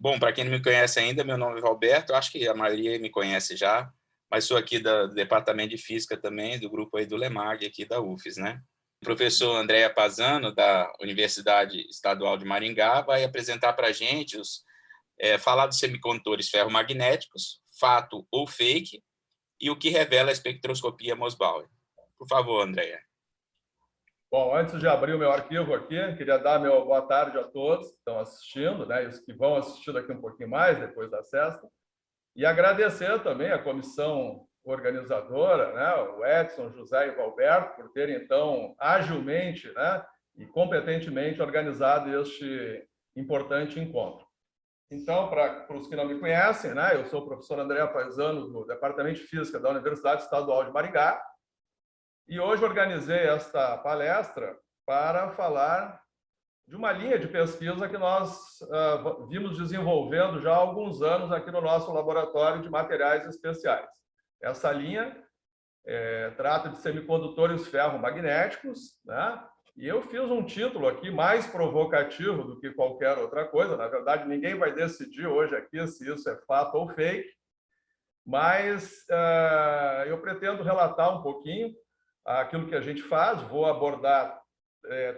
Bom, para quem não me conhece ainda, meu nome é Roberto, acho que a maioria me conhece já, mas sou aqui do Departamento de Física também, do grupo aí do LEMAG, aqui da UFES, né? O professor Andrea Paesano, da Universidade Estadual de Maringá, vai apresentar para a gente, falar dos semicondutores ferromagnéticos, fato ou fake, e o que revela a espectroscopia Mössbauer. Por favor, Andrea. Bom, antes de abrir o meu arquivo aqui, queria dar meu boa tarde a todos que estão assistindo, né, e os que vão assistir daqui um pouquinho mais, depois da sexta, e agradecer também a comissão organizadora, né, o Edson, José e o Alberto, por terem, então, agilmente, né, e competentemente organizado este importante encontro. Então, para os que não me conhecem, né, eu sou o professor Andrea Paesano, do Departamento de Física da Universidade Estadual de Maringá, e hoje organizei esta palestra para falar de uma linha de pesquisa que nós vimos desenvolvendo já há alguns anos aqui no nosso laboratório de materiais especiais. Essa linha trata de semicondutores ferromagnéticos, né? E eu fiz um título aqui mais provocativo do que qualquer outra coisa. Na verdade, ninguém vai decidir hoje aqui se isso é fato ou fake, mas eu pretendo relatar um pouquinho aquilo que a gente faz. Vou abordar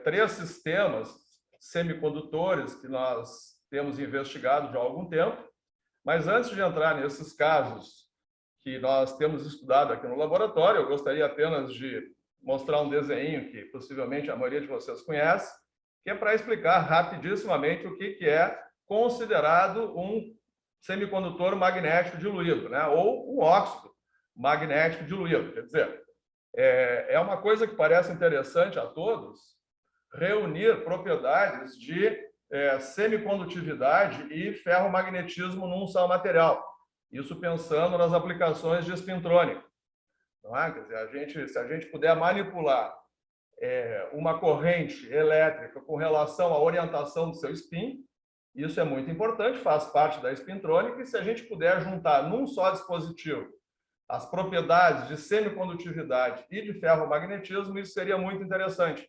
3 sistemas semicondutores que nós temos investigado já há algum tempo, mas antes de entrar nesses casos que nós temos estudado aqui no laboratório, eu gostaria apenas de mostrar um desenho que possivelmente a maioria de vocês conhece, que é para explicar rapidissimamente o que é considerado um semicondutor magnético diluído, né? Ou um óxido magnético diluído. Quer dizer, é uma coisa que parece interessante a todos, reunir propriedades de semicondutividade e ferromagnetismo num só material. Isso pensando nas aplicações de spintrônica. Não é? Quer dizer, se a gente puder manipular uma corrente elétrica com relação à orientação do seu spin, isso é muito importante, faz parte da spintrônica, e se a gente puder juntar num só dispositivo as propriedades de semicondutividade e de ferromagnetismo, isso seria muito interessante.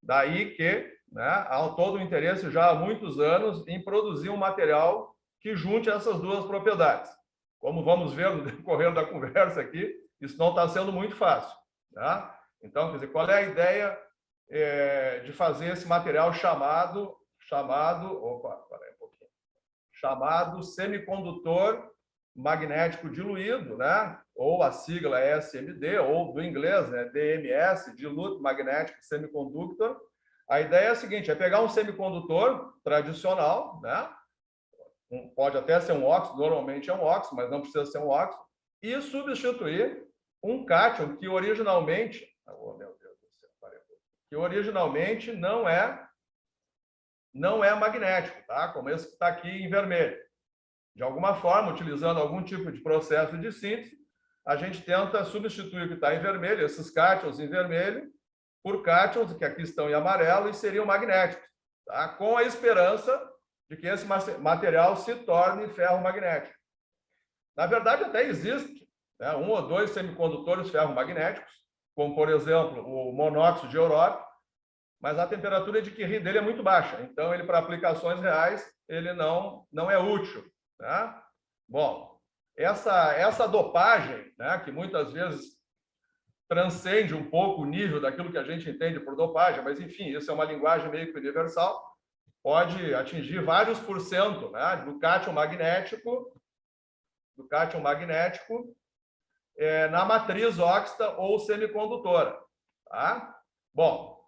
Daí que, né, há todo o interesse já há muitos anos em produzir um material que junte essas duas propriedades. Como vamos ver no decorrer da conversa aqui, isso não está sendo muito fácil. Tá? Então, quer dizer, qual é a ideia de fazer esse material chamado semicondutor magnético diluído, né? Ou a sigla é SMD, ou do inglês, né? DMS, Dilute Magnetic Semiconductor. A ideia é a seguinte, é pegar um semicondutor tradicional, né? Pode até ser um óxido, normalmente é um óxido, mas não precisa ser um óxido, e substituir um cátion que originalmente, não é magnético, tá? Como esse que está aqui em vermelho. De alguma forma, utilizando algum tipo de processo de síntese, a gente tenta substituir o que está em vermelho, esses cátions em vermelho, por cátions que aqui estão em amarelo e seriam magnéticos, tá? Com a esperança de que esse material se torne ferromagnético. Na verdade, até existe, né, 1 ou 2 semicondutores ferromagnéticos, como, por exemplo, o monóxido de oróbio, mas a temperatura de Curie dele é muito baixa, então ele, para aplicações reais, ele não é útil. Né? Bom, essa dopagem, né, que muitas vezes transcende um pouco o nível daquilo que a gente entende por dopagem, mas, enfim, isso é uma linguagem meio que universal, pode atingir vários %, né, do cátion magnético na matriz óxida ou semicondutora. Tá? Bom,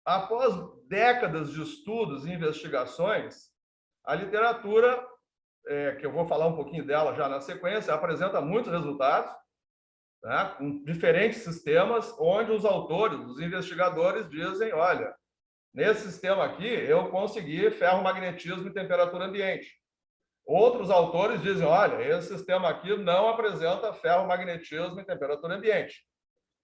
após décadas de estudos e investigações, a literatura, que eu vou falar um pouquinho dela já na sequência, apresenta muitos resultados, né, com diferentes sistemas, onde os autores, os investigadores dizem, olha, nesse sistema aqui eu consegui ferromagnetismo em temperatura ambiente. Outros autores dizem, olha, esse sistema aqui não apresenta ferromagnetismo em temperatura ambiente.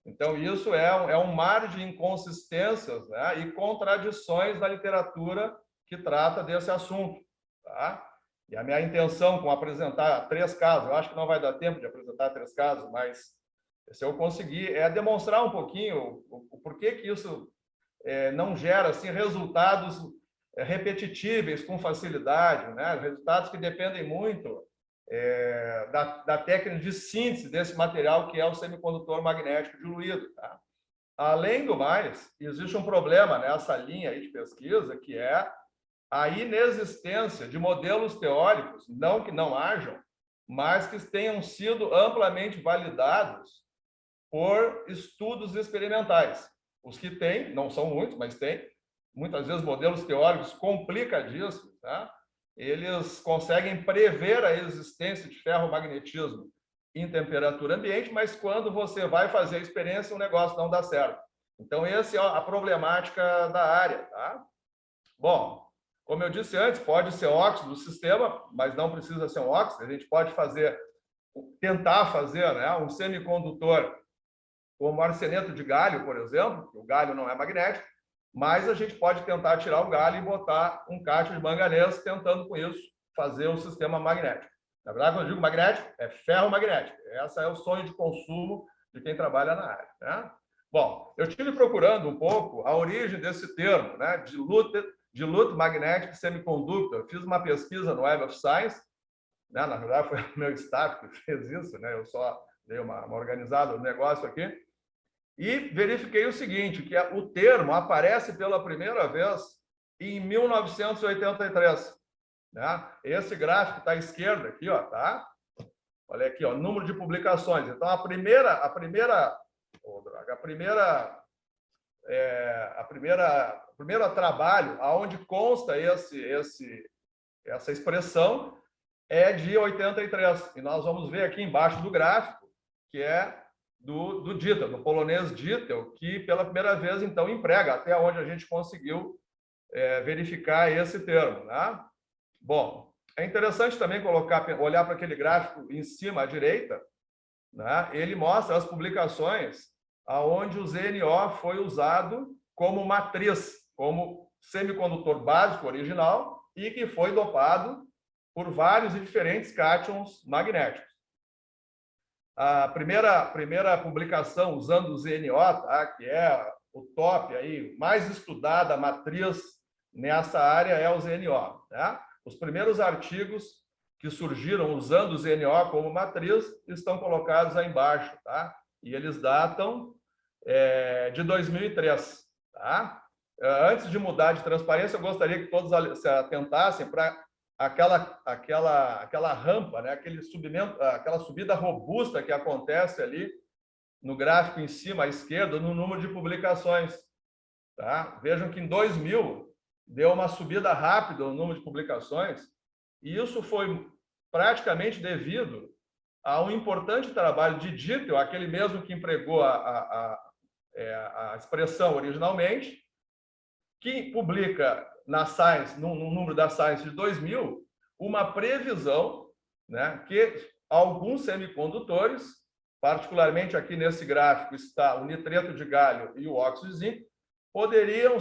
Então, isso é um mar de inconsistências, né, e contradições da literatura que trata desse assunto. Tá? E a minha intenção com apresentar 3 casos, eu acho que não vai dar tempo de apresentar 3 casos, mas se eu conseguir, é demonstrar um pouquinho o porquê que isso não gera assim, resultados repetitíveis com facilidade, né? Resultados que dependem muito da técnica de síntese desse material que é o semicondutor magnético diluído. Tá? Além do mais, existe um problema nessa linha aí de pesquisa, que é a inexistência de modelos teóricos, não que não hajam, mas que tenham sido amplamente validados por estudos experimentais. Os que têm, não são muitos, mas tem, muitas vezes modelos teóricos complicadíssimos, tá? Eles conseguem prever a existência de ferromagnetismo em temperatura ambiente, mas quando você vai fazer a experiência, o negócio não dá certo. Então, essa é a problemática da área. Tá? Bom, como eu disse antes, pode ser óxido do sistema, mas não precisa ser um óxido. A gente pode tentar fazer, né, um semicondutor como arseneto de galho, por exemplo, que o galho não é magnético, mas a gente pode tentar tirar o galho e botar um cátion de manganês, tentando com isso fazer o sistema magnético. Na verdade, quando eu digo magnético, é ferromagnético. Esse é o sonho de consumo de quem trabalha na área. Né? Bom, eu estive procurando um pouco a origem desse termo, né, dilute magnetic semiconductor. Fiz uma pesquisa no Web of Science, né, na verdade foi o meu staff que fez isso, né, eu só dei uma organizada no negócio aqui, e verifiquei o seguinte, que o termo aparece pela primeira vez em 1983. Né? Esse gráfico está à esquerda aqui, ó, tá? Olha aqui, ó, número de publicações. Então, a primeira trabalho aonde consta essa expressão é de 83. E nós vamos ver aqui embaixo do gráfico, que é do Dittel, do polonês Dittel, que pela primeira vez, então, emprega, até onde a gente conseguiu verificar esse termo. Né? Bom, é interessante também olhar para aquele gráfico em cima à direita, né? Ele mostra as publicações aonde o ZNO foi usado como matriz, como semicondutor básico original e que foi dopado por vários e diferentes cátions magnéticos. A primeira publicação usando o ZNO, tá? Que é o top aí, mais estudada matriz nessa área é o ZNO. Tá? Os primeiros artigos que surgiram usando o ZNO como matriz estão colocados aí embaixo, tá? E eles datam de 2003. Tá? Antes de mudar de transparência, eu gostaria que todos se atentassem para aquela rampa, né? Aquela subida robusta que acontece ali no gráfico em cima à esquerda, no número de publicações. Tá? Vejam que em 2000 deu uma subida rápida no número de publicações, e isso foi praticamente devido a um importante trabalho de Dittel, aquele mesmo que empregou a expressão originalmente, que publica na Science, no número da Science de 2000, uma previsão, né, que alguns semicondutores, particularmente aqui nesse gráfico está o nitreto de galho e o óxido de zinco, poderiam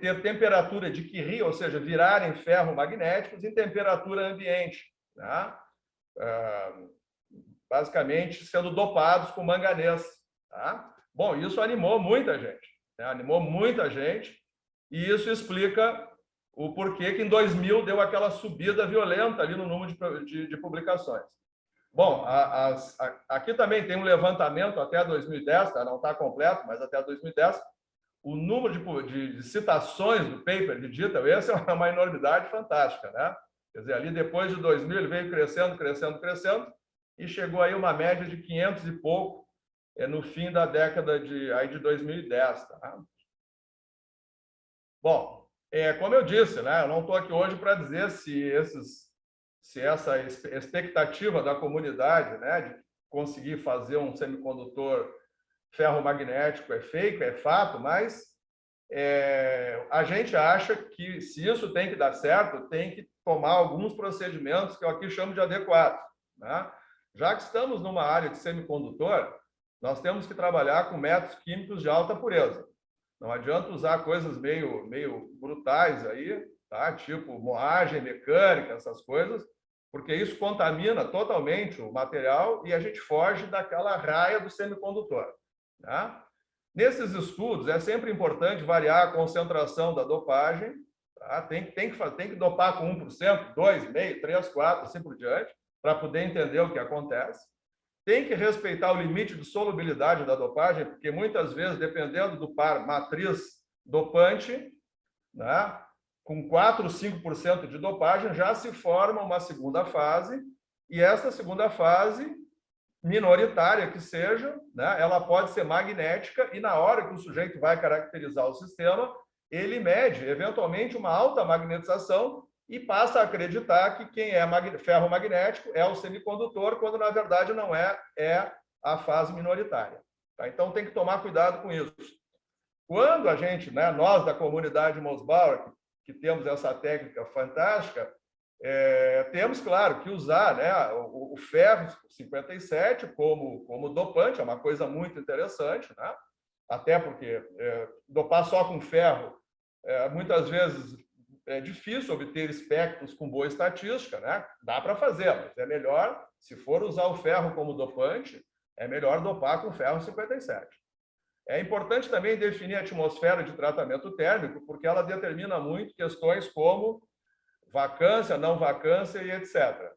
ter temperatura de Curie, ou seja, virarem ferromagnéticos em temperatura ambiente, né? Basicamente sendo dopados com manganês. Tá? Bom, isso animou muita gente. Né? Animou muita gente, e isso explica o porquê que em 2000 deu aquela subida violenta ali no número de publicações. Bom, aqui também tem um levantamento até 2010, tá? Não está completo, mas até 2010, o número de citações do paper de Dittel, essa é uma enormidade fantástica, né? Quer dizer, ali depois de 2000 ele veio crescendo, e chegou aí uma média de 500 e pouco no fim da década de 2010. Tá? Bom, como eu disse, né, eu não estou aqui hoje para dizer se essa expectativa da comunidade, né, de conseguir fazer um semicondutor ferromagnético é fake, é fato, mas a gente acha que, se isso tem que dar certo, tem que tomar alguns procedimentos que eu aqui chamo de adequados. Né? Já que estamos numa área de semicondutor, nós temos que trabalhar com métodos químicos de alta pureza. Não adianta usar coisas meio brutais aí, tá? Tipo moagem mecânica, essas coisas, porque isso contamina totalmente o material e a gente foge daquela raia do semicondutor. Tá? Nesses estudos, é sempre importante variar a concentração da dopagem, tá? Tem que dopar com 1%, 2,5%, 3%, 4%, assim por diante, para poder entender o que acontece. Tem que respeitar o limite de solubilidade da dopagem, porque muitas vezes, dependendo do par matriz dopante, né, com 4% ou 5% de dopagem, já se forma uma segunda fase, e essa segunda fase, minoritária que seja, né, ela pode ser magnética, e na hora que o sujeito vai caracterizar o sistema, ele mede, eventualmente, uma alta magnetização e passa a acreditar que quem é ferromagnético é o semicondutor, quando, na verdade, não é, é a fase minoritária. Tá? Então, tem que tomar cuidado com isso. Quando a gente, né, nós da comunidade Mössbauer, que temos essa técnica fantástica, temos, claro, que usar, né, o ferro 57 como dopante, é uma coisa muito interessante, né? Até porque dopar só com ferro, muitas vezes é difícil obter espectros com boa estatística, né? Dá para fazer, mas é melhor, se for usar o ferro como dopante, é melhor dopar com ferro 57. É importante também definir a atmosfera de tratamento térmico, porque ela determina muito questões como vacância, não vacância e etc.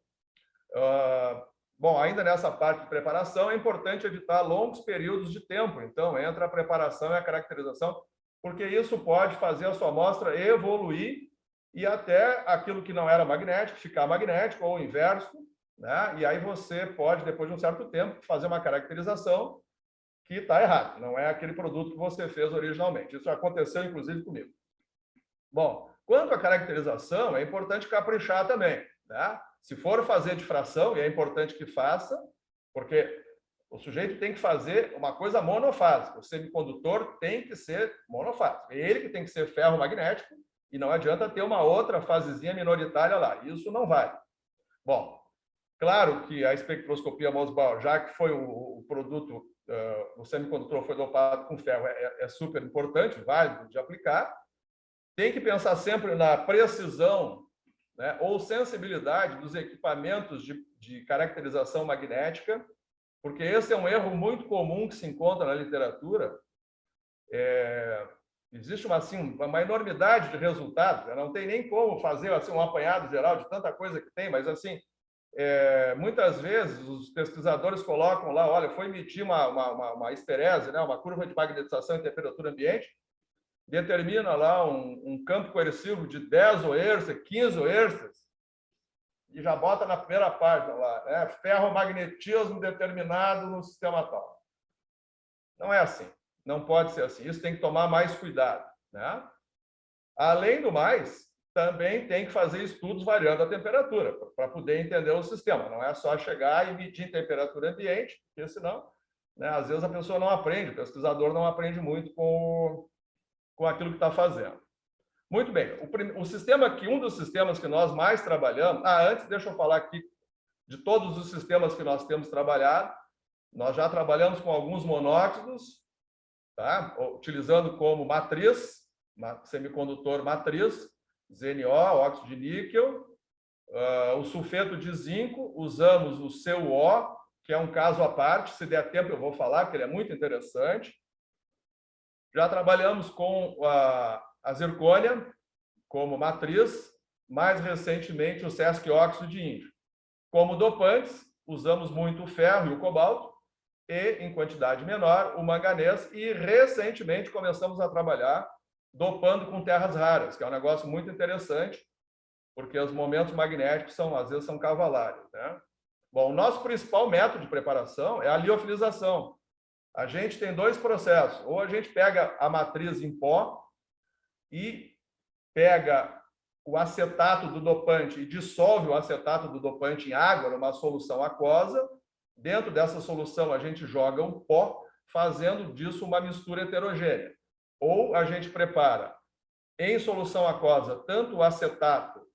Bom, ainda nessa parte de preparação, é importante evitar longos períodos de tempo. Então, entra a preparação e a caracterização, porque isso pode fazer a sua amostra evoluir e até aquilo que não era magnético ficar magnético ou o inverso, né? E aí você pode, depois de um certo tempo, fazer uma caracterização que está errado, não é aquele produto que você fez originalmente. Isso aconteceu, inclusive, comigo. Bom, quanto à caracterização, é importante caprichar também, né? Se for fazer difração, e é importante que faça, porque o sujeito tem que fazer uma coisa monofásica. O semicondutor tem que ser monofásico. É ele que tem que ser ferromagnético, e não adianta ter uma outra fasezinha minoritária lá. Isso não vale. Bom, claro que a espectroscopia Mössbauer, já que foi o produto, o semicondutor foi dopado com ferro, é super importante, válido de aplicar. Tem que pensar sempre na precisão, né, ou sensibilidade dos equipamentos de caracterização magnética, porque esse é um erro muito comum que se encontra na literatura. Existe uma enormidade de resultados, né? Não tem nem como fazer assim, um apanhado geral de tanta coisa que tem, mas assim, muitas vezes os pesquisadores colocam lá, olha, foi medir uma histerese, né, uma curva de magnetização em temperatura ambiente, determina lá um campo coercivo de 10 Hz, 15 Hz, e já bota na primeira página lá, né? Ferromagnetismo determinado no sistema tal. Não é assim, não pode ser assim. Isso tem que tomar mais cuidado, né? Além do mais, também tem que fazer estudos variando a temperatura, para poder entender o sistema. Não é só chegar e medir temperatura ambiente, porque senão, né, às vezes a pessoa não aprende, o pesquisador não aprende muito com aquilo que está fazendo. Muito bem. O sistema um dos sistemas que nós mais trabalhamos... antes, deixa eu falar aqui de todos os sistemas que nós temos trabalhado. Nós já trabalhamos com alguns monóxidos, tá? Utilizando como matriz, semicondutor matriz, ZNO, óxido de níquel, o sulfeto de zinco, usamos o CuO, que é um caso à parte, se der tempo eu vou falar, porque ele é muito interessante. Já trabalhamos com a zircônia como matriz, mais recentemente o sesc óxido de índio. Como dopantes, usamos muito o ferro e o cobalto, e, em quantidade menor, o manganês, e recentemente começamos a trabalhar dopando com terras raras, que é um negócio muito interessante, porque os momentos magnéticos às vezes são cavalares, né? Bom, o nosso principal método de preparação é a liofilização. A gente tem dois processos. Ou a gente pega a matriz em pó e pega o acetato do dopante e dissolve o acetato do dopante em água, numa solução aquosa. Dentro dessa solução, a gente joga um pó, fazendo disso uma mistura heterogênea. Ou a gente prepara em solução aquosa tanto o acetato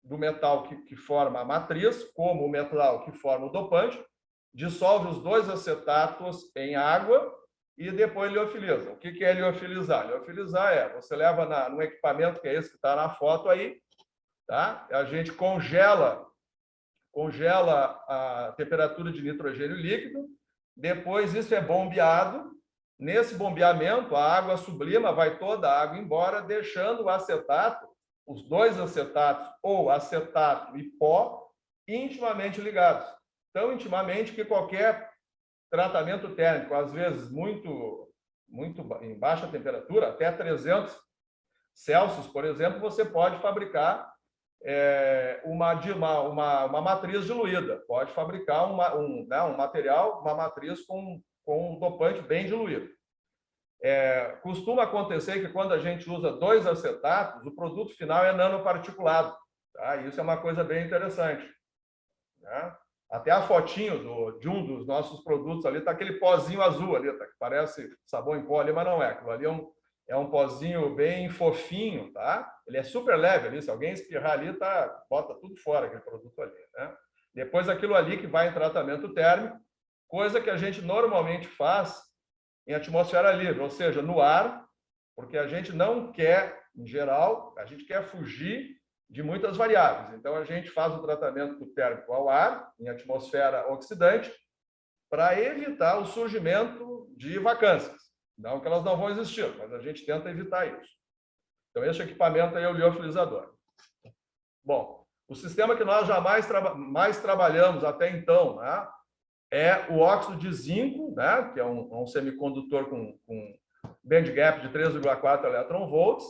do metal que forma a matriz, como o metal que forma o dopante, dissolve os dois acetatos em água e depois liofiliza. O que é liofilizar? Liofilizar você leva num equipamento que é esse que está na foto aí, tá? A gente congela a temperatura de nitrogênio líquido, depois isso é bombeado, Nesse bombeamento, a água sublima, vai toda a água embora, deixando o acetato, os dois acetatos, ou acetato e pó, intimamente ligados. Tão intimamente que qualquer tratamento térmico, às vezes muito em baixa temperatura, até 300 Celsius, por exemplo, você pode fabricar uma matriz diluída. Pode fabricar um material, uma matriz com um dopante bem diluído. Costuma acontecer que quando a gente usa dois acetatos, o produto final é nanoparticulado. Tá? Isso é uma coisa bem interessante. Né? Até a fotinho de um dos nossos produtos ali está aquele pozinho azul ali, tá? Que parece sabão em pó ali, mas não é. Aquilo ali é um pozinho bem fofinho, tá? Ele é super leve ali, se alguém espirrar ali, bota tudo fora aquele produto ali, né? Depois aquilo ali que vai em tratamento térmico, coisa que a gente normalmente faz em atmosfera livre, ou seja, no ar, porque a gente não quer, em geral, a gente quer fugir de muitas variáveis. Então, a gente faz o tratamento térmico ao ar, em atmosfera oxidante, para evitar o surgimento de vacâncias. Não que elas não vão existir, mas a gente tenta evitar isso. Então, esse equipamento aí é o liofilizador. Bom, o sistema que nós mais trabalhamos até então, né, é o óxido de zinco, né, que é um semicondutor com band gap de 3,4 eletronvolts,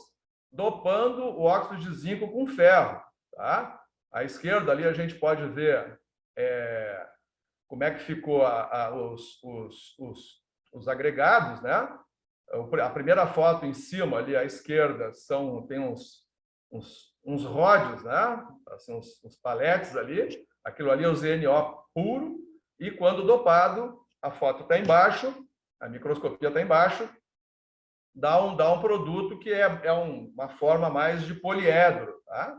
dopando o óxido de zinco com ferro. Tá? À esquerda ali a gente pode ver como é que ficou os agregados, né? A primeira foto em cima ali à esquerda tem uns rods, né? Assim, uns paletes ali. Aquilo ali é o ZNO puro. E quando dopado, a foto está embaixo, a microscopia está embaixo, dá um produto que é uma forma mais de poliedro. Tá?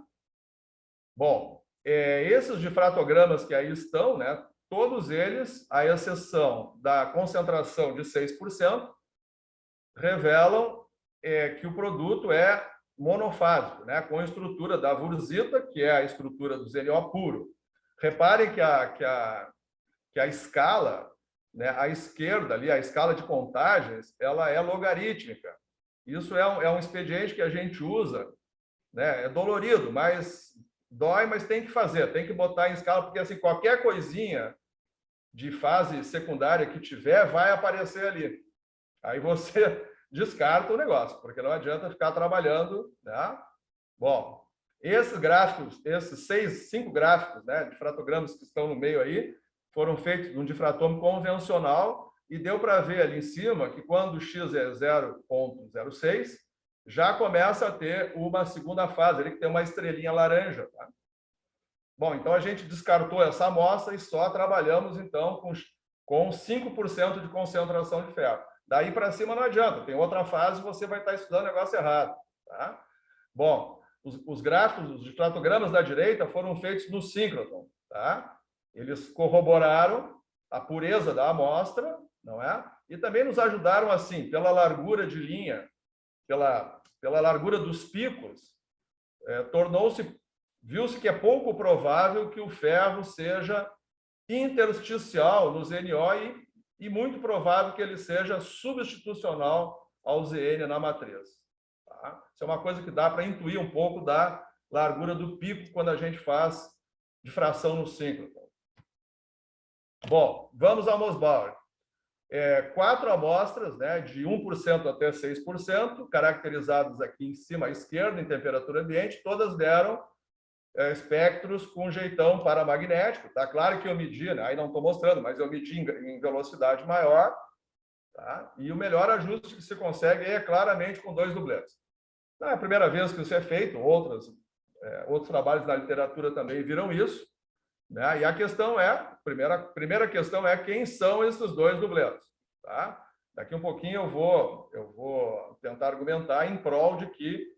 Bom, esses difratogramas que aí estão, né, todos eles, à exceção da concentração de 6%, revelam que o produto é monofásico, né, com a estrutura da wursita, que é a estrutura do ZNO puro. Reparem que a escala, né, à esquerda ali, a escala de contagens, ela é logarítmica. Isso é um expediente que a gente usa, né, é dolorido, mas dói, mas tem que fazer, tem que botar em escala, porque assim, qualquer coisinha de fase secundária que tiver, vai aparecer ali. Aí você descarta o negócio, porque não adianta ficar trabalhando, né? Bom, esses gráficos, esses 5 gráficos, né, de difratogramas que estão no meio aí, foram feitos num difratômetro convencional e deu para ver ali em cima que quando o X é 0,06, já começa a ter uma segunda fase, ali que tem uma estrelinha laranja. Tá? Bom, então a gente descartou essa amostra e só trabalhamos, então, com 5% de concentração de ferro. Daí para cima não adianta, tem outra fase, você vai estar estudando o negócio errado. Tá? Bom, os gráficos, os difratogramas da direita foram feitos no síncrotron. Tá? Eles corroboraram a pureza da amostra, não é? E também nos ajudaram, assim, pela largura de linha, pela largura dos picos, viu-se que é pouco provável que o ferro seja intersticial no ZNO e muito provável que ele seja substitucional ao ZN na matriz. Tá? Isso é uma coisa que dá para intuir um pouco da largura do pico quando a gente faz difração no síncrotron. Bom, vamos ao Mössbauer. 4 amostras, né, de 1% até 6%, caracterizadas aqui em cima à esquerda, em temperatura ambiente, todas deram espectros com jeitão paramagnético. Tá claro que eu medi, né? Aí não estou mostrando, mas eu medi em velocidade maior. Tá? E o melhor ajuste que se consegue é claramente com 2 dubletes. Não é a primeira vez que isso é feito, outros trabalhos na literatura também viram isso. Né? E a questão primeira questão é quem são esses 2 dubletes. Tá? Daqui um pouquinho eu vou tentar argumentar em prol de que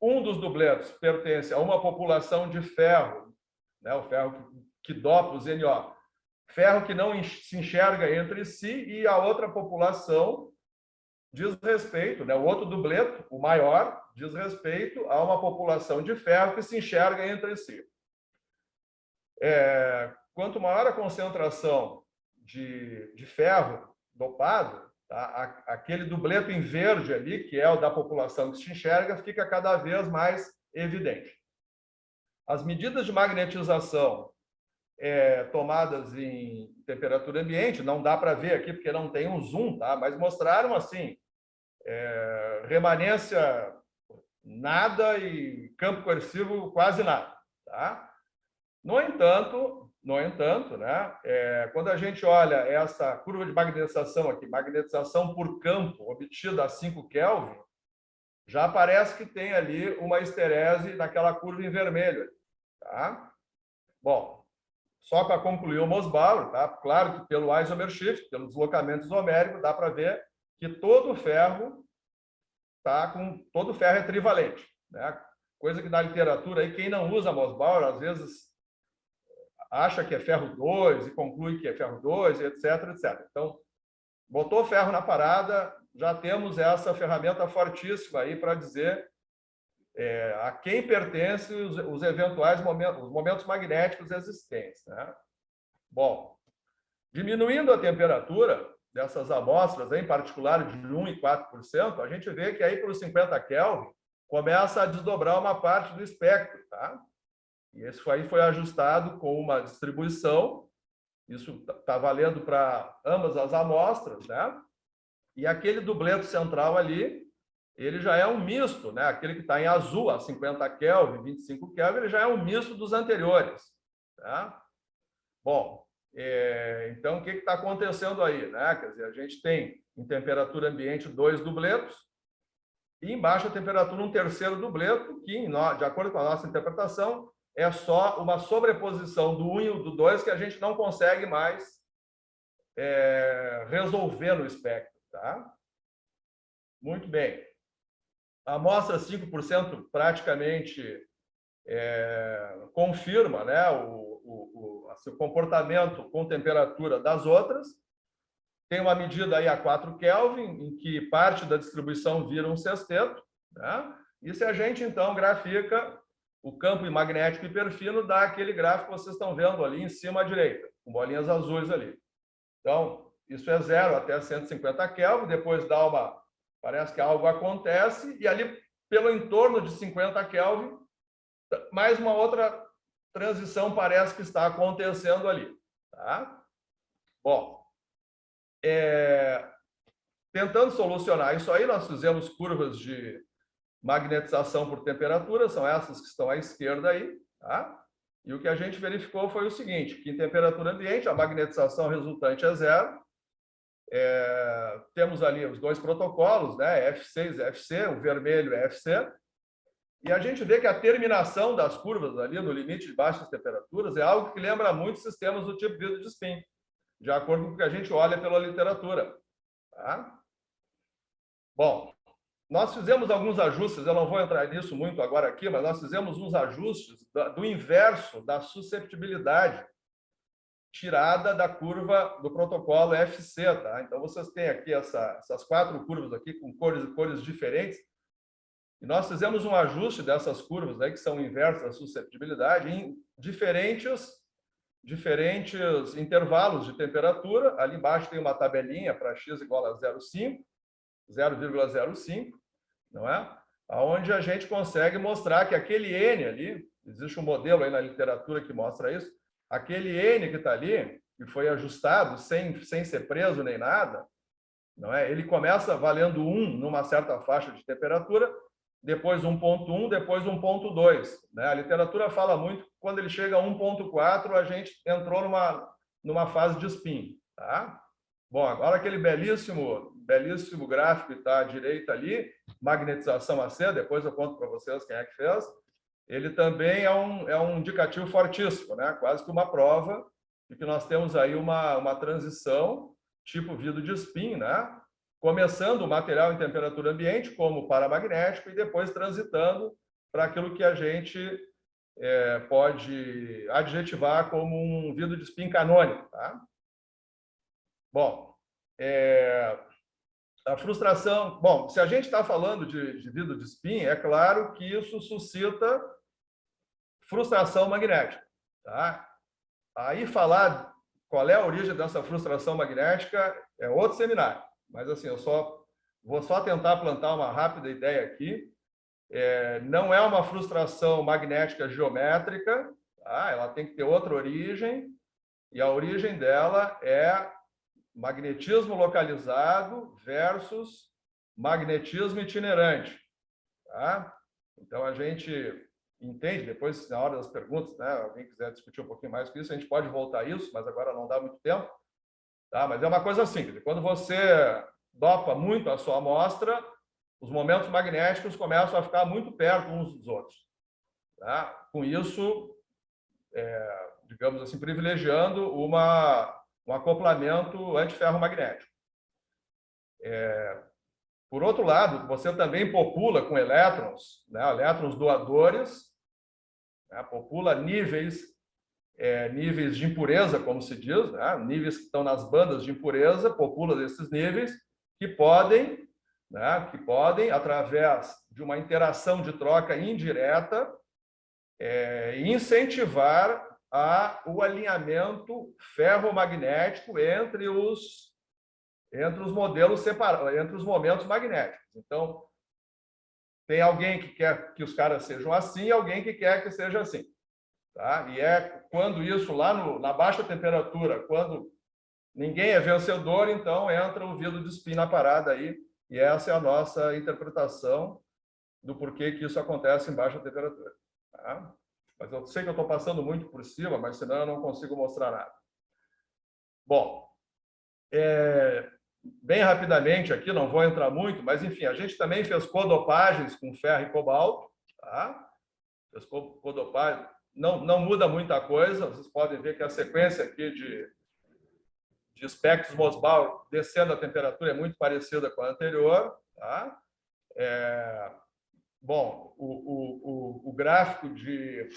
um dos dubletes pertence a uma população de ferro, né? O ferro que dopa o ZNO, ferro que não se enxerga entre si, e a outra população diz respeito, né? O outro dubleto, o maior, diz respeito a uma população de ferro que se enxerga entre si. Quanto maior a concentração de ferro dopado, tá? Aquele dubleto em verde ali, que é o da população que se enxerga, fica cada vez mais evidente. As medidas de magnetização tomadas em temperatura ambiente, não dá para ver aqui porque não tem um zoom, tá? Mas mostraram assim, remanência nada e campo coercivo quase nada, tá? No entanto, né, quando a gente olha essa curva de magnetização aqui, magnetização por campo obtida a 5 Kelvin, já parece que tem ali uma esterese naquela curva em vermelho, tá? Bom, só para concluir o Mössbauer, tá? Claro que pelo isomer shift, pelo deslocamento isomérico, dá para ver que todo ferro é trivalente, né? Coisa que na literatura aí quem não usa Mössbauer às vezes acha que é ferro 2 e conclui que é ferro 2, etc, etc. Então, botou ferro na parada, já temos essa ferramenta fortíssima aí para dizer a quem pertence os eventuais momentos magnéticos existentes, né? Bom, diminuindo a temperatura dessas amostras, em particular de 1 e 4%, a gente vê que aí para os 50 Kelvin começa a desdobrar uma parte do espectro, tá? E isso aí foi ajustado com uma distribuição, isso está valendo para ambas as amostras, né? E aquele dubleto central ali, ele já é um misto, né? Aquele que está em azul, a 50 Kelvin, 25 Kelvin, ele já é um misto dos anteriores, tá? Bom, então o que está acontecendo aí, né? Quer dizer, a gente tem em temperatura ambiente 2 dubletos e em baixa temperatura um terceiro dubleto, que, de acordo com a nossa interpretação, é só uma sobreposição do 1 e do 2 que a gente não consegue mais resolver no espectro, tá? Muito bem. A amostra 5% praticamente confirma, né, o comportamento com temperatura das outras. Tem uma medida aí a 4 Kelvin, em que parte da distribuição vira um sexteto, né? E se a gente, então, grafica o campo magnético hiperfino, dá aquele gráfico que vocês estão vendo ali em cima à direita, com bolinhas azuis ali. Então, isso é 0 até 150 Kelvin, depois parece que algo acontece, e ali, pelo entorno de 50 Kelvin, mais uma outra transição parece que está acontecendo ali, tá? Bom, tentando solucionar isso aí, nós fizemos curvas de magnetização por temperatura, são essas que estão à esquerda aí, tá? E o que a gente verificou foi o seguinte, que em temperatura ambiente a magnetização resultante é 0. Temos ali os dois protocolos, né? F6 e FC, o vermelho é FC. E a gente vê que a terminação das curvas ali no limite de baixas temperaturas é algo que lembra muito sistemas do tipo vidro de spin, de acordo com o que a gente olha pela literatura, tá? Bom, nós fizemos alguns ajustes, eu não vou entrar nisso muito agora aqui, mas nós fizemos uns ajustes do inverso da susceptibilidade tirada da curva do protocolo FC, tá? Então, vocês têm aqui essas 4 curvas aqui com cores diferentes, e nós fizemos um ajuste dessas curvas aí, que são inversas da susceptibilidade, em diferentes intervalos de temperatura. Ali embaixo tem uma tabelinha para x igual a 0,05, não é? Onde a gente consegue mostrar que aquele N ali, existe um modelo aí na literatura que mostra isso, aquele N que está ali, que foi ajustado sem ser preso nem nada, não é? Ele começa valendo 1 numa certa faixa de temperatura, depois 1.1, depois 1.2, né? A literatura fala muito que quando ele chega a 1.4, a gente entrou numa fase de spin, tá? Bom, agora aquele belíssimo gráfico que está à direita ali, magnetização AC, depois eu conto para vocês quem é que fez, ele também é um indicativo fortíssimo, né? Quase que uma prova de que nós temos aí uma transição tipo vidro de spin, né? Começando o material em temperatura ambiente como paramagnético e depois transitando para aquilo que a gente pode adjetivar como um vidro de spin canônico, tá? Bom, a frustração... Bom, se a gente está falando de vidro de spin, é claro que isso suscita frustração magnética, tá? Aí falar qual é a origem dessa frustração magnética é outro seminário, mas assim, vou só tentar plantar uma rápida ideia aqui. Não é uma frustração magnética geométrica, tá? Ela tem que ter outra origem, e a origem dela é magnetismo localizado versus magnetismo itinerante. Tá? Então, a gente entende, depois, na hora das perguntas, né, alguém quiser discutir um pouquinho mais com isso, a gente pode voltar a isso, mas agora não dá muito tempo. Tá? Mas é uma coisa simples. Quando você dopa muito a sua amostra, os momentos magnéticos começam a ficar muito perto uns dos outros. Tá? Com isso, digamos assim, privilegiando um acoplamento antiferromagnético. Por outro lado, você também popula com elétrons, né, elétrons doadores, né, popula níveis de impureza, como se diz, né, níveis que estão nas bandas de impureza, popula desses níveis que podem, através de uma interação de troca indireta, incentivar o alinhamento ferromagnético entre os modelos separados, entre os momentos magnéticos. Então, tem alguém que quer que os caras sejam assim e alguém que quer que seja assim. Tá? E quando isso, lá na baixa temperatura, quando ninguém é vencedor, então entra o vidro de spin na parada aí, e essa é a nossa interpretação do porquê que isso acontece em baixa temperatura. Tá? Mas eu sei que eu estou passando muito por cima, mas senão eu não consigo mostrar nada. Bom, bem rapidamente aqui, não vou entrar muito, mas enfim, a gente também fez codopagens com ferro e cobalto. Tá? Fez codopagem. Não muda muita coisa, vocês podem ver que a sequência aqui de espectros Mössbauer descendo a temperatura é muito parecida com a anterior. Tá? Bom, o gráfico de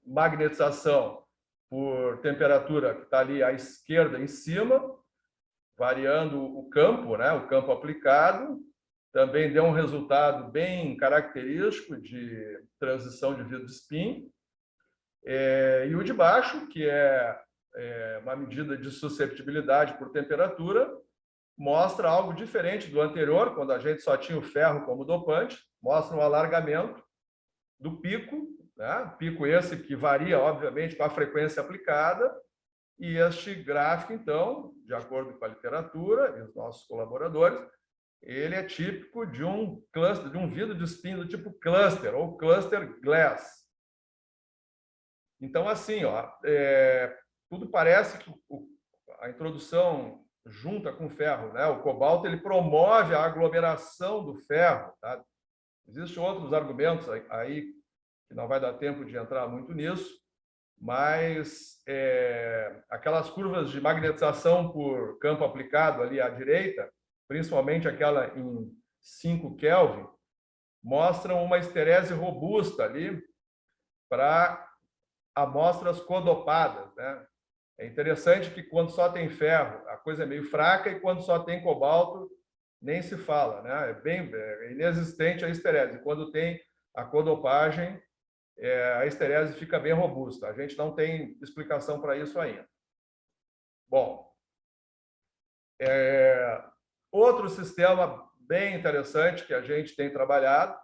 magnetização por temperatura que está ali à esquerda em cima, variando o campo, né, o campo aplicado, também deu um resultado bem característico de transição de vidro de spin. E o de baixo, que é uma medida de susceptibilidade por temperatura, mostra algo diferente do anterior, quando a gente só tinha o ferro como dopante, mostra um alargamento do pico, né? Pico esse que varia, obviamente, com a frequência aplicada, e este gráfico, então, de acordo com a literatura e os nossos colaboradores, ele é típico de um cluster, de um vidro de spin do tipo cluster, ou cluster glass. Então, assim, ó, tudo parece que a introdução junta com o ferro, né? O cobalto ele promove a aglomeração do ferro. Tá? Existem outros argumentos aí que não vai dar tempo de entrar muito nisso, mas aquelas curvas de magnetização por campo aplicado ali à direita, principalmente aquela em 5 Kelvin, mostram uma esterese robusta ali para amostras codopadas, né? É interessante que quando só tem ferro, a coisa é meio fraca, e quando só tem cobalto, nem se fala, né? É inexistente a esterese. Quando tem a codopagem, a esterese fica bem robusta. A gente não tem explicação para isso ainda. Bom, outro sistema bem interessante que a gente tem trabalhado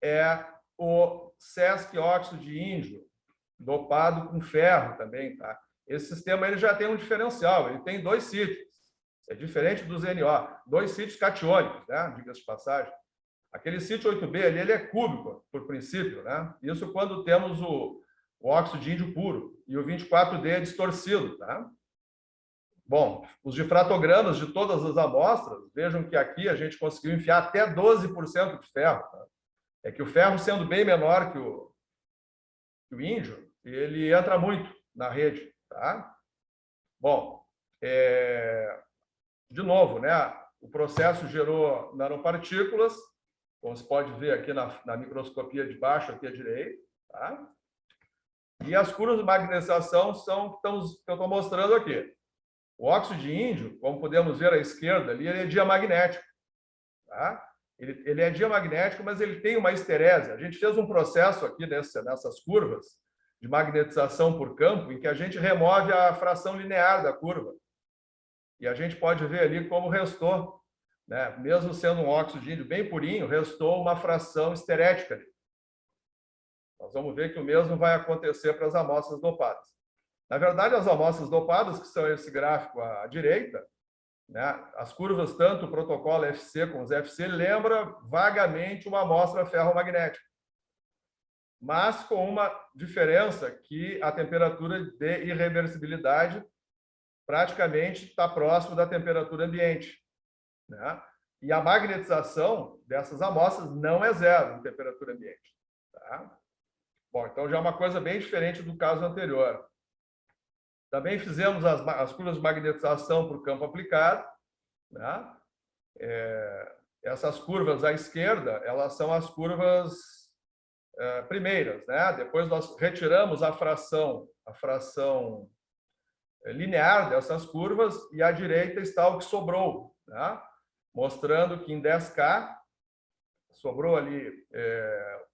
é o sesc óxido de índio, dopado com ferro também, tá? Esse sistema ele já tem um diferencial, ele tem 2 sítios. É diferente dos NO, 2 sítios catiônicos, né? Diga-se de passagem. Aquele sítio 8B ele é cúbico, por princípio, né? Isso quando temos o óxido de índio puro, e o 24D é distorcido, tá? Bom, os difratogramas de todas as amostras, vejam que aqui a gente conseguiu enfiar até 12% de ferro. Tá? É que o ferro, sendo bem menor que o índio, ele entra muito na rede. Tá? Bom, de novo, né? O processo gerou nanopartículas, como se pode ver aqui na microscopia de baixo, aqui à direita. Tá? E as curvas de magnetização são que eu estou mostrando aqui. O óxido de índio, como podemos ver à esquerda ali, ele é diamagnético. Tá? Ele é diamagnético, mas ele tem uma esterese. A gente fez um processo aqui nessas curvas de magnetização por campo, em que a gente remove a fração linear da curva. E a gente pode ver ali como restou, né? Mesmo sendo um óxido de índio bem purinho, restou uma fração esterética ali. Nós vamos ver que o mesmo vai acontecer para as amostras dopadas. Na verdade, as amostras dopadas, que são esse gráfico à direita, né, as curvas, tanto o protocolo FC como os FC, lembra vagamente uma amostra ferromagnética, mas com uma diferença que a temperatura de irreversibilidade praticamente está próximo da temperatura ambiente, né? E a magnetização dessas amostras não é zero em temperatura ambiente. Tá? Bom, então já é uma coisa bem diferente do caso anterior. Também fizemos as curvas de magnetização para o campo aplicado, né? Essas curvas à esquerda, elas são as curvas primeiras, né? Depois nós retiramos a fração linear dessas curvas e à direita está o que sobrou, né? Mostrando que em 10K sobrou ali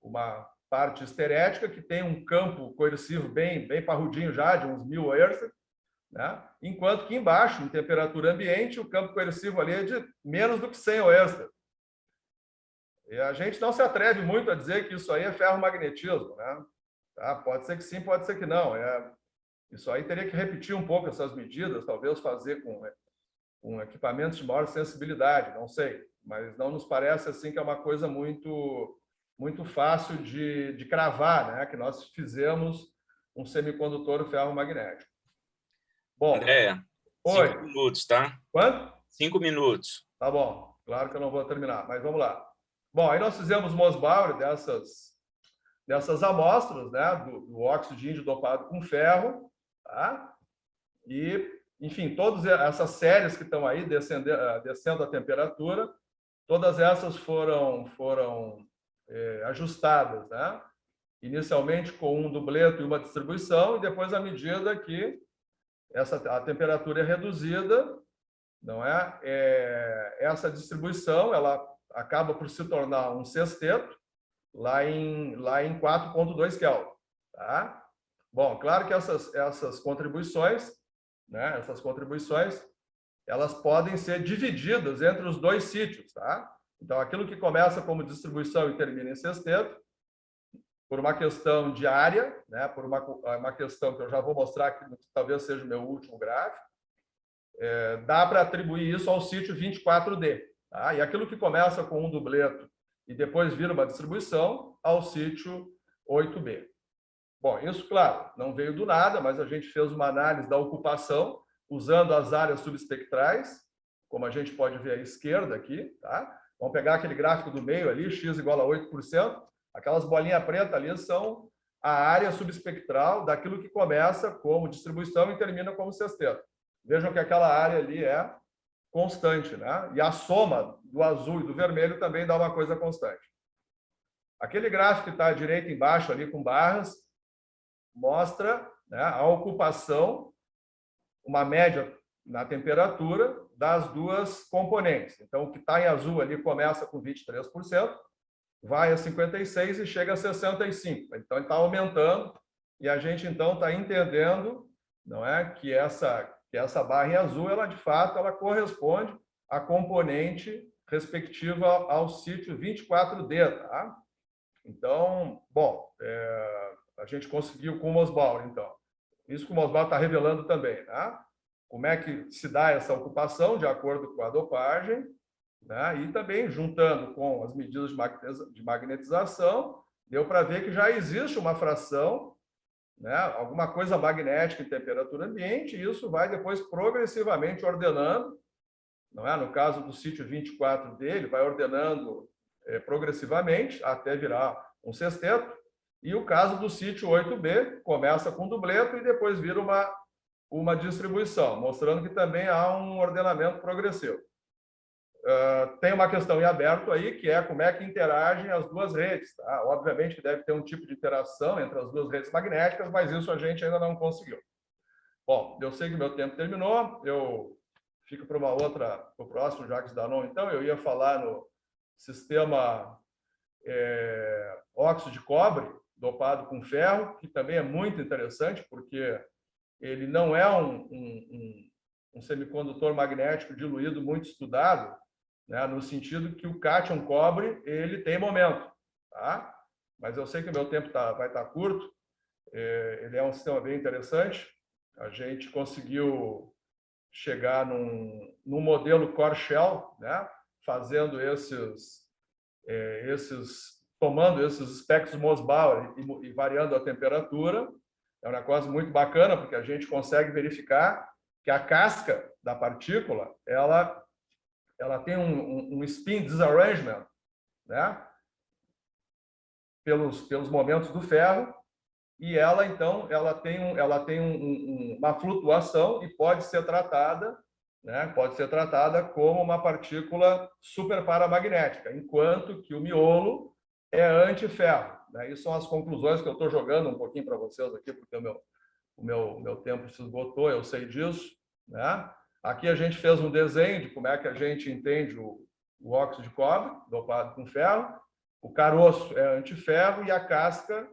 uma parte esterética que tem um campo coercivo bem parrudinho já, de uns 1000 Hz, né? Enquanto que embaixo, em temperatura ambiente, o campo coercivo ali é de menos do que 100 Hz. E a gente não se atreve muito a dizer que isso aí é ferromagnetismo, né? Tá? Pode ser que sim, pode ser que não. Isso aí teria que repetir um pouco essas medidas, talvez fazer com equipamentos de maior sensibilidade, não sei. Mas não nos parece assim que é uma coisa muito fácil de cravar, né? Que nós fizemos um semicondutor ferromagnético. Bom, Andrea, 5 minutos, tá? Quanto? 5 minutos. Tá bom. Claro que eu não vou terminar, mas vamos lá. Bom, aí nós fizemos Mössbauer dessas amostras, né? Do óxido de índio dopado com ferro, tá? E, enfim, todas essas séries que estão aí descendo a temperatura, todas essas foram ajustadas, né? Inicialmente com um dubleto e uma distribuição, e depois, à medida que a temperatura é reduzida, não é? Essa distribuição ela acaba por se tornar um sexteto lá em 4,2 Kelvin. Tá? Bom, claro que essas contribuições, né? Elas podem ser divididas entre os dois sítios. Tá? Então, aquilo que começa como distribuição e termina em sexteto, por uma questão de área, né? Por uma questão que eu já vou mostrar aqui, que talvez seja o meu último gráfico, dá para atribuir isso ao sítio 24D. Tá? E aquilo que começa com um dubleto e depois vira uma distribuição ao sítio 8B. Bom, isso, claro, não veio do nada, mas a gente fez uma análise da ocupação usando as áreas subespectrais, como a gente pode ver à esquerda aqui. Tá? Vamos pegar aquele gráfico do meio ali, x igual a 8%. Aquelas bolinhas pretas ali são a área subespectral daquilo que começa como distribuição e termina como sexteto. Vejam que aquela área ali é constante, né? E a soma do azul e do vermelho também dá uma coisa constante. Aquele gráfico que está à direita embaixo ali com barras mostra, né, a ocupação, uma média na temperatura das duas componentes. Então, o que está em azul ali começa com 23%, vai a 56% e chega a 65%. Então, ele está aumentando e a gente, então, está entendendo, não é, que essa barra em azul, ela, de fato, ela corresponde à componente respectiva ao sítio 24D. Tá? Então, bom, a gente conseguiu com o Mössbauer, então. Isso que o Mössbauer está revelando também. Tá? Como é que se dá essa ocupação de acordo com a dopagem, né? E também, juntando com as medidas de magnetização, deu para ver que já existe uma fração, né? Alguma coisa magnética em temperatura ambiente, e isso vai depois progressivamente ordenando, não é? No caso do sítio 24 dele, vai ordenando progressivamente até virar um sexteto, e o caso do sítio 8B começa com dubleto e depois vira uma distribuição, mostrando que também há um ordenamento progressivo. Tem uma questão em aberto aí, que é como é que interagem as duas redes. Tá? Obviamente que deve ter um tipo de interação entre as duas redes magnéticas, mas isso a gente ainda não conseguiu. Bom, eu sei que meu tempo terminou, eu fico para o próximo Jacques Danon, então. Eu ia falar no sistema óxido de cobre dopado com ferro, que também é muito interessante, porque ele não é um semicondutor magnético diluído muito estudado, né, no sentido que o cátion cobre ele tem momento, tá? Mas eu sei que o meu tempo vai estar curto. Ele é um sistema bem interessante. A gente conseguiu chegar num modelo core shell, né, fazendo tomando esses espectros Mössbauer e variando a temperatura. É um negócio muito bacana, porque a gente consegue verificar que a casca da partícula ela tem um spin disarrangement, né, pelos momentos do ferro, e ela então tem uma flutuação e pode ser tratada, né, como uma partícula superparamagnética, enquanto que o miolo é antiferro, né? Isso são as conclusões que eu estou jogando um pouquinho para vocês aqui, porque o meu tempo se esgotou, eu sei disso, né? Aqui a gente fez um desenho de como é que a gente entende o óxido de cobre dopado com ferro. O caroço é antiferro e a casca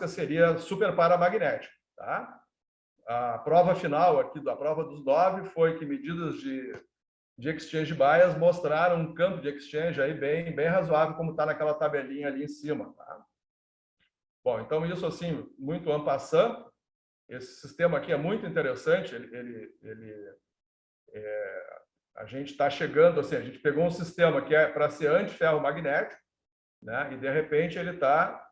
seria superparamagnética, tá? A prova final aqui, da prova dos 9, foi que medidas de exchange bias mostraram um campo de exchange aí bem razoável, como está naquela tabelinha ali em cima, tá? Bom, então isso assim, muito en passant. Esse sistema aqui é muito interessante. A gente está chegando, assim, a gente pegou um sistema que é para ser antiferro magnético, né? E de repente ele está,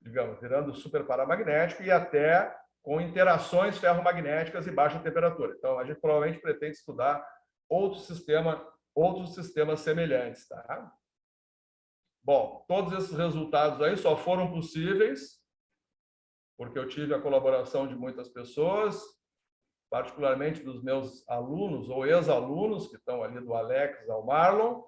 digamos, virando superparamagnético e até com interações ferromagnéticas e baixa temperatura. Então a gente provavelmente pretende estudar outros sistemas semelhantes, tá? Bom, todos esses resultados aí só foram possíveis porque eu tive a colaboração de muitas pessoas, particularmente dos meus alunos ou ex-alunos, que estão ali do Alex ao Marlon,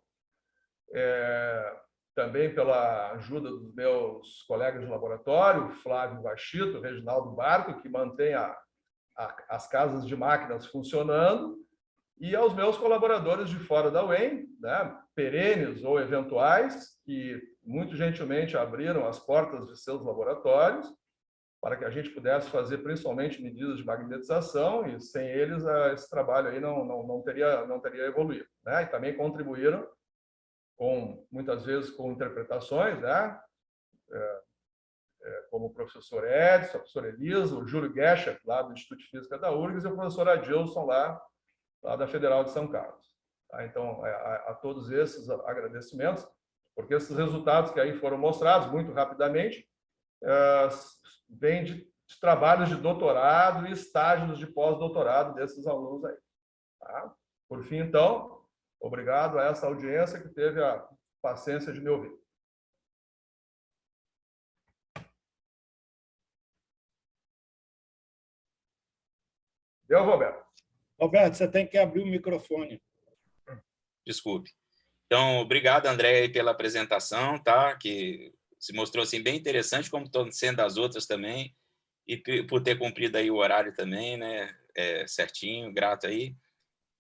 também pela ajuda dos meus colegas de laboratório, Flávio Vachito, Reginaldo Barco, que mantém as casas de máquinas funcionando, e aos meus colaboradores de fora da UEM, né, perenes ou eventuais, que muito gentilmente abriram as portas de seus laboratórios, para que a gente pudesse fazer principalmente medidas de magnetização, e sem eles esse trabalho aí não teria evoluído, né? E também contribuíram muitas vezes com interpretações, né? Como o professor Edson, a professora Elisa, o Júlio Gescher, lá do Instituto de Física da URGS, e o professor Adilson, lá da Federal de São Carlos. Tá? Então, a todos esses agradecimentos, porque esses resultados que aí foram mostrados muito rapidamente vêm de trabalhos de doutorado e estágios de pós-doutorado desses alunos aí. Tá? Por fim, então, obrigado a essa audiência que teve a paciência de me ouvir. Deu, Roberto? Roberto, você tem que abrir o microfone. Desculpe. Então, obrigado, Andrea, pela apresentação, tá? Que se mostrou assim, bem interessante, como estão sendo as outras também, e por ter cumprido aí o horário também, né? Certinho, grato aí.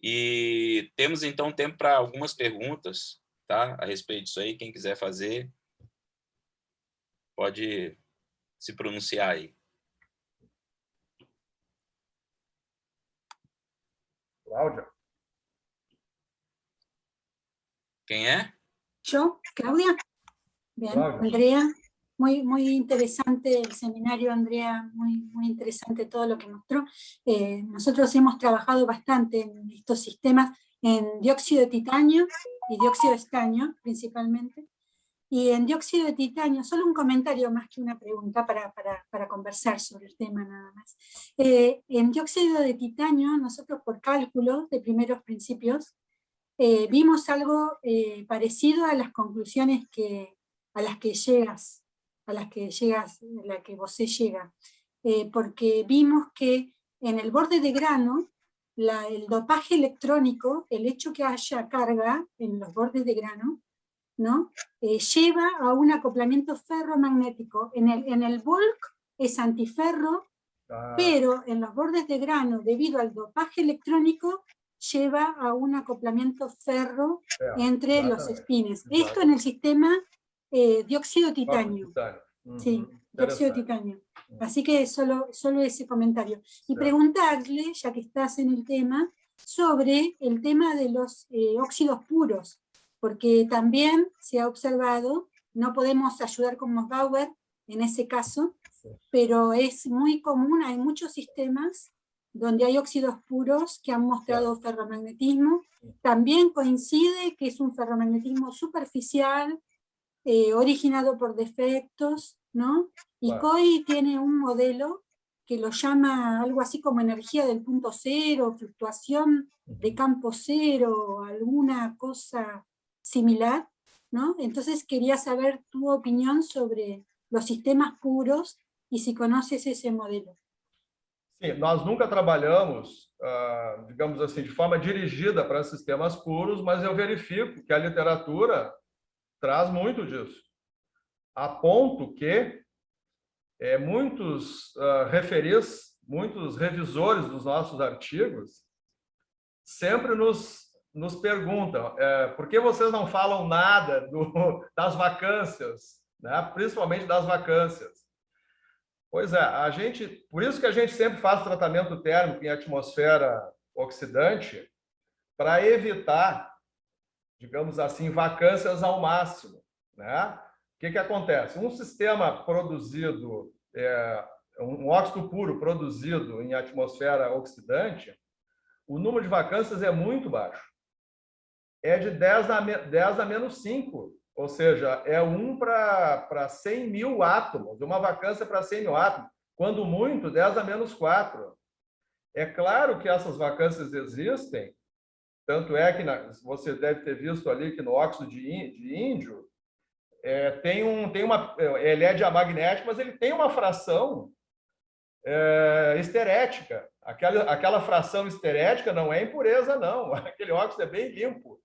E temos, então, tempo para algumas perguntas, tá? A respeito disso aí. Quem quiser fazer, pode se pronunciar aí. Cláudia. ¿Quién es? Yo, Claudia. Bien, Claudia. Andrea. Muy interesante el seminario, Andrea, muy interesante todo lo que mostró. Nosotros hemos trabajado bastante en estos sistemas, en dióxido de titanio y dióxido de estaño, principalmente. Y en dióxido de titanio, solo un comentario más que una pregunta para conversar sobre el tema nada más. En dióxido de titanio, nosotros por cálculo de primeros principios, vimos algo parecido a las conclusiones a las que Bosé llega, porque vimos que en el borde de grano, el dopaje electrónico, el hecho que haya carga en los bordes de grano, ¿no? Lleva a un acoplamiento ferromagnético. En el bulk es antiferro, pero en los bordes de grano, debido al dopaje electrónico, lleva a un acoplamiento entre los espines. Esto en el sistema dióxido de titanio. Sí, dióxido de titanio. Así que solo ese comentario. Y preguntarle, ya que estás en el tema, sobre el tema de los óxidos puros, porque también se ha observado, no podemos ayudar con Mössbauer en ese caso, pero es muy común, hay muchos sistemas donde hay óxidos puros que han mostrado ferromagnetismo. También coincide que es un ferromagnetismo superficial, originado por defectos, ¿no? Y COI tiene un modelo que lo llama algo así como energía del punto cero, fluctuación de campo cero, alguna cosa similar, ¿no? Entonces quería saber tu opinión sobre los sistemas puros y si conoces ese modelo. Sim, nós nunca trabalhamos, digamos assim, de forma dirigida para sistemas puros, mas eu verifico que a literatura traz muito disso. A ponto que muitos referis, muitos revisores dos nossos artigos sempre nos perguntam por que vocês não falam nada das vacâncias, né? Principalmente das vacâncias. Pois é, por isso que a gente sempre faz tratamento térmico em atmosfera oxidante, para evitar, digamos assim, vacâncias ao máximo, né? O que acontece? Um sistema produzido, um óxido puro produzido em atmosfera oxidante, o número de vacâncias é muito baixo. É de 10 a menos 5, ou seja, é 1 para 100 mil átomos, uma vacância para 100 mil átomos, quando muito, 10 a menos 4. É claro que essas vacâncias existem, tanto é que você deve ter visto ali que no óxido de índio, ele é diamagnético, mas ele tem uma fração esterética. Aquela fração esterética não é impureza, não. Aquele óxido é bem limpo.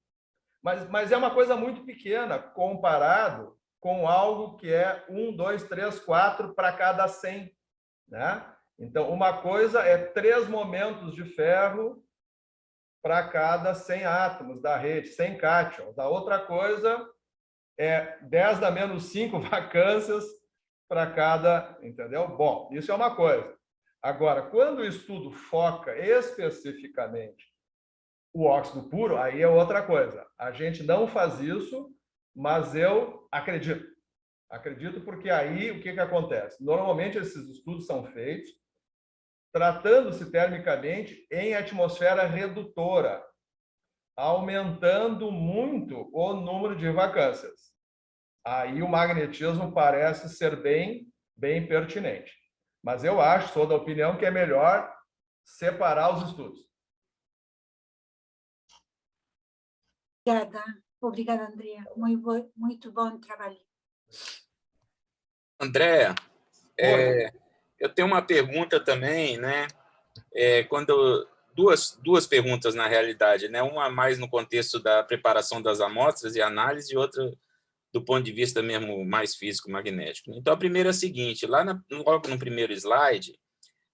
Mas é uma coisa muito pequena comparado com algo que é 1, 2, 3, 4 para cada 100. Né? Então, uma coisa é 3 momentos de ferro para cada 100 átomos da rede, 100 cátions. A outra coisa é 10 a menos 5 vacâncias para cada, entendeu? Bom, isso é uma coisa. Agora, quando o estudo foca especificamente o óxido puro, aí é outra coisa. A gente não faz isso, mas eu acredito. Acredito porque aí o que acontece? Normalmente esses estudos são feitos tratando-se termicamente em atmosfera redutora, aumentando muito o número de vacâncias. Aí o magnetismo parece ser bem pertinente. Mas eu acho, sou da opinião, que é melhor separar os estudos. Obrigada, Andrea. Muito bom trabalho. Andrea, eu tenho uma pergunta também, né? Duas perguntas, na realidade, né? Uma mais no contexto da preparação das amostras e análise, e outra do ponto de vista mesmo mais físico-magnético. Então, a primeira é a seguinte, logo no primeiro slide,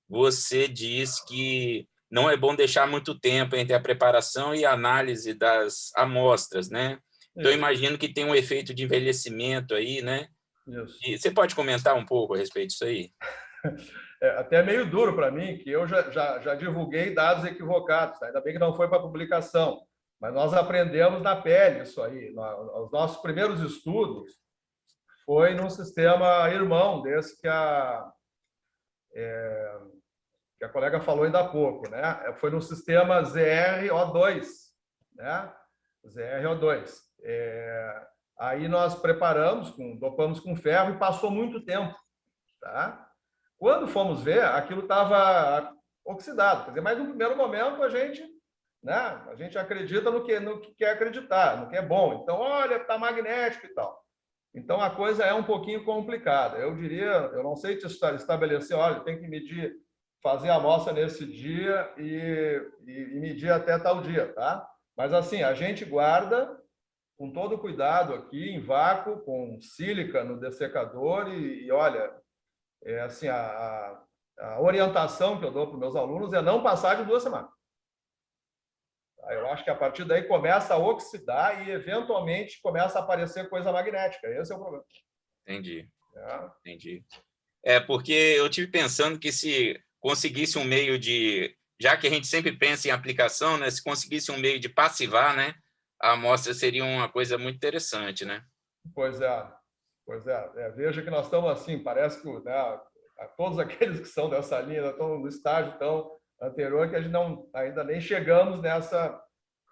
você diz que não é bom deixar muito tempo entre a preparação e a análise das amostras, né? Então, eu imagino que tem um efeito de envelhecimento aí, né? Isso. E você pode comentar um pouco a respeito disso aí? É até meio duro para mim, que eu já divulguei dados equivocados, tá? Ainda bem que não foi para publicação, mas nós aprendemos na pele isso aí. Os nossos primeiros estudos foi num sistema irmão desse que a colega falou ainda há pouco, né? Foi no sistema ZrO2, né? ZrO2. Aí nós dopamos com ferro e passou muito tempo, tá? Quando fomos ver, aquilo estava oxidado. Quer dizer, mas no primeiro momento a gente acredita no que quer acreditar, no que é bom. Então, olha, está magnético e tal. Então a coisa é um pouquinho complicada. Eu diria, eu não sei te estabelecer, olha, tem que medir, fazer a amostra nesse dia e medir até tal dia, tá? Mas assim, a gente guarda com todo cuidado aqui, em vácuo, com sílica no dessecador e olha, assim, a orientação que eu dou para os meus alunos é não passar de 2 semanas. Eu acho que a partir daí começa a oxidar e, eventualmente, começa a aparecer coisa magnética. Esse é o problema. Entendi. Né? Entendi. Porque eu tive pensando que se conseguisse um meio de, já que a gente sempre pensa em aplicação, né, se conseguisse um meio de passivar, né, a amostra seria uma coisa muito interessante, né? Pois é, pois é. Veja que nós estamos assim, parece que, né, todos aqueles que são dessa linha estão no estágio tão anterior que a gente ainda nem chegamos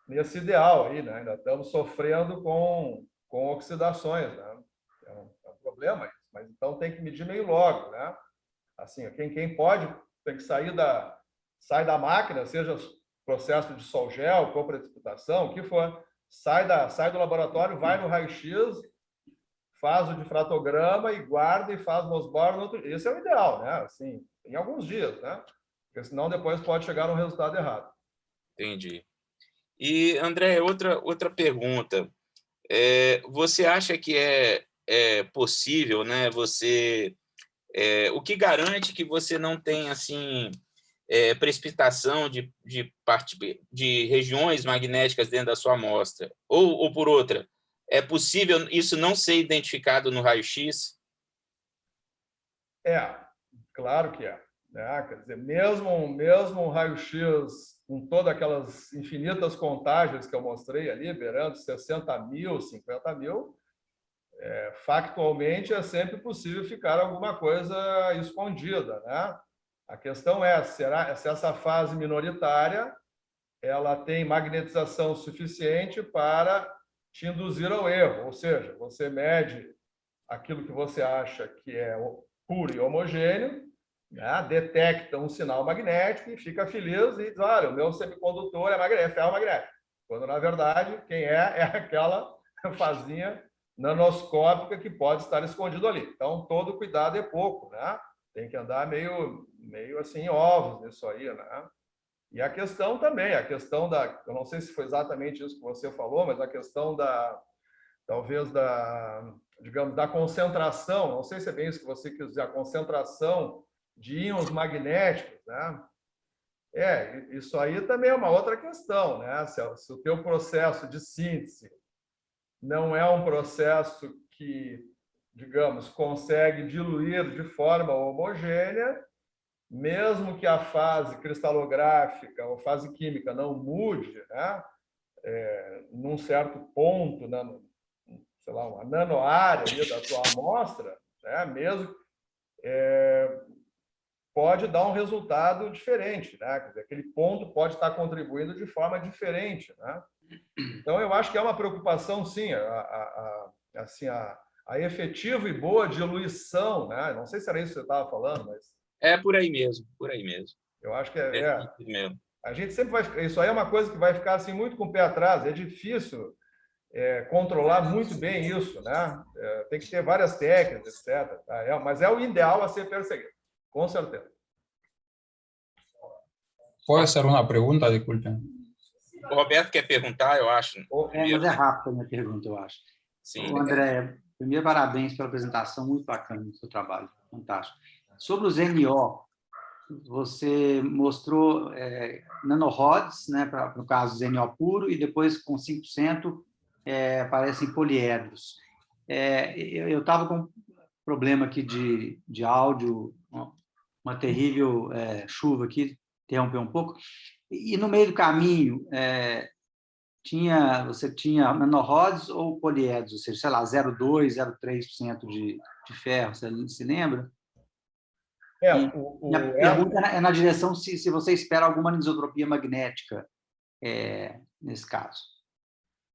nesse ideal aí, né? Ainda estamos sofrendo com oxidações, né? É um problema isso, mas então tem que medir meio logo, né? Assim, quem pode tem que sai da máquina, seja processo de sol-gel, co-precipitação, o que for, sai do laboratório, vai no raio-x, faz o difratograma e guarda e faz o Mössbauer no outro. Esse é o ideal, né? Assim, em alguns dias, né? Porque senão depois pode chegar a um resultado errado. Entendi. E, André, outra pergunta. Você acha que é possível, né, o que garante que você não tem assim, precipitação de regiões magnéticas dentro da sua amostra? Ou por outra, é possível isso não ser identificado no raio-x? Claro que é. Né? Quer dizer, mesmo um raio-x com todas aquelas infinitas contagens que eu mostrei ali, beirando 60 mil, 50 mil, factualmente é sempre possível ficar alguma coisa escondida, né? A questão é, se essa fase minoritária ela tem magnetização suficiente para te induzir ao erro, ou seja, você mede aquilo que você acha que é puro e homogêneo, né? Detecta um sinal magnético e fica feliz e diz, olha, o meu semicondutor é ferro magnético. Quando, na verdade, quem é aquela fazinha nanoscópica que pode estar escondido ali. Então, todo cuidado é pouco, né? Tem que andar meio assim, ovos nisso aí, né? E a questão também, eu não sei se foi exatamente isso que você falou, mas a questão talvez digamos, da concentração, não sei se é bem isso que você quis dizer, a concentração de íons magnéticos, né? Isso aí também é uma outra questão, né? Se o teu processo de síntese não é um processo que, digamos, consegue diluir de forma homogênea, mesmo que a fase cristalográfica ou fase química não mude, né? Num certo ponto, né? Sei lá, uma nanoárea ali da tua amostra, né? Mesmo pode dar um resultado diferente, né? Quer dizer, aquele ponto pode estar contribuindo de forma diferente, né? Então, eu acho que é uma preocupação, sim, a efetiva e boa diluição, né? Não sei se era isso que você estava falando, mas... É por aí mesmo, por aí mesmo. Eu acho que Mesmo. a gente sempre vai... Isso aí é uma coisa que vai ficar assim, muito com o pé atrás. É difícil controlar muito bem isso, né? Tem que ter várias técnicas, etc. Tá? Mas é o ideal a ser perseguido, com certeza. Pode ser uma pergunta, desculpe. O Roberto quer perguntar, eu acho. Mas é rápida a minha pergunta, eu acho. Sim. André, primeiro, parabéns pela apresentação, muito bacana o seu trabalho, fantástico. Sobre os NO, você mostrou nanorods, né, no caso dos NO puro, e depois com 5% aparecem poliedros. Eu estava com um problema aqui de áudio, uma terrível chuva aqui, interrompeu um pouco, e no meio do caminho você tinha nanorods ou poliedros, ou seja, sei lá, 0,2%, 0,3% de ferro, você se lembra? Minha pergunta é na direção se você espera alguma anisotropia magnética nesse caso.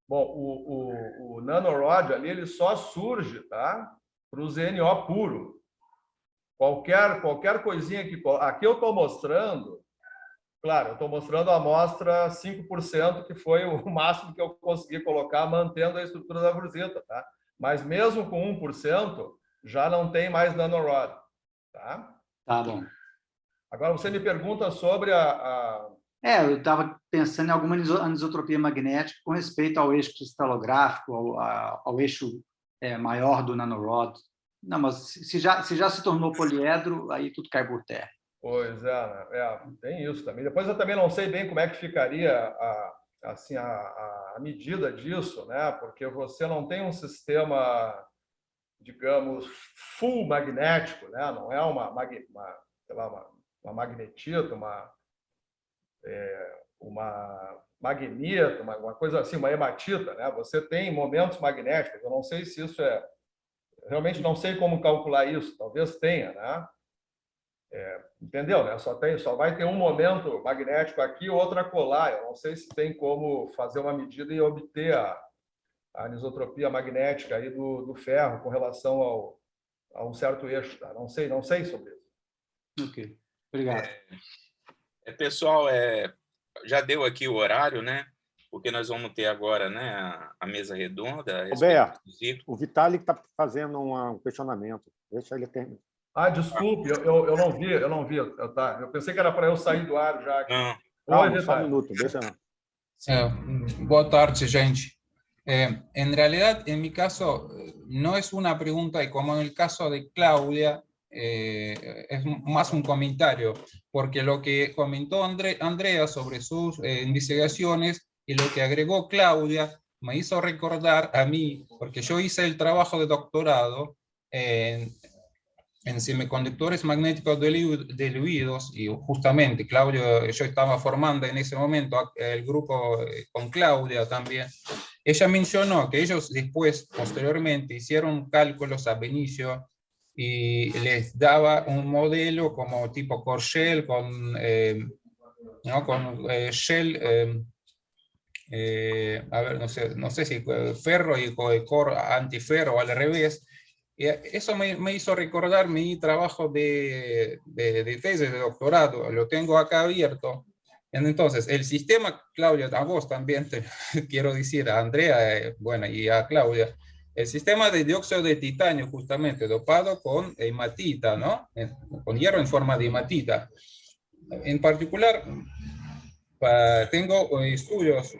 Bom, o nanorod ali ele só surge, tá, para os NO puro. Qualquer coisinha que... Aqui eu estou mostrando, claro, eu estou mostrando a amostra 5%, que foi o máximo que eu consegui colocar, mantendo a estrutura da brusita, tá? Mas mesmo com 1%, já não tem mais nanorod, tá? Tá bom. Agora, você me pergunta sobre eu estava pensando em alguma anisotropia magnética com respeito ao eixo cristalográfico, ao eixo maior do nanorod. Não, mas se já se tornou poliedro, aí tudo cai por terra. Pois tem isso também. Depois eu também não sei bem como é que ficaria a medida disso, né? Porque você não tem um sistema digamos, full magnético, né? Não é uma magnetita, uma magneta, uma coisa assim, uma hematita, né? Você tem momentos magnéticos. Eu não sei se isso realmente não sei como calcular isso. Talvez tenha, né? Entendeu, né? Só vai ter um momento magnético aqui, outro acolá. Eu não sei se tem como fazer uma medida e obter a anisotropia magnética aí do ferro com relação a um certo eixo. Tá? Não sei sobre isso. Ok, obrigado. Pessoal, já deu aqui o horário, né? Porque nós vamos ter agora, né, a mesa redonda. Roberto, o Vitalik está fazendo um questionamento. Deixa ele terminar. Desculpe, eu não vi. Eu pensei que era para eu sair do ar já. Não. Calma, só um minuto, deixa eu... Boa tarde, gente. En realidad, en mi caso, no es una pregunta, y como en el caso de Claudia, es más un comentario, porque lo que comentó Andrea sobre sus investigaciones y lo que agregó Claudia me hizo recordar a mí, porque yo hice el trabajo de doctorado en semiconductores magnéticos diluidos, y justamente Claudio, yo estaba formando en ese momento el grupo con Claudia también. Ella mencionó que ellos después, posteriormente, hicieron cálculos a Benicio y les daba un modelo como tipo core shell con shell, a ver, no sé si ferro y core antiferro o al revés. Y eso me hizo recordar mi trabajo de tesis de doctorado, lo tengo acá abierto. Entonces, el sistema, Claudia, a vos también te quiero decir, a Andrea, bueno, y a Claudia, el sistema de dióxido de titanio, justamente, dopado con hematita, ¿no? Con hierro en forma de hematita. En particular, tengo estudios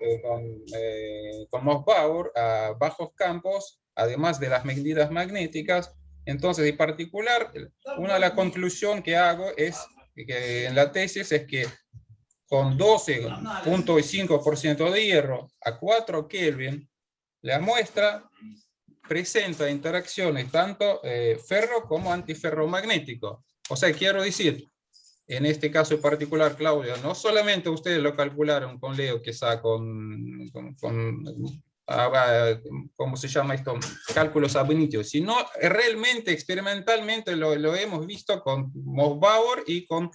con Mössbauer a bajos campos, además de las medidas magnéticas. Entonces, en particular, una de las conclusiones que hago es que en la tesis es que con 12.5% de hierro a 4 Kelvin, la muestra presenta interacciones tanto ferro como antiferromagnético. O sea, quiero decir, en este caso en particular, Claudia, no solamente ustedes lo calcularon con Leo, quizá ¿cómo se llama esto? Cálculos ab initio, sino realmente, experimentalmente lo hemos visto con Mössbauer y con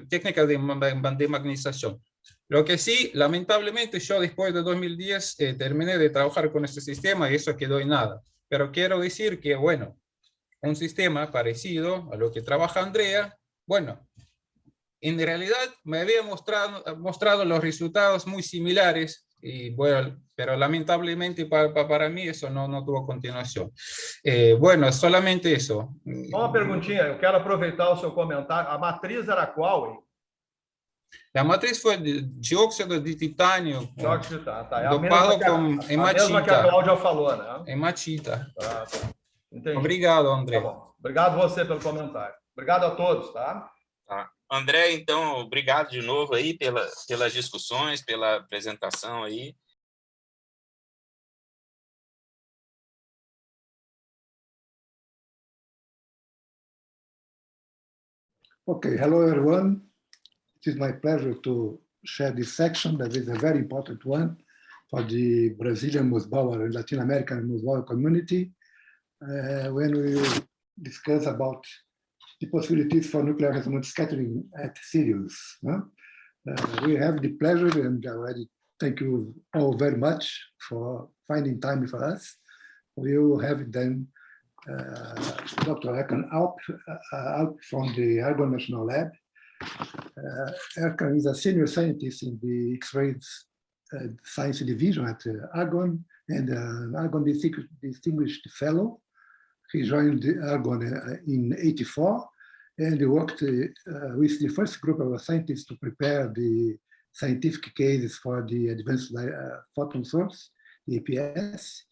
técnicas de magnetización. Lo que sí, lamentablemente, yo después de 2010 terminé de trabajar con este sistema y eso quedó en nada. Pero quiero decir que, bueno, un sistema parecido a lo que trabaja Andrea, bueno, en realidad me había mostrado los resultados muy similares, y bueno, pero lamentablemente para mí eso no tuvo continuación. Bueno, solamente eso. Uma perguntinha, eu quero aproveitar o seu comentário. A matriz era qual, hein? La matriz fue de dióxido de titanio, Dióxido de titanio, tá. É dopado con a mesma que a Cláudia falou, né? Hematita. Tá. Entendi. Obrigado, André. Tá bom. Obrigado você pelo comentário. Obrigado a todos, tá? André, então, obrigado de novo aí pelas discussões, pela apresentação aí. Okay, hello everyone. It is my pleasure to share this section that is a very important one for the Brazilian Mössbauer and Latin American Mössbauer community when we discuss about the possibilities for nuclear resonance scattering at Sirius. We have the pleasure, and already thank you all very much for finding time for us. We will have then Dr. Ercan out from the Argonne National Lab. Ercan is a senior scientist in the X-rays Science Division at Argonne and an Argonne Distinguished Fellow. He joined Argonne in '84 and he worked with the first group of scientists to prepare the scientific cases for the Advanced Photon Source, the APS.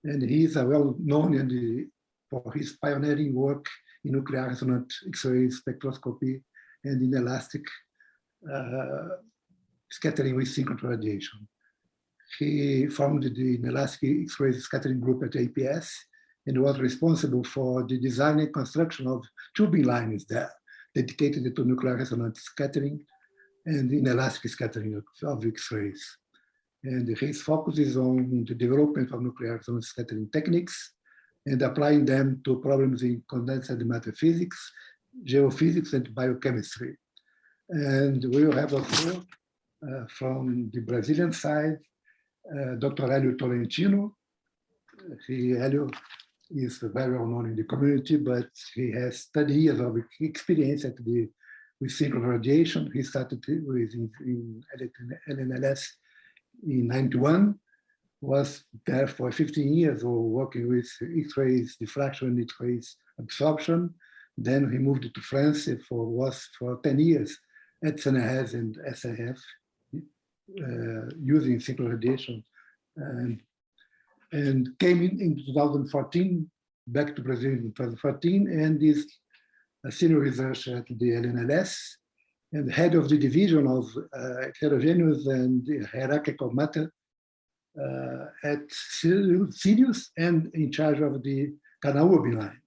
And he is well known for his pioneering work in nuclear resonant X-ray spectroscopy and inelastic scattering with synchrotron radiation. He formed the inelastic X-ray scattering group at APS and was responsible for the design and construction of two beam lines there, dedicated to nuclear resonance scattering and inelastic scattering of X-rays. And his focus is on the development of nuclear resonance scattering techniques and applying them to problems in condensed matter physics, geophysics, and biochemistry. And we will have also from the Brazilian side, Dr. Helio Tolentino. Helio is very well known in the community, but he has 30 years of experience with synchronous radiation. He started with in LNLS in 91, was there for 15 years working with X-rays diffraction and X-rays absorption. Then he moved to France for 10 years at CNRS and SIF, using synchronous radiation, and came in 2014, back to Brazil in 2014, and is a senior researcher at the LNLS and head of the division of heterogeneous and hierarchical matter at Sirius and in charge of the Canaúba line.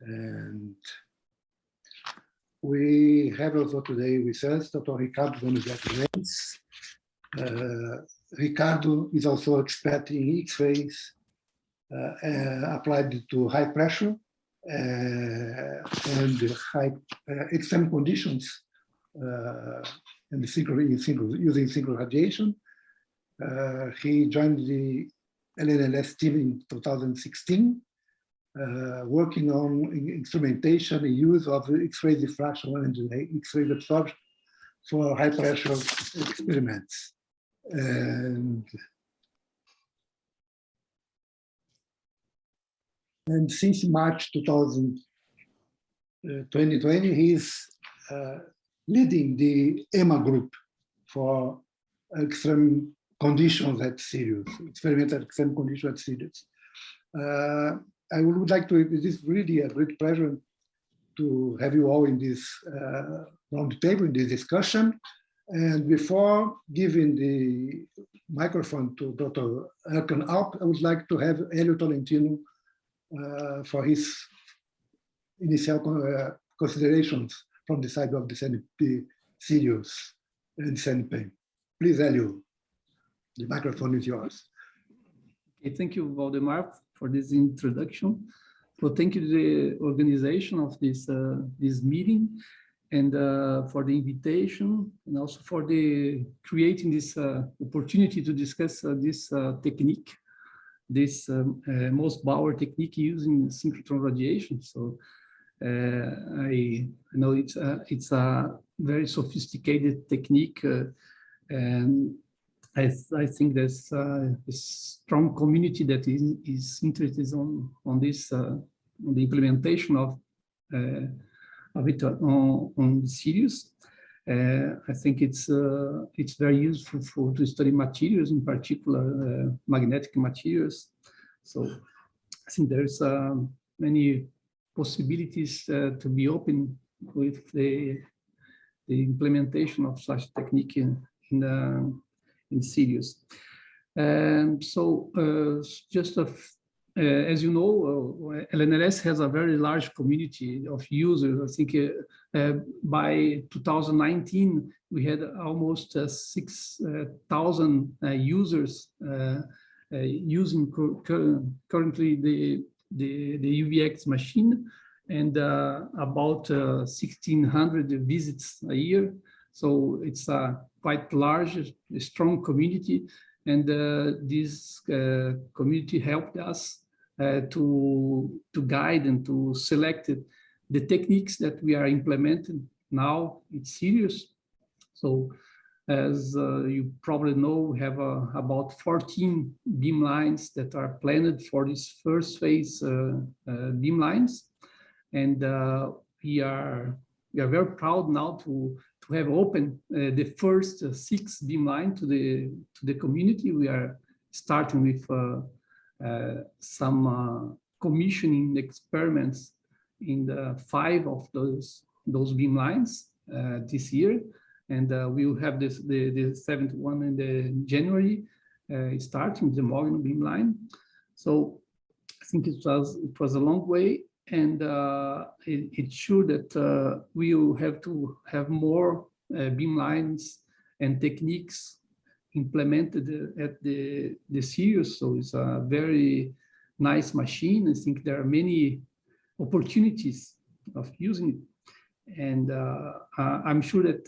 And we have also today with us Dr. Ricardo Gomes. Ricardo is also expert in X-rays applied to high pressure and high extreme conditions and using synchronous radiation. He joined the LNLS team in 2016, working on instrumentation and use of X-ray diffraction and X-ray absorption for high pressure experiments. And since March 2020, he's leading the EMA group for extreme conditions at Sirius, experimental extreme conditions at Sirius. I would like to, it is really a great pleasure to have you all in this round table, in this discussion. And before giving the microphone to Dr. Ercan, I would like to have Helio Tolentino for his initial considerations from the side of the Sirius and CNP. Please, Helio, the microphone is yours. Okay, thank you, Valdemar, for this introduction. So thank you to the organization of this meeting and for the invitation and also for the creating this opportunity to discuss this technique, this Mössbauer technique using synchrotron radiation. So I know it's a very sophisticated technique, and I think there's a strong community that is interested on this on the implementation of it on Sirius. I think it's very useful to study materials, in particular magnetic materials. So I think there's many possibilities to be open with the implementation of such technique in Sirius. So just as you know, LNLS has a very large community of users. I think by 2019, we had almost 6,000 users using currently the UVX machine, and about 1,600 visits a year. So it's a quite large, strong community, and this community helped us to guide and to select the techniques that we are implementing now in Sirius. So as you probably know, we have about 14 beam lines that are planned for this first phase beam lines. And we are very proud now to have opened the first 6 beam line to the community. We are starting with some commissioning experiments in the 5 of those beam lines this year, and we will have the 7th one in the January. starting the Mogno beamline. So I think it was a long way, and it's sure that we will have to have more beamlines and techniques implemented at the Sirius. So it's a very nice machine. I think there are many opportunities of using it, and I'm sure that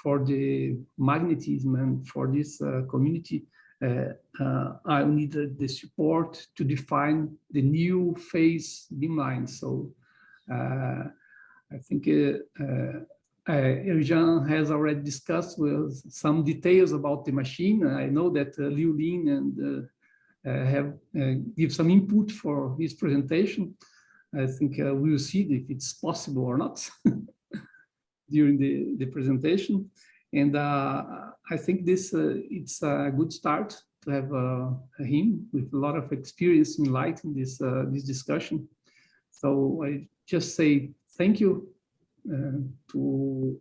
for the magnetism and for this community, I need the support to define the new phase beamline. So I think Ercan has already discussed with some details about the machine. I know that Liu Lin and have give some input for his presentation. I think we will see if it's possible or not during the presentation. And I think this it's a good start to have him with a lot of experience in lighting this this discussion. So I just say thank you to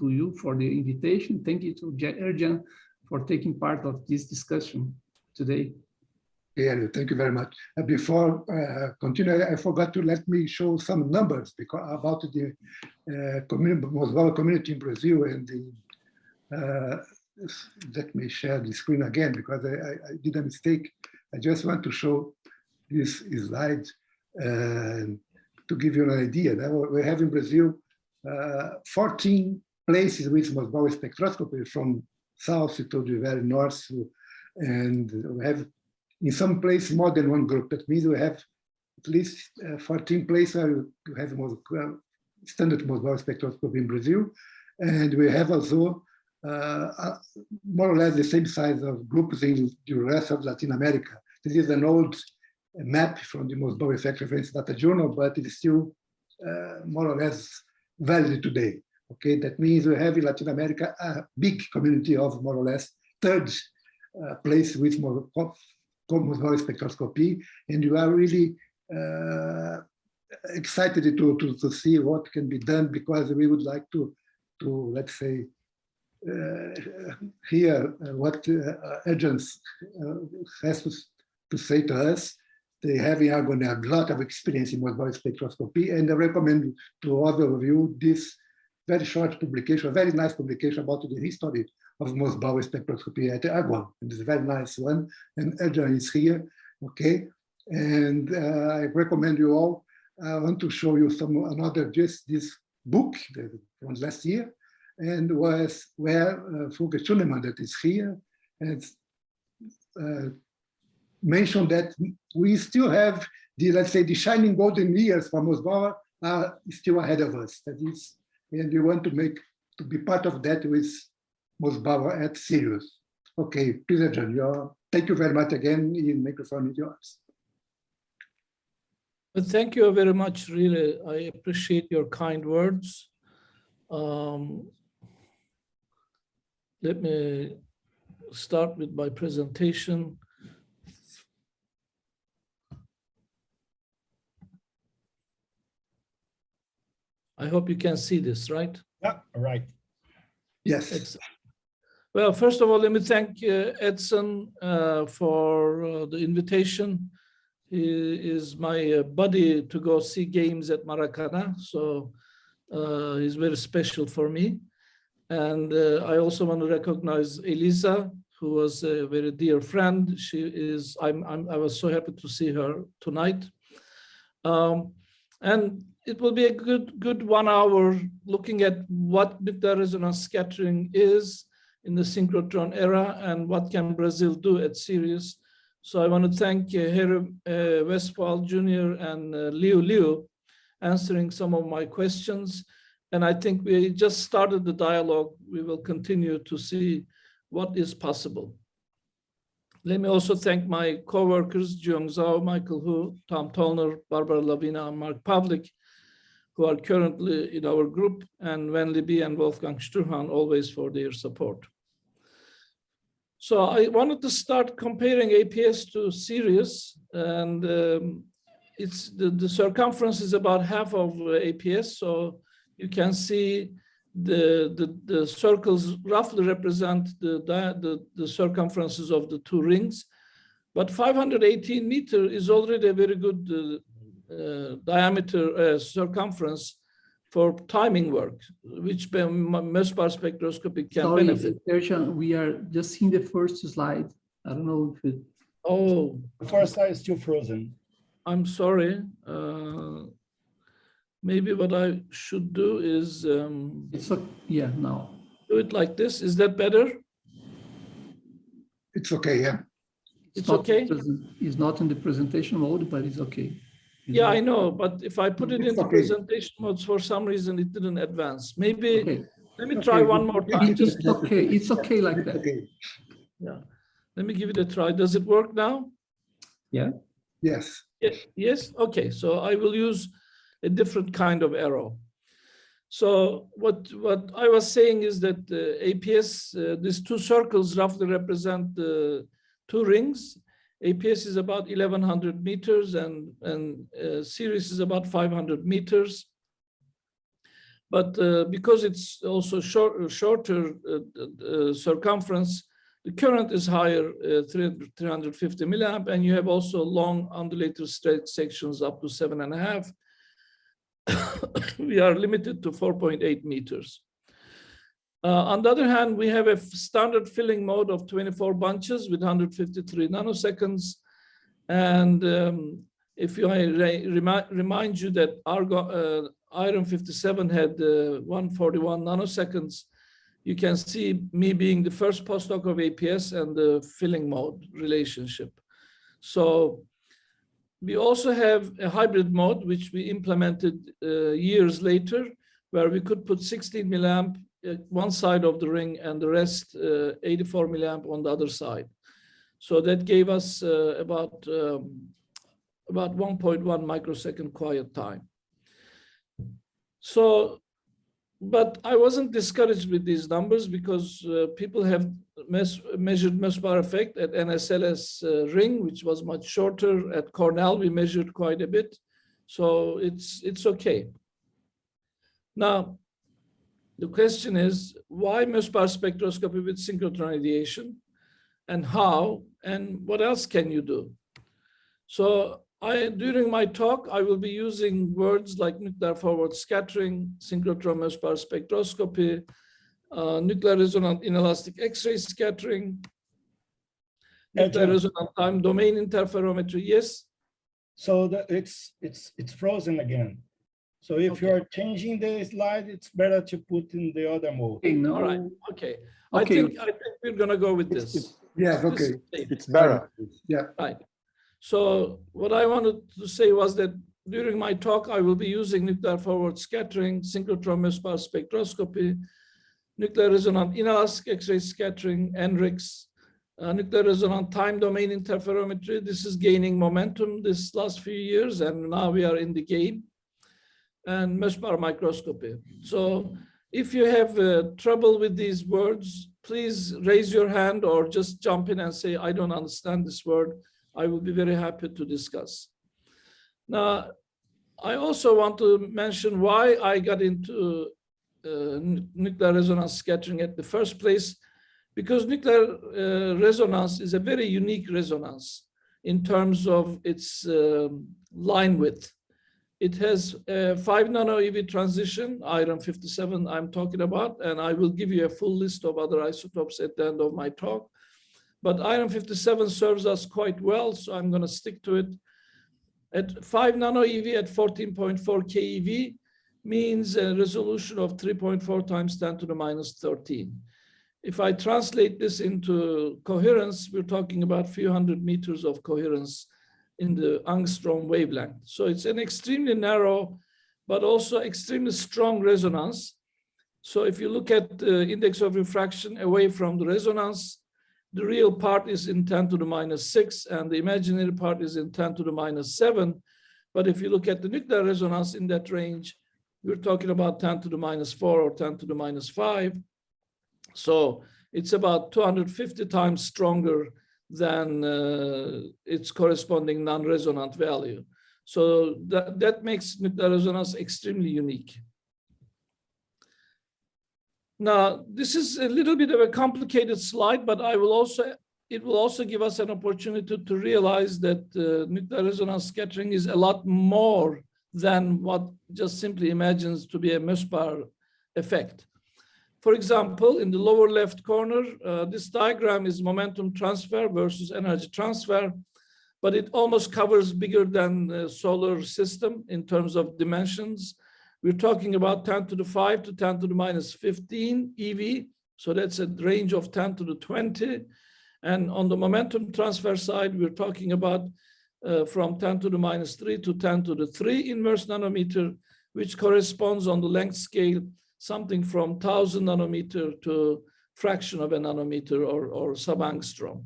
you for the invitation. Thank you to Ercan for taking part of this discussion today. Yeah, thank you very much. Before continue, I forgot to let me show some numbers about the Mössbauer community in Brazil, and the let me share the screen again because I did a mistake. I just want to show this slide to give you an idea. We have in Brazil 14 places with Mössbauer spectroscopy from south to the very north, and we have in some places more than one group. That means we have at least 14 places where we have standard Mössbauer spectroscopy in Brazil, and we have also more or less the same size of groups in the rest of Latin America. This is an old map from the Mössbauer Effect Reference Data Journal, but it is still more or less valid today. Okay, that means we have in Latin America a big community of more or less third place with Mössbauer spectroscopy, and we are really excited to see what can be done, because we would like to let's say hear what agents has to say to us. They have in Argonne a lot of experience in Mössbauer spectroscopy, and I recommend to all of you this very short publication, a very nice publication about the history of Mössbauer spectroscopy at Argonne. And it's a very nice one, and Ercan is here, okay? And I recommend you all. I want to show you another, just this book from last year, and was where Volker Schunemann, that is here, and mentioned that we still have the, let's say, the shining golden years for Mössbauer are still ahead of us. That is, and we want to be part of that with Mössbauer at Sirius. Okay, please, Ercan, thank you very much again. The microphone is yours. Well, thank you very much, really. I appreciate your kind words. Let me start with my presentation. I hope you can see this, right? Yeah, right. Yes. Excellent. Well, first of all, let me thank Edson for the invitation. He is my buddy to go see games at Maracanã, so he's very special for me. And I also want to recognize Elisa, who was a very dear friend. She is. I was so happy to see her tonight. And it will be a good 1 hour looking at what nuclear resonance scattering is in the synchrotron era and what can Brazil do at Sirius. So I want to thank Harry Westphal Jr. and Liu answering some of my questions. And I think we just started the dialogue. We will continue to see what is possible. Let me also thank my co-workers, Jiong Zhao, Michael Hu, Tom Tollner, Barbara Lavina, and Mark Pavlik, who are currently in our group, and Wen Libby and Wolfgang Sturhan, always for their support. So I wanted to start comparing APS to Sirius, and it's the circumference is about half of APS, so you can see the circles roughly represent the circumferences of the two rings. But 518 meters is already a very good diameter sorry, for timing work, which Mössbauer spectroscopy can benefit. Ercan, we are just seeing the first slide. I don't know if it... Oh. The first slide is still frozen. I'm sorry. Maybe what I should do is... it's okay, yeah, now. Do it like this. Is that better? It's okay, yeah. It's okay? It's not in the presentation mode, but it's okay. Yeah, I know, but if I put it into presentation modes, for some reason it didn't advance. Maybe, let me try one more time. It's okay, it's okay like that. Okay. Yeah, let me give it a try. Does it work now? Yeah. Yes. Yes, okay, so I will use a different kind of arrow. So what I was saying is that APS, these two circles roughly represent the two rings. APS is about 1,100 meters and Sirius is about 500 meters. But because it's also shorter circumference, the current is higher, 350 milliamp, and you have also long undulated straight sections up to 7.5. We are limited to 4.8 meters. On the other hand, we have a standard filling mode of 24 bunches with 153 nanoseconds. And if I remind you that iron 57 had 141 nanoseconds, you can see me being the first postdoc of APS and the filling mode relationship. So we also have a hybrid mode, which we implemented years later, where we could put 16 milliamp at one side of the ring and the rest 84 milliamp on the other side. So that gave us about 1.1 microsecond quiet time. So, but I wasn't discouraged with these numbers because people have measured Mössbauer effect at NSLS ring, which was much shorter. At Cornell, we measured quite a bit. So it's okay. Now, the question is, why Mössbauer spectroscopy with synchrotron radiation, and how, and what else can you do? So during my talk, I will be using words like nuclear forward scattering, synchrotron Mössbauer spectroscopy, nuclear resonant inelastic X-ray scattering, nuclear resonant time domain interferometry. Yes? So it's frozen again. So if you're changing the slide, it's better to put in the other mode. All right. Okay. I think we're gonna go with this. Yes. Okay. It's better. Yeah. Right. So what I wanted to say was that during my talk, I will be using nuclear forward scattering, synchrotron Mössbauer spectroscopy, nuclear resonant inelastic X-ray scattering, NRIX, nuclear resonant time domain interferometry. This is gaining momentum this last few years, and now we are in the game. And Mössbauer microscopy. So if you have trouble with these words, please raise your hand or just jump in and say, I don't understand this word. I will be very happy to discuss. Now, I also want to mention why I got into nuclear resonance scattering at the first place, because nuclear resonance is a very unique resonance in terms of its line width. It has a 5 nano EV transition, iron 57 I'm talking about, and I will give you a full list of other isotopes at the end of my talk. But iron 57 serves us quite well, so I'm going to stick to it. At 5 nano EV at 14.4 keV means a resolution of 3.4 times 10 to the minus 13. If I translate this into coherence, we're talking about a few hundred meters of coherence in the angstrom wavelength. So it's an extremely narrow, but also extremely strong resonance. So if you look at the index of refraction away from the resonance, the real part is in 10 to the minus 6, and the imaginary part is in 10 to the minus 7. But if you look at the nuclear resonance in that range, we're talking about 10 to the minus 4 or 10 to the minus 5. So it's about 250 times stronger than its corresponding non-resonant value. So that makes nuclear resonance extremely unique. Now, this is a little bit of a complicated slide, but it will also give us an opportunity to realize that nuclear resonance scattering is a lot more than what just simply imagines to be a Mössbauer effect. For example, in the lower left corner, this diagram is momentum transfer versus energy transfer, but it almost covers bigger than the solar system in terms of dimensions. We're talking about 10 to the 5 to 10 to the minus 15 EV. So that's a range of 10 to the 20. And on the momentum transfer side, we're talking about from 10 to the minus 3 to 10 to the 3 inverse nanometer, which corresponds on the length scale, something from 1,000 nanometer to fraction of a nanometer or sub-angstrom.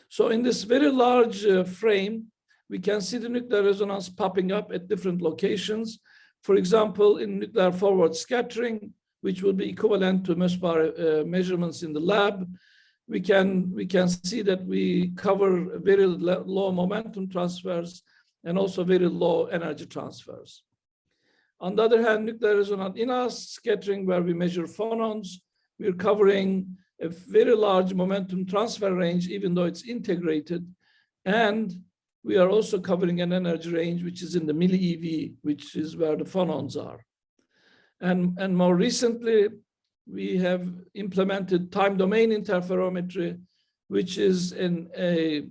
So in this very large frame, we can see the nuclear resonance popping up at different locations. For example, in nuclear forward scattering, which will be equivalent to Mössbauer measurements in the lab, we can see that we cover very low momentum transfers and also very low energy transfers. On the other hand, nuclear resonant in-house scattering, where we measure phonons, we're covering a very large momentum transfer range, even though it's integrated. And we are also covering an energy range, which is in the milli-EV, which is where the phonons are. And more recently, we have implemented time domain interferometry, which is in a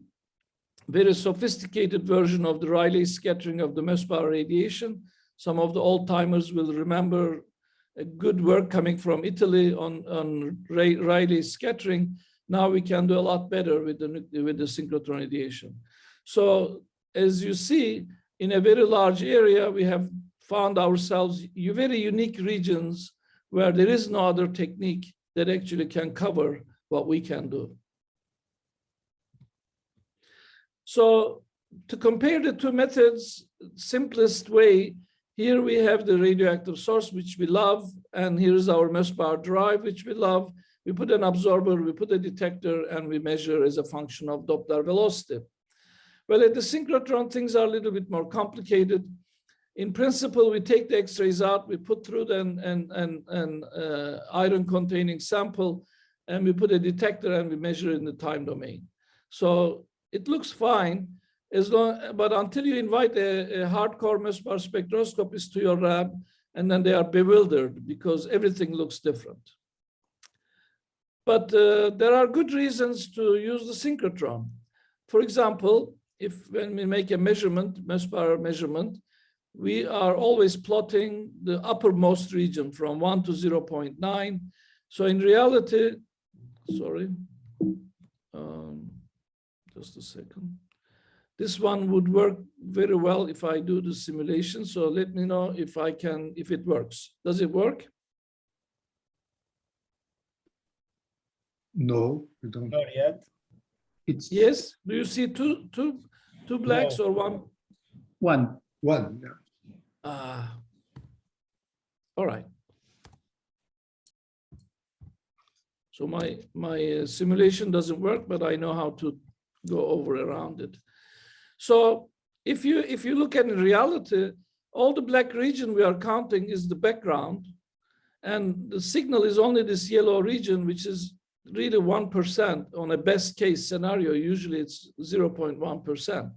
very sophisticated version of the Rayleigh scattering of the Mössbauer radiation. Some of the old timers will remember a good work coming from Italy on Rayleigh scattering. Now we can do a lot better with the synchrotron radiation. So as you see, in a very large area, we have found ourselves very unique regions where there is no other technique that actually can cover what we can do. So to compare the two methods, simplest way, here we have the radioactive source, which we love, and here's our Mössbauer drive, which we love. We put an absorber, we put a detector, and we measure as a function of Doppler velocity. Well, at the synchrotron, things are a little bit more complicated. In principle, we take the X-rays out, we put through an iron-containing sample, and we put a detector and we measure in the time domain. So it looks fine, but until you invite a hardcore Mössbauer spectroscopist to your lab, and then they are bewildered because everything looks different. But there are good reasons to use the synchrotron. For example, when we make a measurement, Mössbauer measurement, we are always plotting the uppermost region from 1 to 0.9. So in reality, sorry, just a second. This one would work very well if I do the simulation. So let me know if it works. Does it work? No, we don't. Not yet. It's Yes. Do you see two blacks or one? one. One. All right. So my simulation doesn't work, but I know how to go around it. So if you look at in reality, all the black region we are counting is the background, and the signal is only this yellow region, which is really 1% on a best case scenario. Usually it's 0.1%.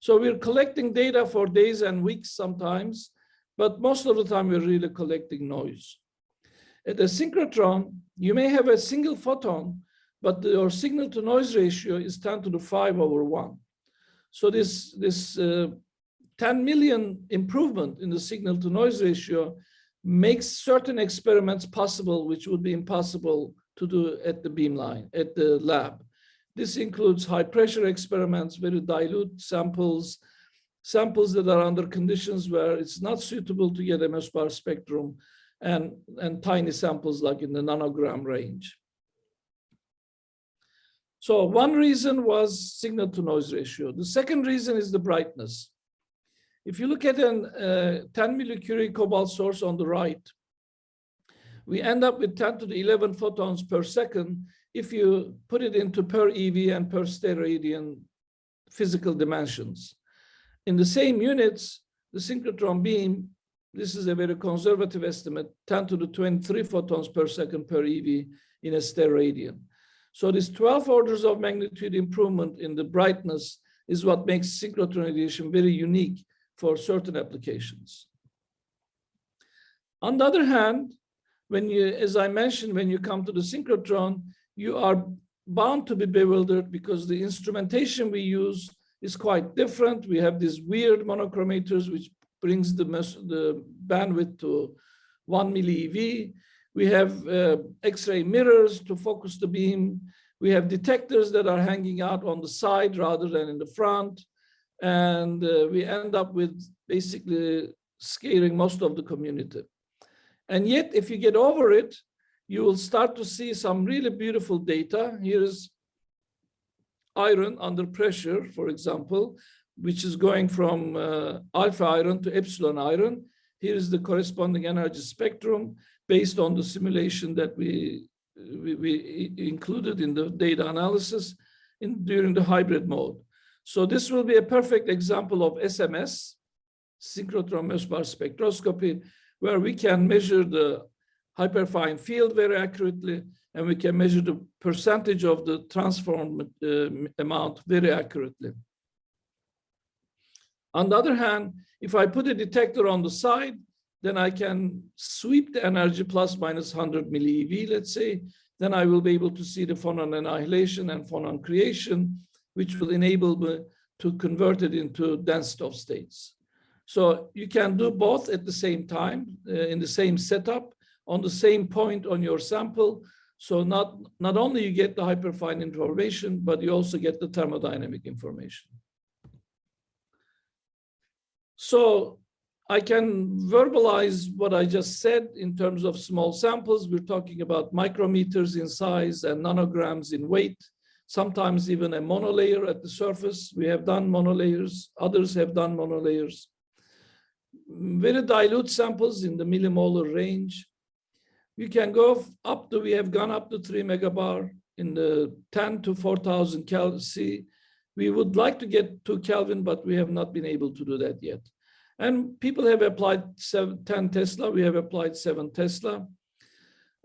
So we're collecting data for days and weeks sometimes, but most of the time we're really collecting noise. At the synchrotron, you may have a single photon, but your signal to noise ratio is 10 to the 5/1. So this 10 million improvement in the signal to noise ratio makes certain experiments possible, which would be impossible to do at the beamline, at the lab. This includes high pressure experiments, very dilute samples, samples that are under conditions where it's not suitable to get a Mössbauer spectrum, and tiny samples like in the nanogram range. So one reason was signal to noise ratio. The second reason is the brightness. If you look at a 10 millicurie cobalt source on the right, we end up with 10 to the 11 photons per second if you put it into per EV and per steradian physical dimensions. In the same units, the synchrotron beam this is a very conservative estimate, 10 to the 23 photons per second per eV in a steradian. So this 12 orders of magnitude improvement in the brightness is what makes synchrotron radiation very unique for certain applications. On the other hand, when you, as I mentioned, when you come to the synchrotron, you are bound to be bewildered because the instrumentation we use is quite different. We have these weird monochromators, which brings the bandwidth to 1 millieV. We have X-ray mirrors to focus the beam. We have detectors that are hanging out on the side rather than in the front. And we end up with basically scaring most of the community. And yet, if you get over it, you will start to see some really beautiful data. Here is iron under pressure, for example, which is going from alpha iron to epsilon iron. Here is the corresponding energy spectrum based on the simulation that we included in the data analysis during the hybrid mode. So this will be a perfect example of SMS, synchrotron Mössbauer spectroscopy, where we can measure the hyperfine field very accurately, and we can measure the percentage of the transformed amount very accurately. On the other hand, if I put a detector on the side, then I can sweep the energy plus minus 100 millieV, let's say, then I will be able to see the phonon annihilation and phonon creation, which will enable me to convert it into density of states. So you can do both at the same time, in the same setup, on the same point on your sample. So not only you get the hyperfine information, but you also get the thermodynamic information. So I can verbalize what I just said in terms of small samples. We're talking about micrometers in size and nanograms in weight, sometimes even a monolayer at the surface. We have done monolayers, others have done monolayers. Very dilute samples in the millimolar range. You can go up to, we have gone up to 3 megabar in the 10 to 4,000 Kelvin C. We would like to get to Kelvin, but we have not been able to do that yet. And people have applied 10 Tesla. We have applied 7 Tesla.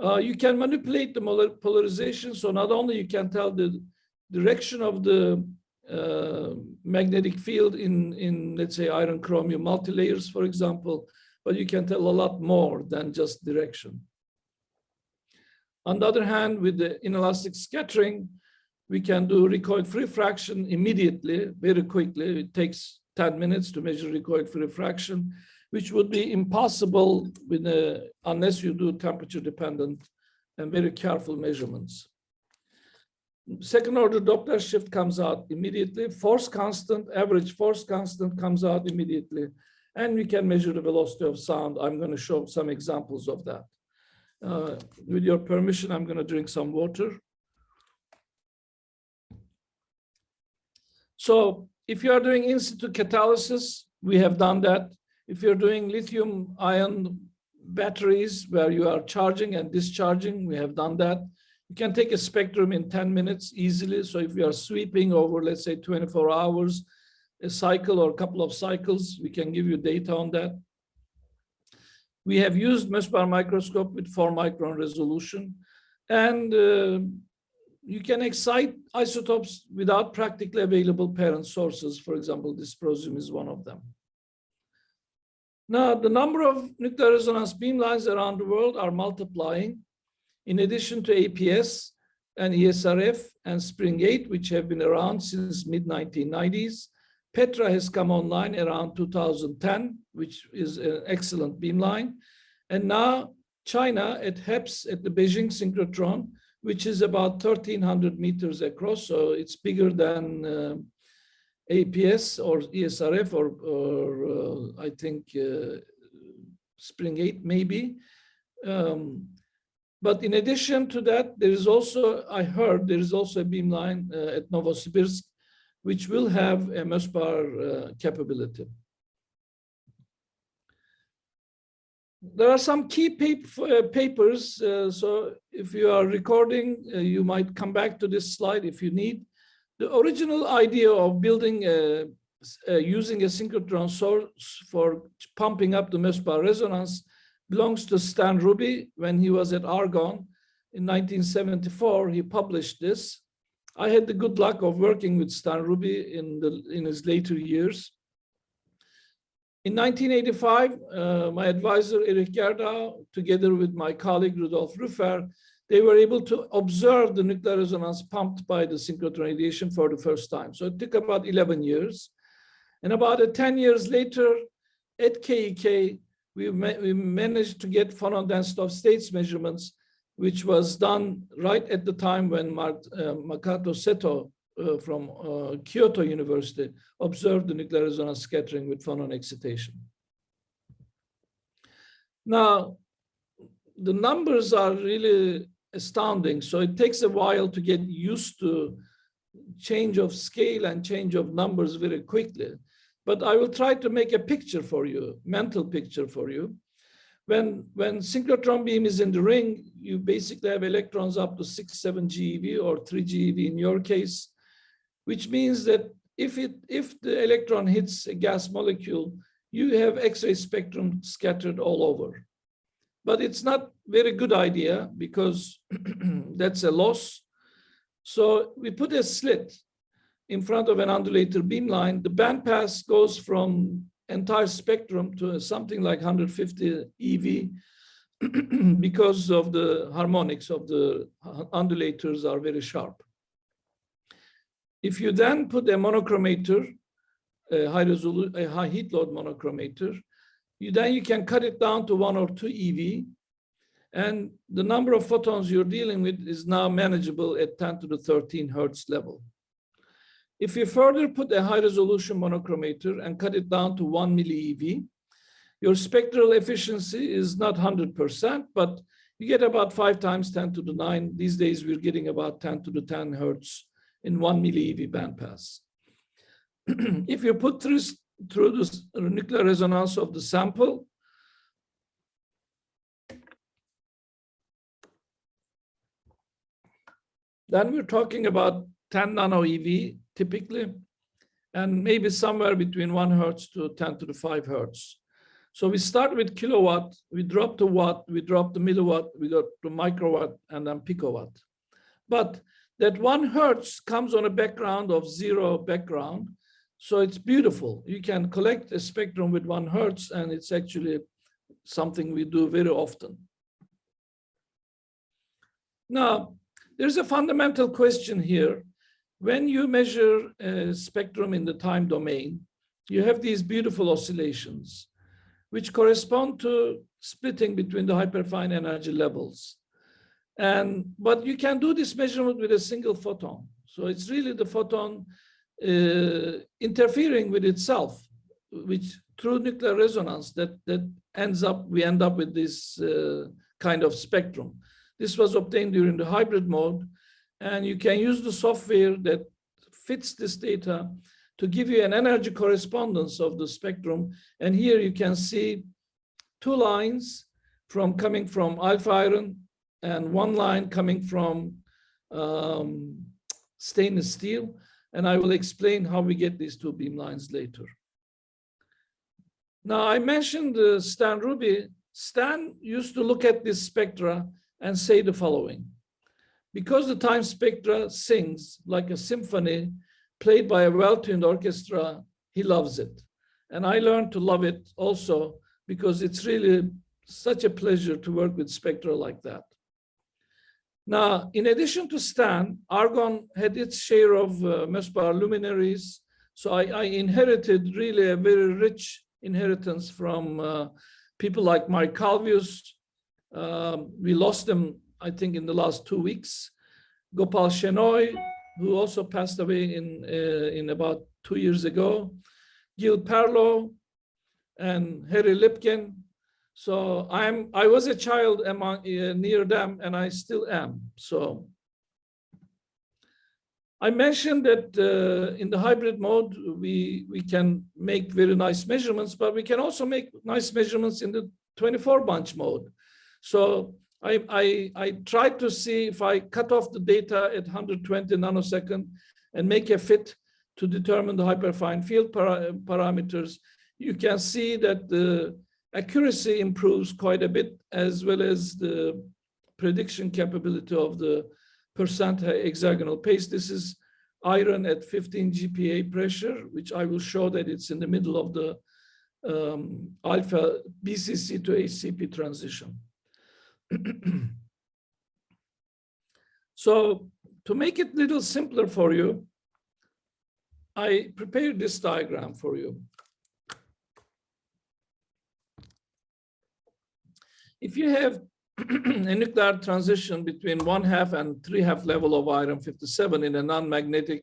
You can manipulate the polarization. So not only you can tell the direction of the magnetic field in, let's say, iron chromium multilayers, for example, but you can tell a lot more than just direction. On the other hand, with the inelastic scattering, we can do recoil-free fraction immediately, very quickly. It takes 10 minutes to measure recoil-free fraction, which would be impossible with unless you do temperature-dependent and very careful measurements. Second order Doppler shift comes out immediately. Force constant, average force constant comes out immediately. And we can measure the velocity of sound. I'm going to show some examples of that. With your permission, I'm going to drink some water. So if you are doing in situ catalysis, we have done that. If you're doing lithium ion batteries where you are charging and discharging, we have done that. You can take a spectrum in 10 minutes easily. So if you are sweeping over, let's say 24 hours, a cycle or a couple of cycles, we can give you data on that. We have used Mössbauer microscope with 4 micron resolution. And you can excite isotopes without practically available parent sources. For example, dysprosium is one of them. Now, the number of nuclear resonance beamlines around the world are multiplying. In addition to APS and ESRF and Spring 8, which have been around since mid-1990s, Petra has come online around 2010, which is an excellent beamline. And now China at HEPS at the Beijing synchrotron, which is about 1,300 meters across. So it's bigger than APS or ESRF or I think Spring 8 maybe. But in addition to that, there is also, I heard, there is also a beamline at Novosibirsk, which will have a Mössbauer capability. There are some key papers. So if you are recording, you might come back to this slide if you need. The original idea of building a using a synchrotron source for pumping up the Mössbauer resonance belongs to Stan Ruby. When he was at Argonne in 1974, he published this. I had the good luck of working with Stan Ruby in his later years. In 1985, my advisor, Erich Gerdau, together with my colleague, Rudolf Rüffer, they were able to observe the nuclear resonance pumped by the synchrotron radiation for the first time. So it took about 11 years. And about 10 years later, at KEK, we managed to get phonon density of states measurements, which was done right at the time when Makoto Seto from Kyoto University observed the nuclear resonance scattering with phonon excitation. Now, the numbers are really astounding. So it takes a while to get used to change of scale and change of numbers very quickly. But I will try to make a picture for you, mental picture for you. When synchrotron beam is in the ring, you basically have electrons up to 6, 7 GeV or 3 GeV in your case, which means that if the electron hits a gas molecule, you have X-ray spectrum scattered all over. But it's not very good idea because that's a loss. So we put a slit in front of an undulator beamline. The bandpass goes from entire spectrum to something like 150 EV because of the harmonics of the undulators are very sharp. If you then put a monochromator, a high heat load monochromator, you can cut it down to 1 or 2 EV, and the number of photons you're dealing with is now manageable at 10 to the 13 Hertz level. If you further put a high resolution monochromator and cut it down to 1 milli EV, your spectral efficiency is not 100%, but you get about 5 times 10 to the 9. These days, we're getting about 10 to the 10 Hertz in 1 milli EV bandpass. If you put through the nuclear resonance of the sample, then we're talking about 10 nano EV typically, and maybe somewhere between 1 Hertz to 10 to the 5 Hertz. So we start with kilowatt, we drop to watt, we drop to milliwatt, we go to microwatt, and then picowatt. But that 1 Hertz comes on a background of 0 background, so it's beautiful. You can collect a spectrum with 1 Hertz, and it's actually something we do very often. Now, there's a fundamental question here. When you measure a spectrum in the time domain, you have these beautiful oscillations, which correspond to splitting between the hyperfine energy levels. But you can do this measurement with a single photon. So it's really the photon interfering with itself, which through nuclear resonance that we end up with this kind of spectrum. This was obtained during the hybrid mode, and you can use the software that fits this data to give you an energy correspondence of the spectrum. And here you can see 2 lines coming from alpha iron and 1 line coming from stainless steel. And I will explain how we get these 2 beam lines later. Now, I mentioned Stan Ruby. Stan used to look at this spectra and say the following: because the time spectra sings like a symphony played by a well-tuned orchestra, he loves it. And I learned to love it also because it's really such a pleasure to work with spectra like that. Now, in addition to Stan, Argonne had its share of Mössbauer luminaries. So I inherited really a very rich inheritance from people like Mark Calvius. We lost them, I think, in the last 2 weeks. Gopal Shenoy, who also passed away in about 2 years ago. Gil Perlow and Harry Lipkin. So I was a child near them, and I still am. So I mentioned that in the hybrid mode, we can make very nice measurements, but we can also make nice measurements in the 24-bunch mode. So I tried to see if I cut off the data at 120 nanosecond and make a fit, to determine the hyperfine field parameters, you can see that the accuracy improves quite a bit, as well as the prediction capability of the percent hexagonal pace. This is iron at 15 GPa pressure, which I will show that it's in the middle of the alpha BCC to HCP transition. So to make it a little simpler for you, I prepared this diagram for you. If you have a nuclear transition between 1/2 and 3/2 level of iron 57 in a non-magnetic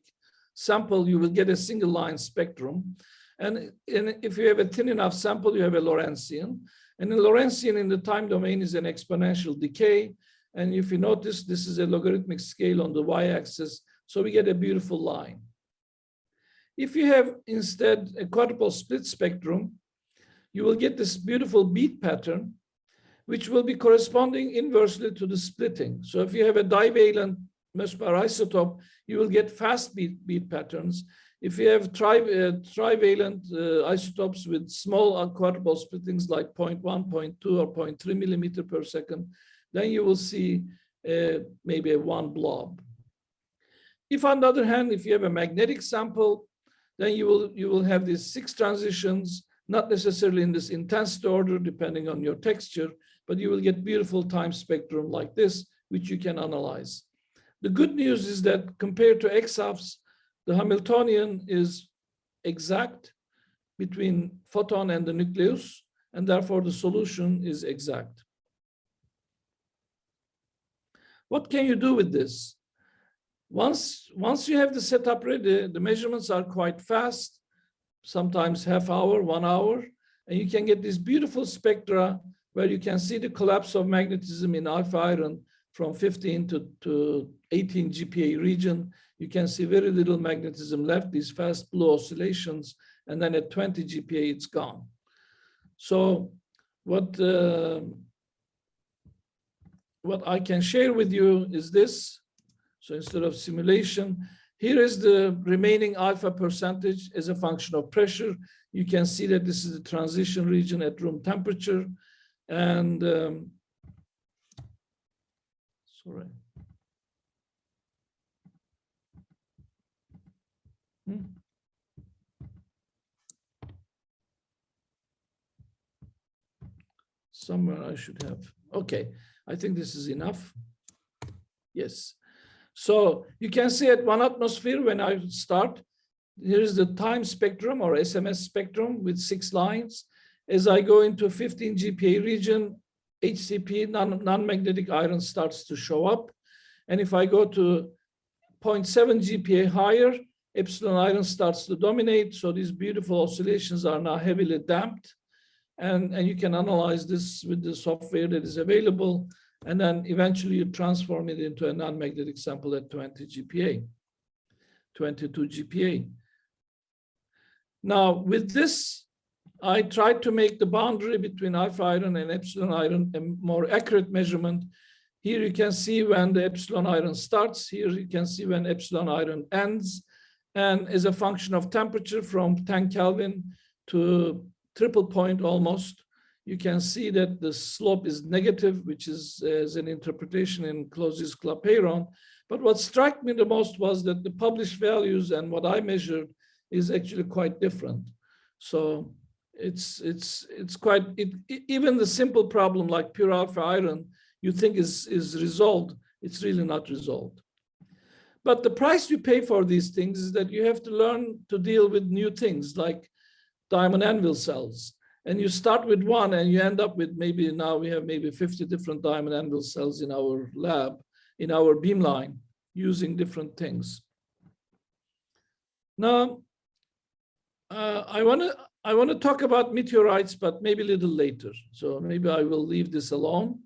sample, you will get a single line spectrum. And if you have a thin enough sample, you have a Lorentzian. And the Lorentzian in the time domain is an exponential decay. And if you notice, this is a logarithmic scale on the y-axis. So we get a beautiful line. If you have instead a quadruple split spectrum, you will get this beautiful beat pattern, which will be corresponding inversely to the splitting. So if you have a divalent Mössbauer isotope, you will get fast beat patterns. If you have trivalent isotopes with small quadruple splittings like 0.1, 0.2, or 0.3 millimeter per second, then you will see maybe a one blob. If on the other hand, if you have a magnetic sample, then you will have these 6 transitions, not necessarily in this intensity order, depending on your texture, but you will get beautiful time spectrum like this, which you can analyze. The good news is that compared to XHAFs, the Hamiltonian is exact between photon and the nucleus, and therefore the solution is exact. What can you do with this? Once you have the setup ready, the measurements are quite fast, sometimes half hour, 1 hour, and you can get these beautiful spectra where you can see the collapse of magnetism in alpha iron from 15 to 18 GPa region. You can see very little magnetism left, these fast blue oscillations, and then at 20 GPa, it's gone. So what I can share with you is this. So instead of simulation, here is the remaining alpha percentage as a function of pressure. You can see that this is the transition region at room temperature. And sorry. Somewhere I should have. Okay, I think this is enough. Yes. So you can see at 1 atmosphere when I start, here is the time spectrum or SMS spectrum with 6 lines. As I go into 15 GPa region, HCP, non-magnetic iron, starts to show up. And if I go to 0.7 GPa higher, epsilon iron starts to dominate. So these beautiful oscillations are now heavily damped. And you can analyze this with the software that is available. And then eventually you transform it into a non-magnetic sample at 20 GPa, 22 GPa. Now with this, I tried to make the boundary between alpha iron and epsilon iron a more accurate measurement. Here you can see when the epsilon iron starts. Here you can see when epsilon iron ends. And as a function of temperature from 10 Kelvin to triple point almost, you can see that the slope is negative, which is as an interpretation in Clausius-Clapeyron. But what struck me the most was that the published values and what I measured is actually quite different. So it's quite, even the simple problem like pure alpha iron, you think is resolved, it's really not resolved. But the price you pay for these things is that you have to learn to deal with new things like diamond anvil cells. And you start with one and you end up with maybe, now we have maybe 50 different diamond anvil cells in our lab, in our beamline, using different things. Now, I want to talk about meteorites, but maybe a little later. So maybe I will leave this alone.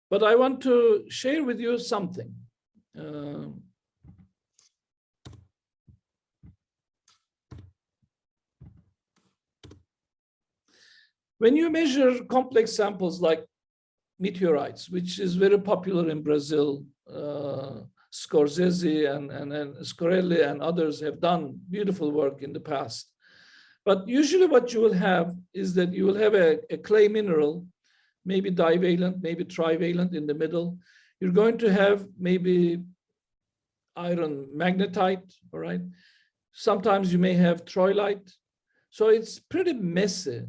But I want to share with you something. When you measure complex samples like meteorites, which is very popular in Brazil, Scorsese and Scorelli and others have done beautiful work in the past. But usually what you will have is that you will have a clay mineral, maybe divalent, maybe trivalent in the middle. You're going to have maybe iron magnetite, all right? Sometimes you may have troilite. So it's pretty messy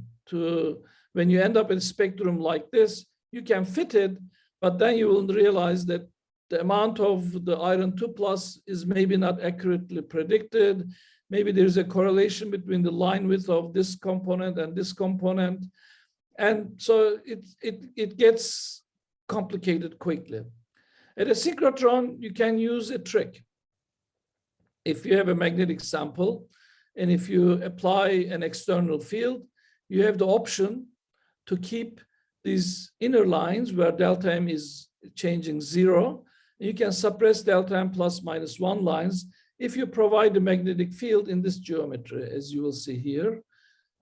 when you end up in a spectrum like this, you can fit it, but then you will realize that the amount of the iron 2+ is maybe not accurately predicted. Maybe there's a correlation between the line width of this component and this component. And so it gets complicated quickly. At a synchrotron, you can use a trick. If you have a magnetic sample, and if you apply an external field, you have the option to keep these inner lines where delta M is changing 0. You can suppress delta M plus minus 1 lines if you provide a magnetic field in this geometry, as you will see here.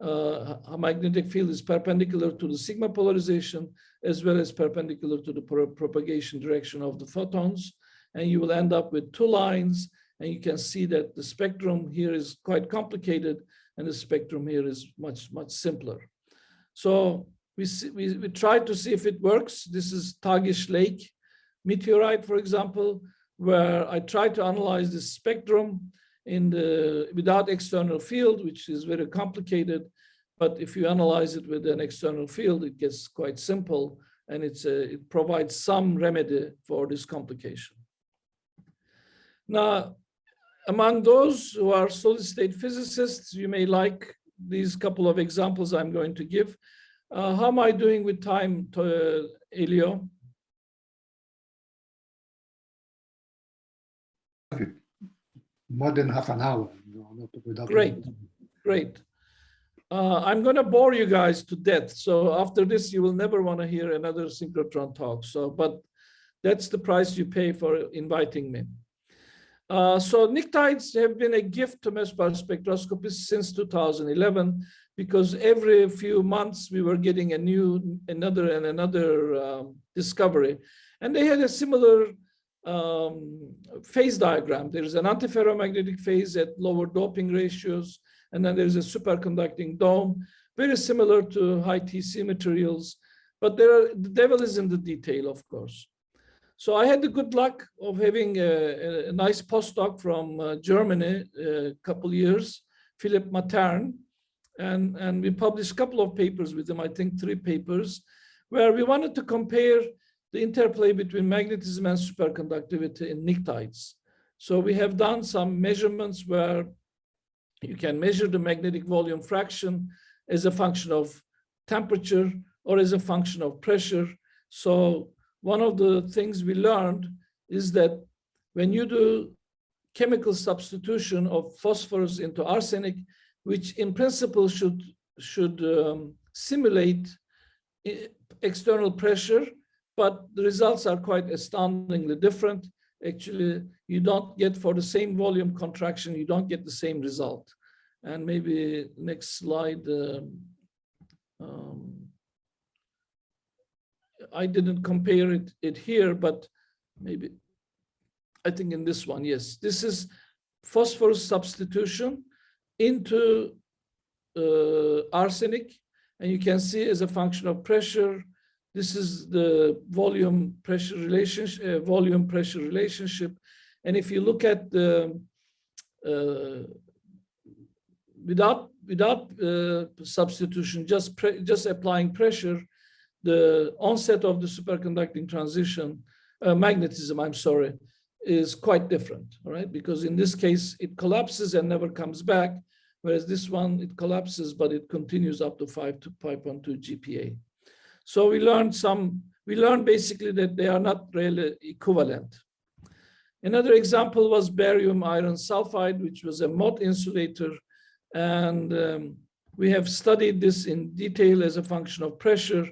A magnetic field is perpendicular to the sigma polarization as well as perpendicular to the propagation direction of the photons. And you will end up with 2 lines, and you can see that the spectrum here is quite complicated and the spectrum here is much, much simpler. So we tried to see if it works. This is Tagish Lake meteorite, for example, where I tried to analyze the spectrum without external field, which is very complicated. But if you analyze it with an external field, it gets quite simple, and it provides some remedy for this complication. Now, among those who are solid-state physicists, you may like these couple of examples I'm going to give. How am I doing with time, Helio? More than half an hour. Great, great. I'm going to bore you guys to death. So after this, you will never want to hear another synchrotron talk. But that's the price you pay for inviting me. So pnictides have been a gift to Mössbauer spectroscopists since 2011, because every few months we were getting another discovery. And they had a similar phase diagram. There is an antiferromagnetic phase at lower doping ratios, and then there's a superconducting dome, very similar to high TC materials. But the devil is in the detail, of course. So I had the good luck of having a nice postdoc from Germany a couple years, Philipp Matern, and we published a couple of papers with him, I think 3 papers, where we wanted to compare the interplay between magnetism and superconductivity in pnictides. So we have done some measurements where you can measure the magnetic volume fraction as a function of temperature or as a function of pressure. So one of the things we learned is that when you do chemical substitution of phosphorus into arsenic, which in principle should simulate external pressure, but the results are quite astoundingly different. Actually, you don't get, for the same volume contraction, you don't get the same result. And maybe next slide. I didn't compare it here, but maybe, I think in this one, yes. This is phosphorus substitution into arsenic, and you can see as a function of pressure, this is the volume pressure relationship. And if you look at the without substitution, just applying pressure, the onset of the superconducting transition, magnetism, I'm sorry, is quite different, all right? Because in this case, it collapses and never comes back, whereas this one, it collapses, but it continues up to 5 to 5.2 GPa. So we learned basically that they are not really equivalent. Another example was barium iron sulfide, which was a mott insulator. And we have studied this in detail as a function of pressure,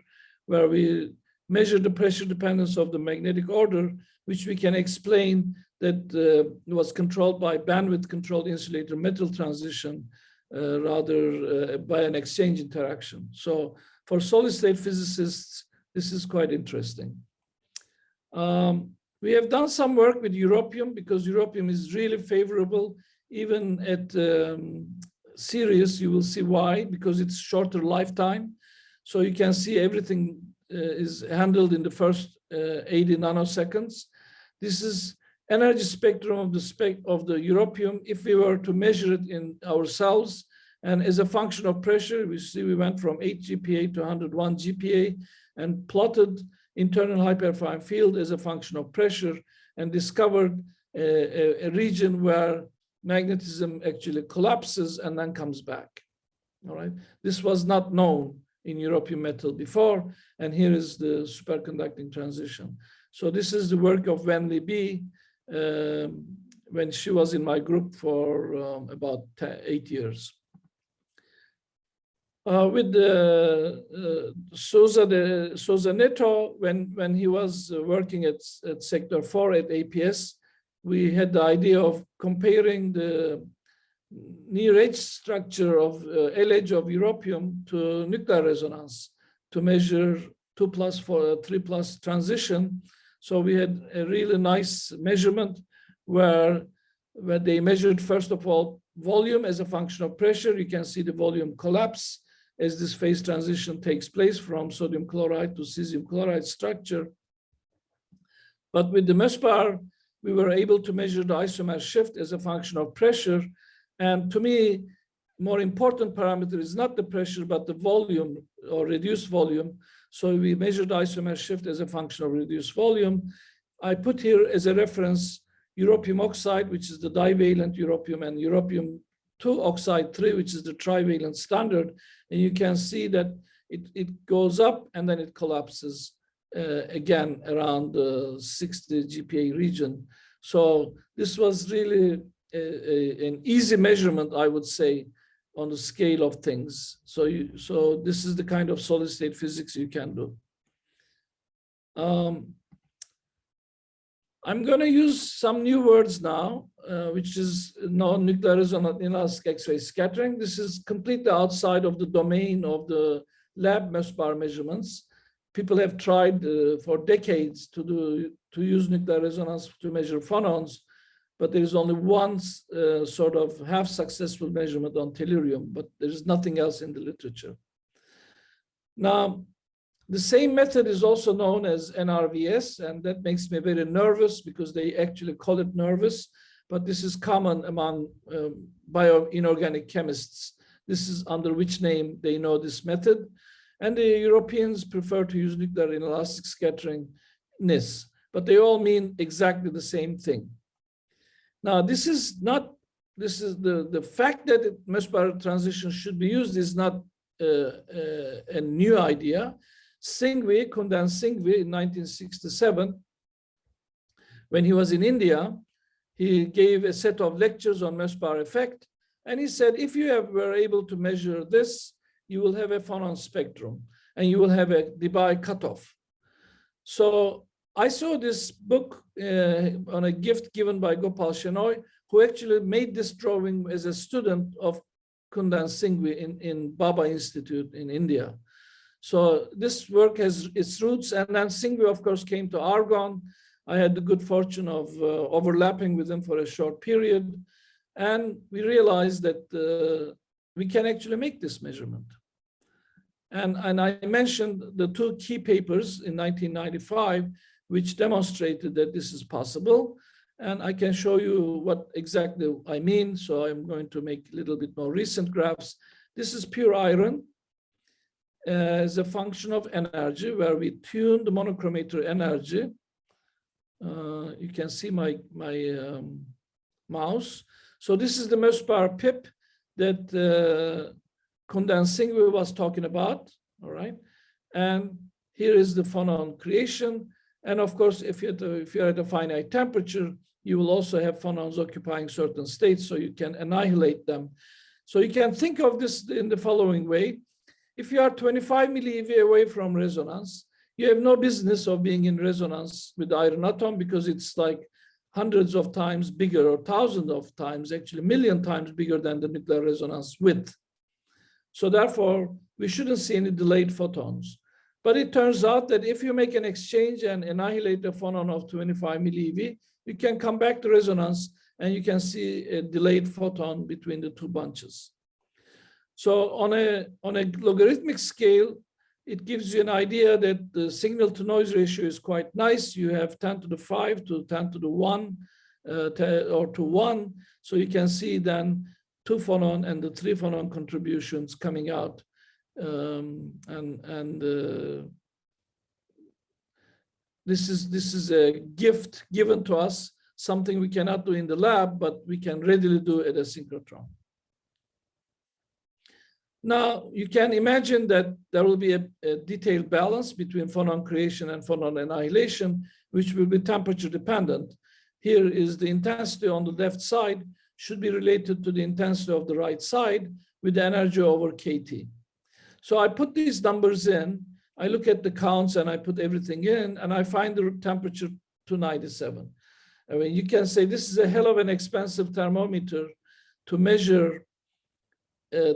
where we measure the pressure dependence of the magnetic order, which we can explain that was controlled by bandwidth controlled insulator metal transition rather by an exchange interaction. So for solid state physicists, this is quite interesting. We We have done some work with europium because europium is really favorable. Even at Sirius, you will see why, because it's shorter lifetime. So you can see everything is handled in the first 80 nanoseconds. This is energy spectrum of the europium. If we were to measure it in ourselves, and as a function of pressure, we see we went from 8 GPa to 101 GPa and plotted internal hyperfine field as a function of pressure and discovered a region where magnetism actually collapses and then comes back. All right. This was not known in europium metal before, and here is the superconducting transition. So this is the work of Wenli B when she was in my group for about 8 years. With Souza-Neto, when he was working at Sector 4 at APS, we had the idea of comparing the near edge structure of L edge of europium to nuclear resonance to measure 2+, 3+ transition. So we had a really nice measurement where they measured, first of all, volume as a function of pressure. You can see the volume collapse as this phase transition takes place from sodium chloride to cesium chloride structure. But with the Mössbauer, we were able to measure the isomer shift as a function of pressure. And to me, more important parameter is not the pressure, but the volume or reduced volume. So we measured isomer shift as a function of reduced volume. I put here as a reference europium oxide, which is the divalent europium, and europium 2 oxide 3, which is the trivalent standard. And you can see that it goes up and then it collapses again around the 60 GPa region. So this was really an easy measurement, I would say, on the scale of things. So this is the kind of solid state physics you can do. I'm going to use some new words now, which is non-nuclear resonant inelastic X-ray scattering. This is completely outside of the domain of the lab Mössbauer measurements. People have tried for decades to use nuclear resonance to measure phonons, but there is only one sort of half successful measurement on tellurium, but there is nothing else in the literature. Now, the same method is also known as NRVS, and that makes me very nervous because they actually call it nervous, but this is common among bioinorganic chemists. This is under which name they know this method. And the Europeans prefer to use nuclear inelastic scattering, NIS, but they all mean exactly the same thing. Now, this is the fact that Mössbauer transition should be used is not a new idea. Singvi, Kundan Singvi, in 1967, when he was in India, he gave a set of lectures on Mössbauer effect, and he said, if you were able to measure this, you will have a phonon spectrum, and you will have a Debye cutoff. So I saw this book on a gift given by Gopal Shenoy, who actually made this drawing as a student of Kundan Singvi in Baba Institute in India. So this work has its roots, and then Singvi, of course, came to Argonne. I had the good fortune of overlapping with him for a short period, and we realized that we can actually make this measurement. And I mentioned the two key papers in 1995, which demonstrated that this is possible. And I can show you what exactly I mean. So I'm going to make a little bit more recent graphs. This is pure iron as a function of energy, where we tune the monochromator energy. You can see my mouse. So this is the Mössbauer PIP that Kundan Singvi was talking about, all right? And here is the phonon creation. And of course, if you're at a finite temperature, you will also have phonons occupying certain states, so you can annihilate them. So you can think of this in the following way. If you are 25 millieV away from resonance, you have no business of being in resonance with the iron atom because it's like hundreds of times bigger, or thousands of times, actually a million times bigger than the nuclear resonance width. So therefore, we shouldn't see any delayed photons. But it turns out that if you make an exchange and annihilate the phonon of 25 millieV, you can come back to resonance and you can see a delayed photon between the two bunches. So on a logarithmic scale, it gives you an idea that the signal to noise ratio is quite nice. You have 10 to the 5 to 10 to the 1 or to 1. So you can see then 2 phonon and the 3 phonon contributions coming out. This is a gift given to us, something we cannot do in the lab, but we can readily do at a synchrotron. Now, you can imagine that there will be a detailed balance between phonon creation and phonon annihilation, which will be temperature dependent. Here is the intensity on the left side should be related to the intensity of the right side with the energy over KT. So I put these numbers in, I look at the counts and I put everything in and I find the temperature 297. I mean, you can say this is a hell of an expensive thermometer to measure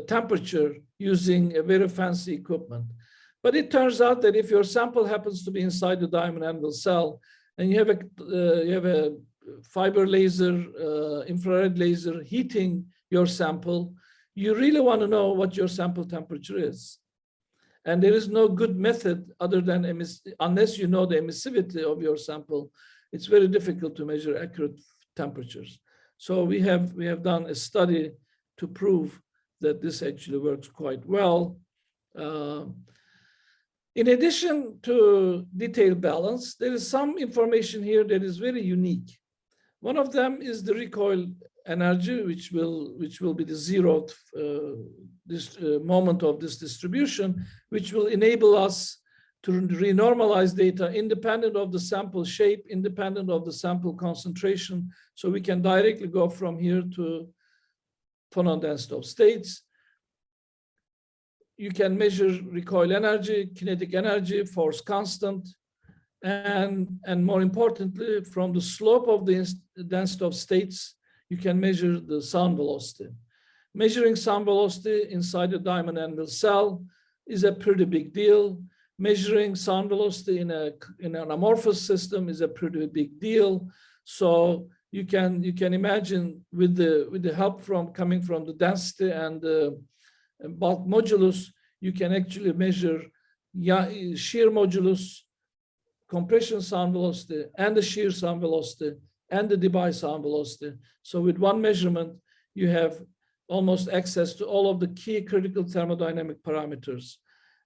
temperature using a very fancy equipment. But it turns out that if your sample happens to be inside the diamond anvil cell and you have a fiber laser, infrared laser heating your sample, you really want to know what your sample temperature is. And there is no good method other than, unless you know the emissivity of your sample, it's very difficult to measure accurate temperatures. So we have done a study to prove that this actually works quite well. In addition to detailed balance, there is some information here that is very unique. One of them is the recoil energy, which will be the zeroth moment of this distribution, which will enable us to renormalize data independent of the sample shape, independent of the sample concentration. So we can directly go from here to phonon density of states. You can measure recoil energy, kinetic energy, force constant, and more importantly, from the slope of the density of states, you can measure the sound velocity. Measuring sound velocity inside a diamond anvil cell is a pretty big deal. Measuring sound velocity in an amorphous system is a pretty big deal. So you can imagine with the help coming from the density and the bulk modulus, you can actually measure shear modulus, compression sound velocity, and the shear sound velocity, and the Debye sound velocity. So with one measurement, you have almost access to all of the key critical thermodynamic parameters.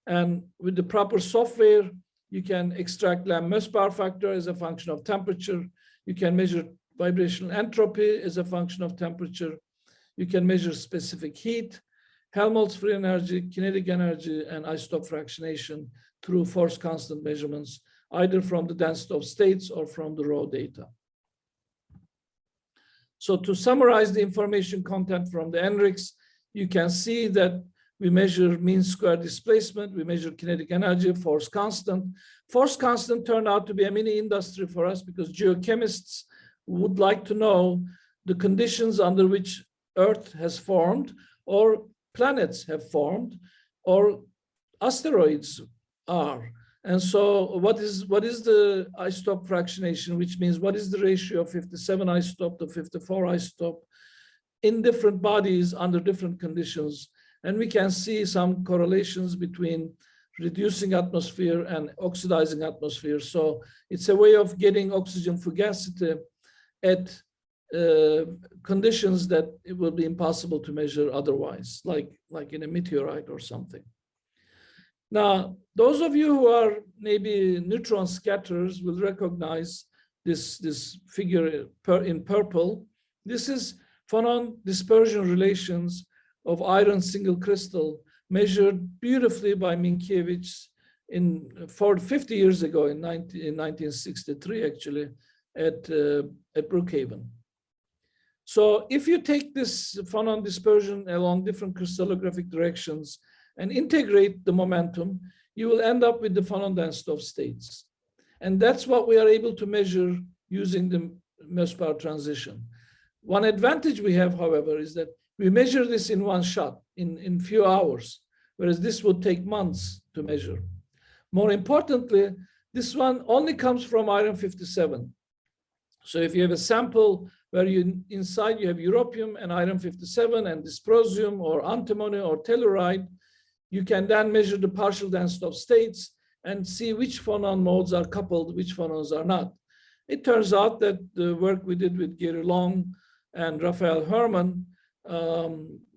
And with the proper software, you can extract Mössbauer factor as a function of temperature. You can measure vibrational entropy as a function of temperature. You can measure specific heat, Helmholtz free energy, kinetic energy, and isotope fractionation through force constant measurements, either from the density of states or from the raw data. So to summarize the information content from the NRIX, you can see that we measure mean square displacement, we measure kinetic energy, force constant. Force constant turned out to be a mini industry for us because geochemists would like to know the conditions under which Earth has formed, or planets have formed, or asteroids are. And so what is the isotope fractionation, which means what is the ratio of 57 isotope to 54 isotope in different bodies under different conditions? And we can see some correlations between reducing atmosphere and oxidizing atmosphere. So it's a way of getting oxygen fugacity at conditions that it will be impossible to measure otherwise, like in a meteorite or something. Now, those of you who are maybe neutron scatterers will recognize this figure in purple. This is phonon dispersion relations of iron single crystal measured beautifully by Minkiewicz 50 years ago in 1963, actually, at Brookhaven. So if you take this phonon dispersion along different crystallographic directions and integrate the momentum, you will end up with the phonon density of states. And that's what we are able to measure using the Mössbauer transition. One advantage we have, however, is that we measure this in one shot, in few hours, whereas this would take months to measure. More importantly, this one only comes from iron 57. So if you have a sample where inside you have europium and iron 57 and dysprosium or antimony or telluride, you can then measure the partial density of states and see which phonon modes are coupled, which phonons are not. It turns out that the work we did with Gary Long and Raphael Herman,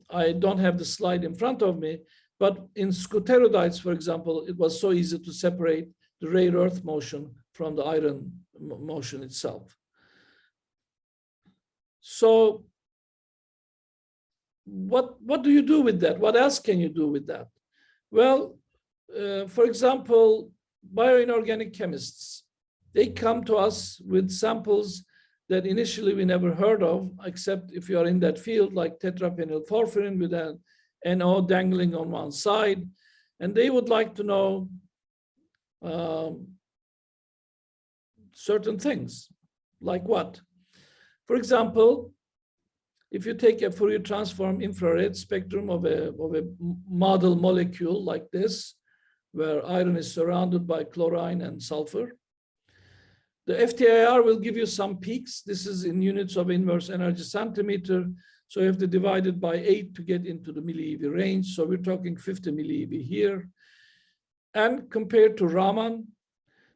I don't have the slide in front of me, but in scuterudites, for example, it was so easy to separate the rare earth motion from the iron motion itself. So what do you do with that? What else can you do with that? Well, for example, bioinorganic chemists, they come to us with samples that initially we never heard of, except if you are in that field, like tetraphenylporphyrin with an NO dangling on one side. And they would like to know certain things, like what? For example, if you take a Fourier transform infrared spectrum of a model molecule like this, where iron is surrounded by chlorine and sulfur, the FTIR will give you some peaks. This is in units of inverse energy centimeter. So you have to divide it by 8 to get into the millieV range. So we're talking 50 millieV here. And compared to Raman,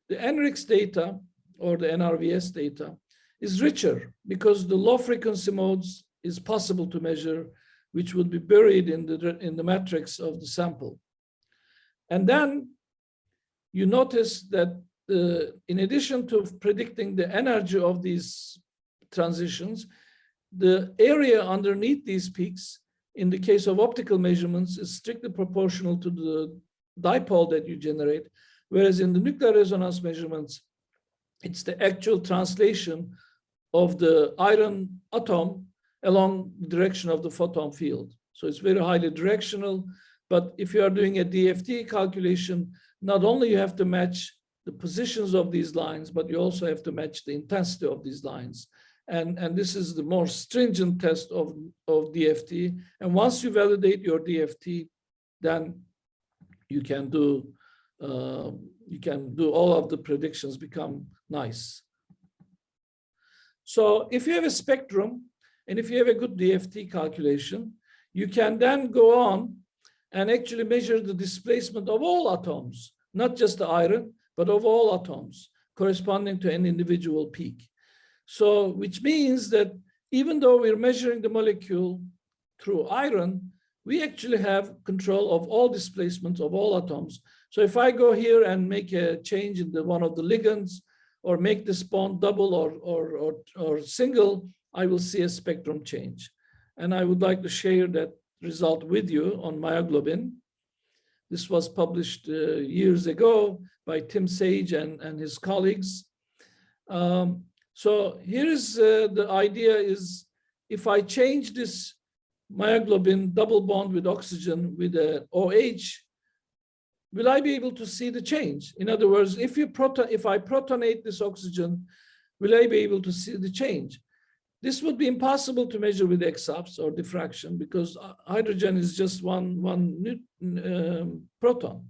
the NRIX data or the NRVS data is richer because the low frequency modes is possible to measure, which would be buried in the matrix of the sample. And then you notice that in addition to predicting the energy of these transitions, the area underneath these peaks, in the case of optical measurements, is strictly proportional to the dipole that you generate, whereas in the nuclear resonance measurements, it's the actual translation of the iron atom along the direction of the photon field. So it's very highly directional, but if you are doing a DFT calculation, not only you have to match the positions of these lines, but you also have to match the intensity of these lines. And this is the more stringent test of DFT. And once you validate your DFT, then you can do all of the predictions become nice. So if you have a spectrum, and if you have a good DFT calculation, you can then go on and actually measure the displacement of all atoms, not just the iron, but of all atoms corresponding to an individual peak. So, which means that even though we're measuring the molecule through iron, we actually have control of all displacements of all atoms. So if I go here and make a change in one of the ligands, or make this bond double or single, I will see a spectrum change. And I would like to share that result with you on myoglobin. This was published years ago by Tim Sage and his colleagues. So here is the idea is, if I change this myoglobin double bond with oxygen with a OH, will I be able to see the change? In other words, if I protonate this oxygen, will I be able to see the change? This would be impossible to measure with XAPS or diffraction because hydrogen is just one proton.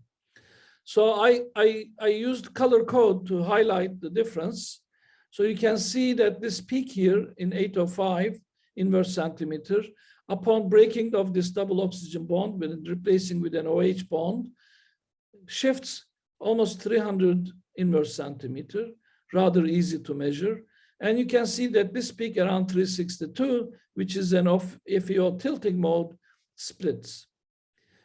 So I used color code to highlight the difference. So you can see that this peak here in 805 inverse centimeter, upon breaking of this double oxygen bond with replacing with an OH bond, shifts almost 300 inverse centimeter, rather easy to measure. And you can see that this peak around 362, which is an FEO tilting mode, splits.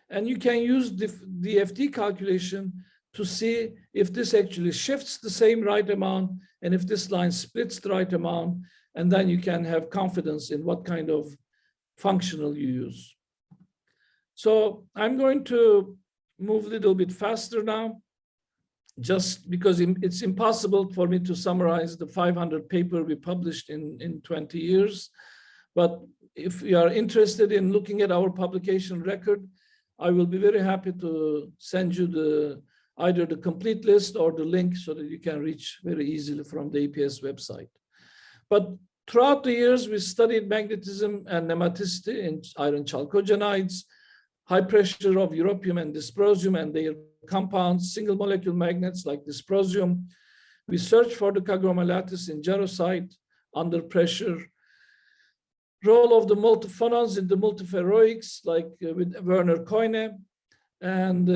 And you can use the DFT calculation to see if this actually shifts the same right amount and if this line splits the right amount, and then you can have confidence in what kind of functional you use. So I'm going to move a little bit faster now, just because it's impossible for me to summarize the 500 paper we published in 20 years. But if you are interested in looking at our publication record, I will be very happy to send you either the complete list or the link so that you can reach very easily from the APS website. But throughout the years, we studied magnetism and nematicity in iron chalcogenides, high pressure of europium and dysprosium and their compounds, single molecule magnets like dysprosium. We search for the Kagoma lattice in jarosite under pressure. Role of the multiphonons in the multiferroics, like with Werner Koine and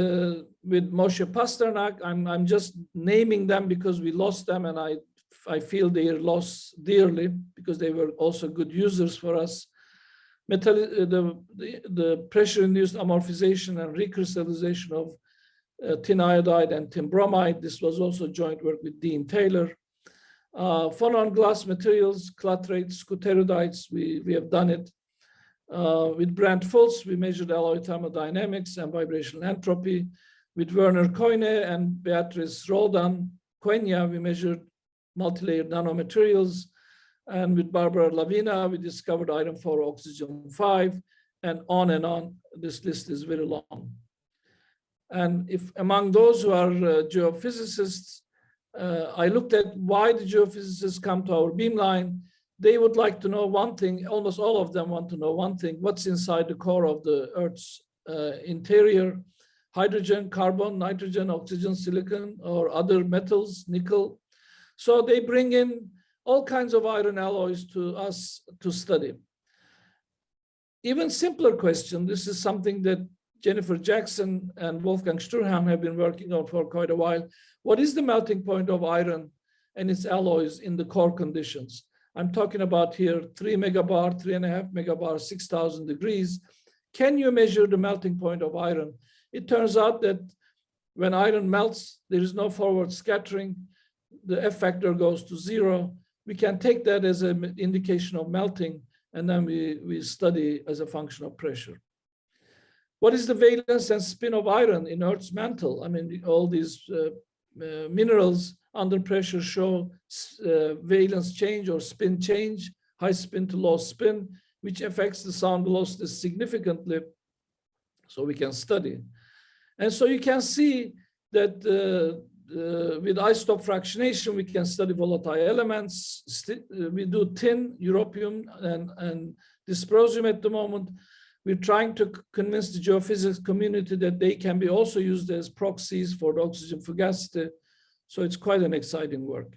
with Moshe Pasternak. I'm just naming them because we lost them, and I feel they lost dearly because they were also good users for us. The pressure-induced amorphization and recrystallization of tin iodide and tin bromide. This was also joint work with Dean Taylor. Phonon glass materials, clatrates, scuteridites, we have done it. With Brent Fultz, we measured alloy thermodynamics and vibrational entropy. With Werner Koine and Beatrice Roldan Quenya, we measured multilayered nanomaterials. And with Barbara Lavina, we discovered iron 4 oxygen 5, and on and on. This list is very long. And if among those who are geophysicists, I looked at why the geophysicists come to our beamline. They would like to know one thing, almost all of them want to know one thing: what's inside the core of the Earth's interior? Hydrogen, carbon, nitrogen, oxygen, silicon, or other metals, nickel. So they bring in all kinds of iron alloys to us to study. Even simpler question, this is something that Jennifer Jackson and Wolfgang Sturham have been working on for quite a while. What is the melting point of iron and its alloys in the core conditions? I'm talking about here 3 megabar, 3.5 megabar, 6,000 degrees. Can you measure the melting point of iron? It turns out that when iron melts, there is no forward scattering. The F factor goes to 0. We can take that as an indication of melting, and then we study as a function of pressure. What is the valence and spin of iron in Earth's mantle? I mean, all these minerals under pressure show valence change or spin change, high spin to low spin, which affects the sound velocity significantly, so we can study. And so you can see that with isotope fractionation, we can study volatile elements. We do tin, europium, and dysprosium at the moment. We're trying to convince the geophysics community that they can be also used as proxies for the oxygen fugacity. So it's quite an exciting work.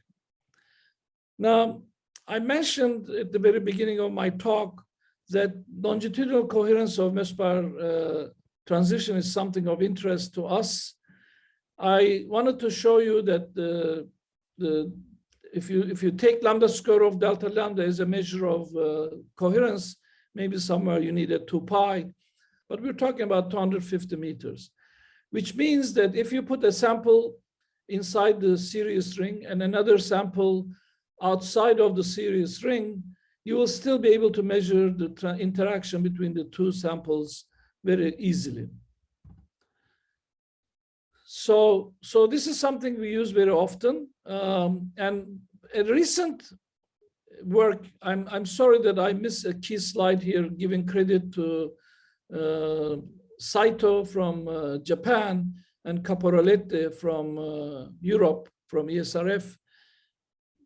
Now, I mentioned at the very beginning of my talk that longitudinal coherence of Mössbauer transition is something of interest to us. I wanted to show you that if you take lambda square of delta lambda as a measure of coherence, maybe somewhere you need a 2 pi, but we're talking about 250 meters, which means that if you put a sample inside the Sirius ring and another sample outside of the Sirius ring, you will still be able to measure the interaction between the two samples very easily. So this is something we use very often. And a recent work, I'm sorry that I missed a key slide here, giving credit to Saito from Japan and Caporalete from Europe, from ESRF,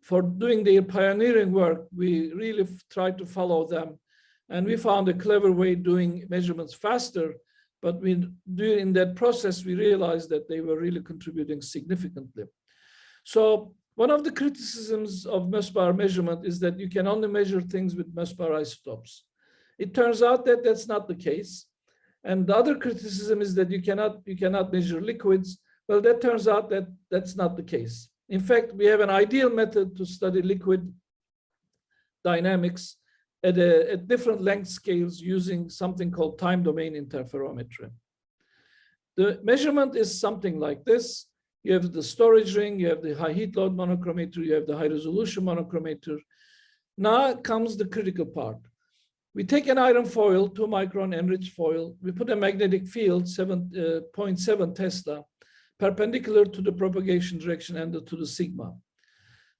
for doing their pioneering work. We really tried to follow them, and we found a clever way doing measurements faster. But during that process, we realized that they were really contributing significantly. So one of the criticisms of Mössbauer measurement is that you can only measure things with Mössbauer isotopes. It turns out that that's not the case. And the other criticism is that you cannot measure liquids. Well, that turns out that that's not the case. In fact, we have an ideal method to study liquid dynamics at different length scales using something called time domain interferometry. The measurement is something like this. You have the storage ring, you have the high heat load monochromator, you have the high resolution monochromator. Now comes the critical part. We take an iron foil, 2 micron enriched foil, we put a magnetic field, 0.7 Tesla, perpendicular to the propagation direction and to the sigma.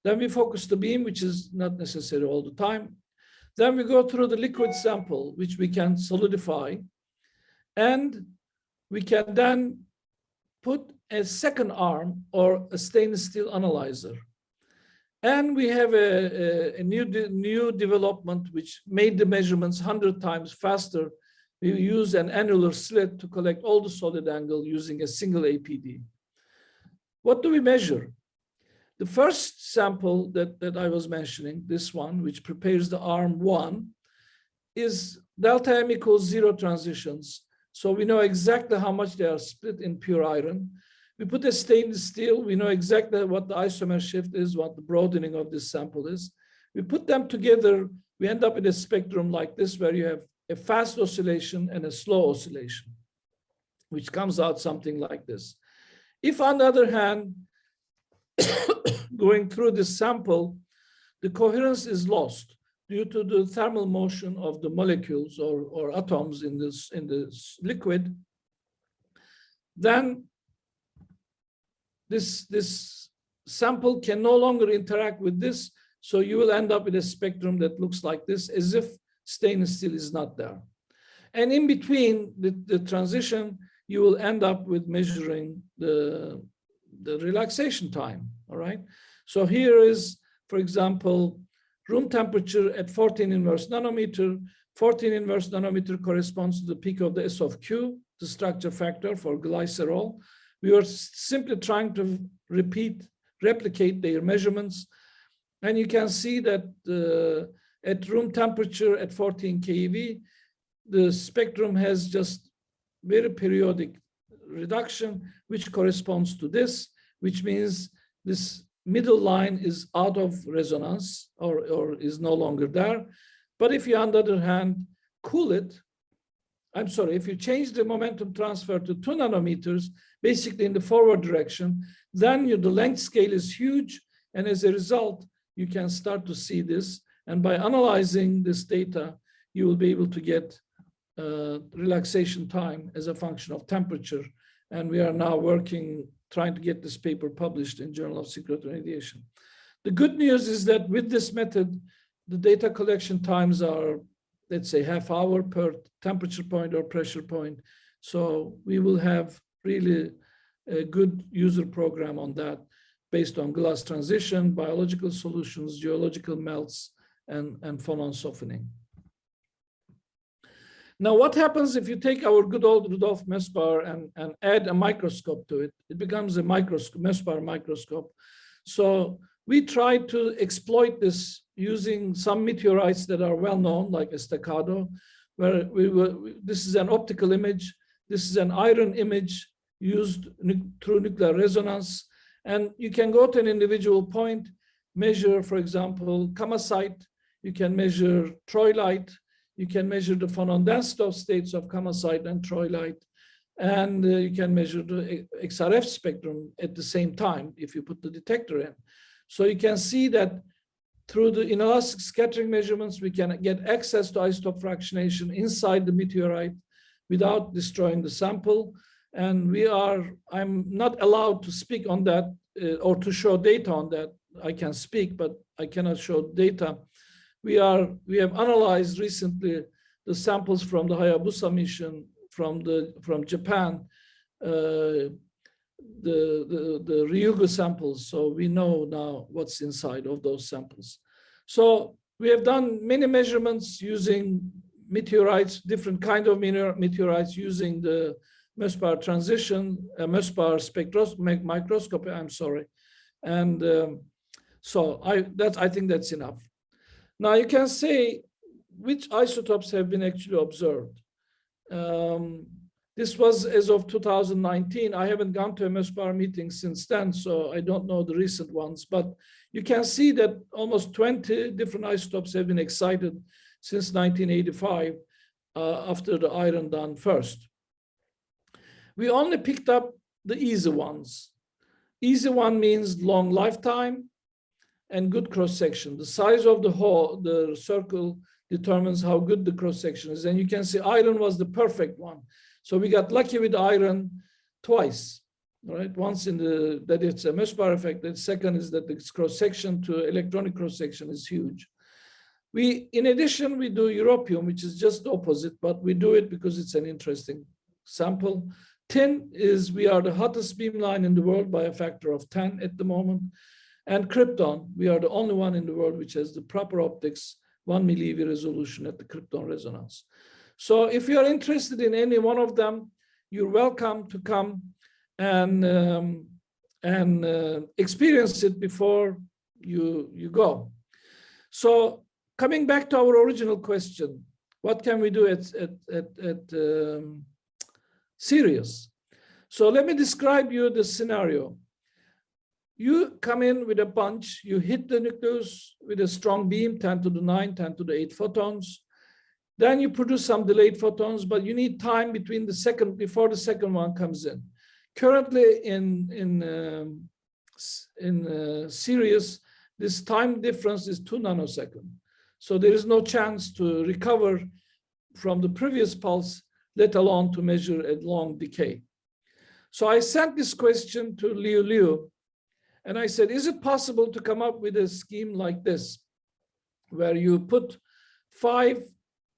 Then we focus the beam, which is not necessary all the time. Then we go through the liquid sample, which we can solidify, and we can then put a second arm or a stainless steel analyzer. And we have a new development which made the measurements 100 times faster, We use an annular slit to collect all the solid angle using a single APD. What do we measure? The first sample that I was mentioning, this one, which prepares the arm 1, is delta M equals 0 transitions. So we know exactly how much they are split in pure iron. We put a stainless steel. We know exactly what the isomer shift is, what the broadening of this sample is. We put them together. We end up in a spectrum like this, where you have a fast oscillation and a slow oscillation, which comes out something like this. If, on the other hand, going through this sample, the coherence is lost due to the thermal motion of the molecules or atoms in this liquid, then this sample can no longer interact with this, so you will end up with a spectrum that looks like this, as if stainless steel is not there. And in between the transition, you will end up with measuring the relaxation time, all right? So here is, for example, room temperature at 14 inverse nanometer. 14 inverse nanometer corresponds to the peak of the S of Q, the structure factor for glycerol. We were simply trying to replicate their measurements. And you can see that at room temperature at 14 keV, the spectrum has just very periodic reduction, which corresponds to this, which means this middle line is out of resonance or is no longer there. But if you, on the other hand, cool it, if you change the momentum transfer to 2 nanometers, basically in the forward direction, then the length scale is huge. And as a result, you can start to see this. And by analyzing this data, you will be able to get relaxation time as a function of temperature. And we are now trying to get this paper published in Journal of Synchrotron Radiation. The good news is that with this method, the data collection times are, let's say, half hour per temperature point or pressure point. So we will have really a good user program on that based on glass transition, biological solutions, geological melts, and phonon softening. Now, what happens if you take our good old Rudolf Mössbauer and add a microscope to it? It becomes a Mössbauer microscope. So we try to exploit this using some meteorites that are well known, like Estacado, where this is an optical image. This is an iron image used through nuclear resonance. And you can go to an individual point, measure, for example, kamacite. You can measure troilite. You can measure the phonon density states of kamacite and troilite. And you can measure the XRF spectrum at the same time if you put the detector in. So you can see that through the inelastic scattering measurements, we can get access to isotope fractionation inside the meteorite without destroying the sample. And I'm not allowed to speak on that or to show data on that. I can speak, but I cannot show data. We have analyzed recently the samples from the Hayabusa mission from Japan, the Ryugu samples. So we know now what's inside of those samples. So we have done many measurements using meteorites, different kind of meteorites using the Mössbauer transition, Mössbauer microscopy, And so I think that's enough. Now you can say which isotopes have been actually observed. This was as of 2019. I haven't gone to a Mössbauer meeting since then, so I don't know the recent ones, but you can see that almost 20 different isotopes have been excited since 1985 after the iron done first. We only picked up the easy ones. Easy one means long lifetime and good cross-section. The size of the hole, the circle, determines how good the cross-section is. And you can see iron was the perfect one. So we got lucky with iron twice, right? Once that it's a Mössbauer effect. The second is that its cross-section to electronic cross-section is huge. In addition, we do europium, which is just the opposite, but we do it because it's an interesting sample. Tin is, we are the hottest beamline in the world by a factor of 10 at the moment. And krypton, we are the only one in the world which has the proper optics, 1 millieV resolution at the krypton resonance. So if you're interested in any one of them, you're welcome to come and experience it before you go. So coming back to our original question, what can we do at Sirius? So let me describe you the scenario. You come in with a bunch, you hit the nucleus with a strong beam, 10 to the 9, 10 to the 8 photons. Then you produce some delayed photons, but you need time between before the second one comes in. Currently in Sirius, this time difference is 2 nanoseconds. So there is no chance to recover from the previous pulse, let alone to measure a long decay. So I sent this question to Liu, and I said, is it possible to come up with a scheme like this, where you put 5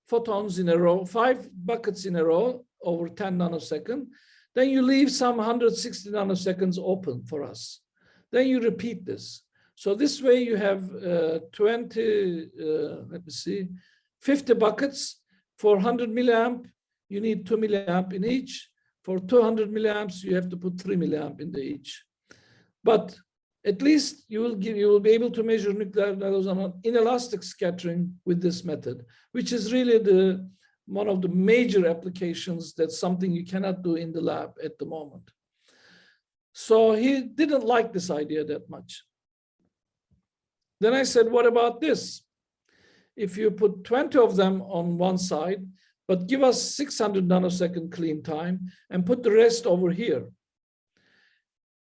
photons in a row, 5 buckets in a row over 10 nanoseconds, then you leave some 160 nanoseconds open for us. Then you repeat this. So this way you have 50 buckets. For 100 milliamp, you need 2 milliamp in each. For 200 milliamps, you have to put 3 milliamp in the each. But at least you will be able to measure nuclear inelastic scattering with this method, which is really one of the major applications. That's something you cannot do in the lab at the moment. So he didn't like this idea that much. Then I said, what about this? If you put 20 of them on one side, but give us 600 nanosecond clean time and put the rest over here.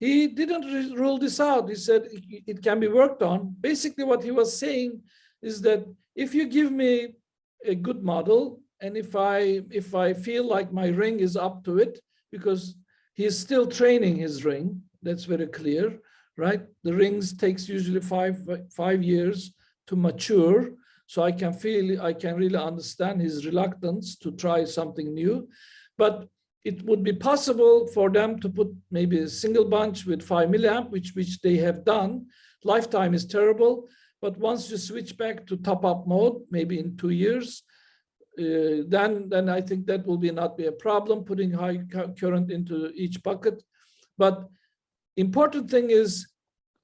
He didn't rule this out. He said it can be worked on. Basically what he was saying is that if you give me a good model, and if I feel like my ring is up to it, because he is still training his ring, that's very clear, right? The rings takes usually five years to mature. So I can really understand his reluctance to try something new, but it would be possible for them to put maybe a single bunch with 5 milliamp, which they have done. Lifetime is terrible, but once you switch back to top-up mode, maybe in 2 years, then I think that will not be a problem, putting high current into each bucket. But important thing is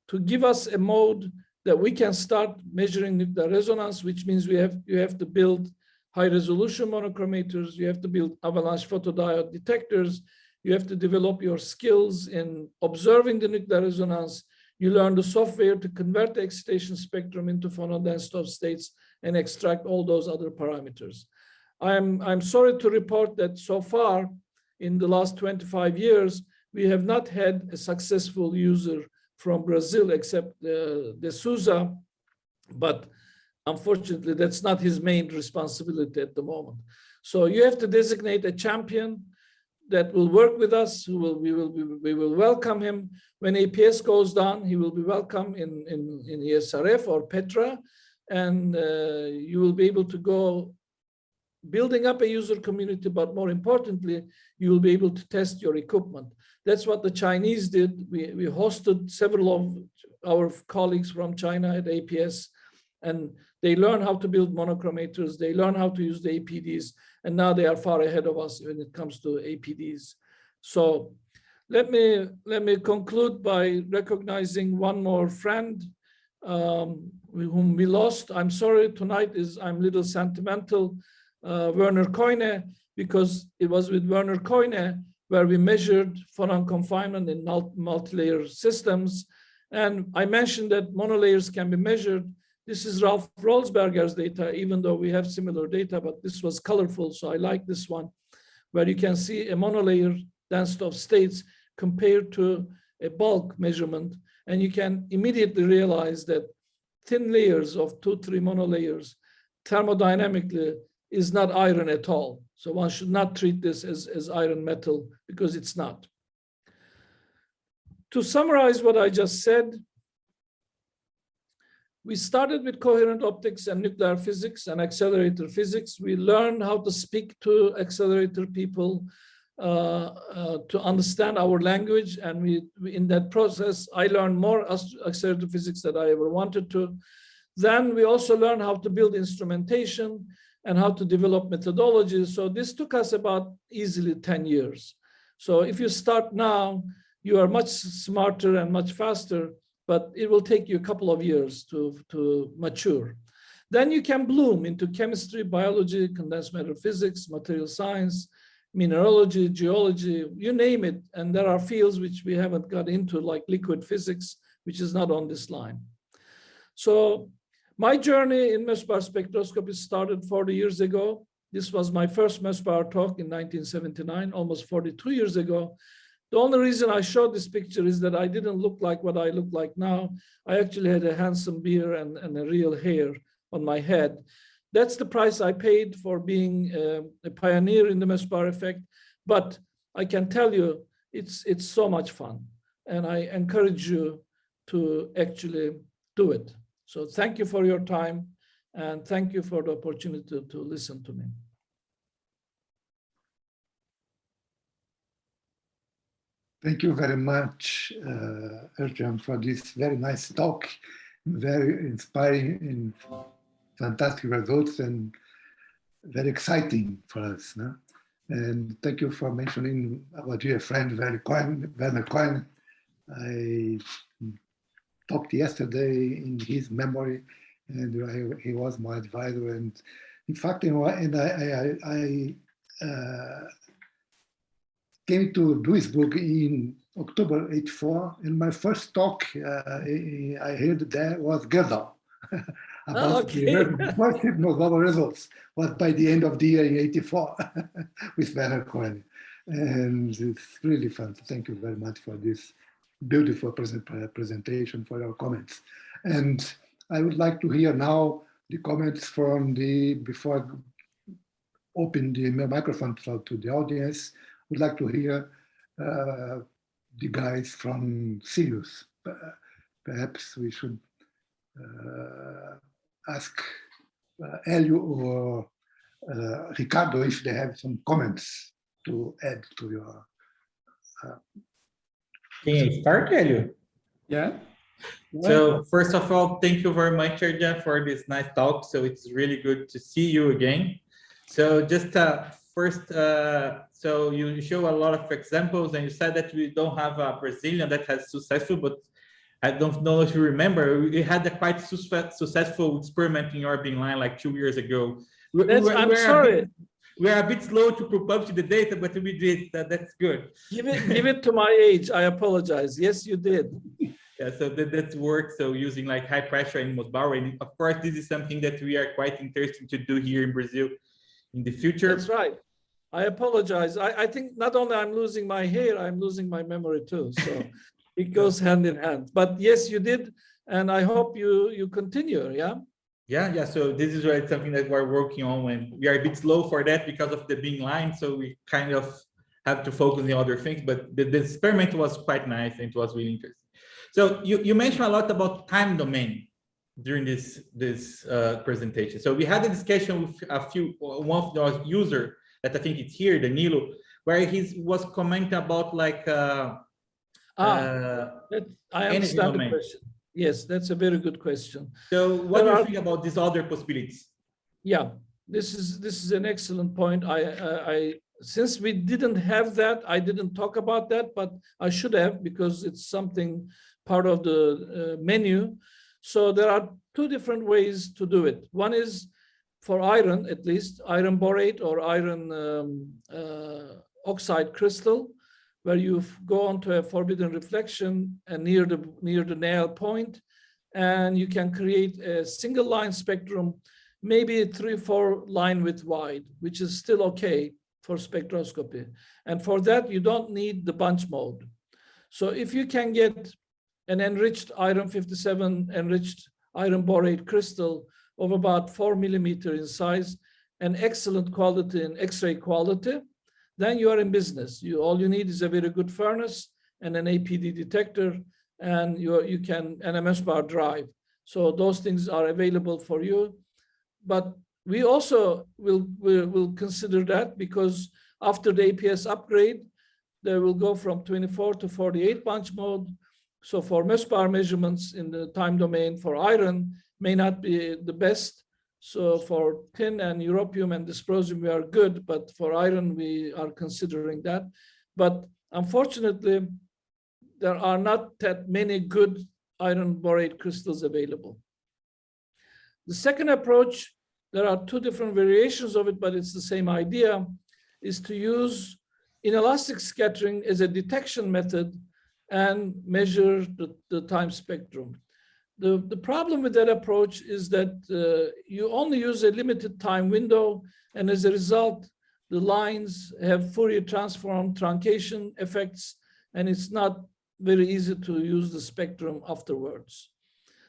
to give us a mode that we can start measuring nuclear resonance, which means you have to build high-resolution monochromators, you have to build avalanche photodiode detectors, you have to develop your skills in observing the nuclear resonance, you learn the software to convert the excitation spectrum into phonodense stop states and extract all those other parameters. I'm sorry to report that so far, in the last 25 years, we have not had a successful user from Brazil except the Souza, but unfortunately, that's not his main responsibility at the moment. So you have to designate a champion that will work with us. We will welcome him. When APS goes down, he will be welcome in ESRF or Petra, and you will be able to go building up a user community, but more importantly, you will be able to test your equipment. That's what the Chinese did. We hosted several of our colleagues from China at APS, and they learn how to build monochromators, they learn how to use the APDs, and now they are far ahead of us when it comes to APDs. So let me conclude by recognizing one more friend whom we lost. I'm sorry, tonight I'm a little sentimental. Werner Koine, because it was with Werner Koine where we measured phonon confinement in multi-layer systems. And I mentioned that monolayers can be measured. This is Ralph Rolsberger's data, even though we have similar data, but this was colorful, so I like this one, where you can see a monolayer density of states compared to a bulk measurement. And you can immediately realize that thin layers of 2-3 monolayers thermodynamically is not iron at all. So one should not treat this as iron metal because it's not. To summarize what I just said, we started with coherent optics and nuclear physics and accelerator physics. We learned how to speak to accelerator people to understand our language. And in that process, I learned more accelerator physics than I ever wanted to. Then we also learned how to build instrumentation. and how to develop methodologies. So this took us about easily 10 years. So if you start now, you are much smarter and much faster, but it will take you a couple of years to mature. Then you can bloom into chemistry, biology, condensed matter physics, material science, mineralogy, geology, you name it. And there are fields which we haven't got into, like liquid physics, which is not on this line. So my journey in Mössbauer spectroscopy started 40 years ago. This was my first Mössbauer talk in 1979, almost 42 years ago. The only reason I showed this picture is that I didn't look like what I look like now. I actually had a handsome beard and a real hair on my head. That's the price I paid for being a pioneer in the Mössbauer effect. But I can tell you, it's so much fun. And I encourage you to actually do it. So thank you for your time. And thank you for the opportunity to listen to me. Thank you very much, Ercan, for this very nice talk, very inspiring and fantastic results, and very exciting for us. No? And thank you for mentioning our dear friend, Werner Cohen. I talked yesterday in his memory, and he was my advisor. And in fact, I came to Duisburg in October '84, and my first talk I heard there was Gödel about the first Mössbauer results was by the end of the year in '84 with Werner Cohen. And it's really fun. Thank you very much for this beautiful presentation, for your comments. And I would like to hear now the comments from before I open the microphone to the audience, would like to hear the guys from Sirius. Perhaps we should ask Helio or Ricardo if they have some comments to add to your. Can I start, Helio? Yeah. So first of all, thank you very much, Ercan, for this nice talk. So it's really good to see you again. So just first, so you show a lot of examples, and you said that we don't have a Brazilian that has successful, but I don't know if you remember, we had a quite successful experiment in your beamline like 2 years ago. I'm sorry. We're a bit slow to publish the data, but we did. That's good. Give it to my age. I apologize. Yes, you did. Yeah, so that works. So using like high pressure in Mössbauer, and of course, this is something that we are quite interested to do here in Brazil in the future. That's right. I apologize. I think not only I'm losing my hair, I'm losing my memory too. So it goes hand in hand. But yes, you did, and I hope you continue. Yeah. Yeah. So this is really something that we're working on, and we are a bit slow for that because of the beamline. So we kind of have to focus on other things. But the experiment was quite nice, and it was really interesting. So you mentioned a lot about time domain during this presentation. So we had a discussion with one of the users that I think it's here, Danilo, where he was commenting about like I understand the question. Yes, that's a very good question. So what do you think about these other possibilities? Yeah, this is an excellent point. Since we didn't have that, I didn't talk about that, but I should have, because it's something part of the menu. So there are two different ways to do it. One is for iron, at least iron borate or iron oxide crystal, where you go onto a forbidden reflection and near the nail point, and you can create a single line spectrum, maybe 3-4 line width wide, which is still okay for spectroscopy. And for that, you don't need the bunch mode. So if you can get an enriched iron 57 enriched iron borate crystal of about 4 millimeter in size and excellent quality in X-ray quality, then you are in business. All you need is a very good furnace and an APD detector, and you can an Mössbauer drive. So those things are available for you. But we also will consider that, because after the APS upgrade, they will go from 24 to 48 bunch mode. So for Mössbauer measurements in the time domain for iron may not be the best, So for tin and europium and dysprosium, we are good, but for iron, we are considering that. But unfortunately, there are not that many good iron borate crystals available. The second approach, there are two different variations of it, but it's the same idea, is to use inelastic scattering as a detection method and measure the time spectrum. The problem with that approach is that you only use a limited time window, and as a result, the lines have Fourier transform truncation effects, and it's not very easy to use the spectrum afterwards.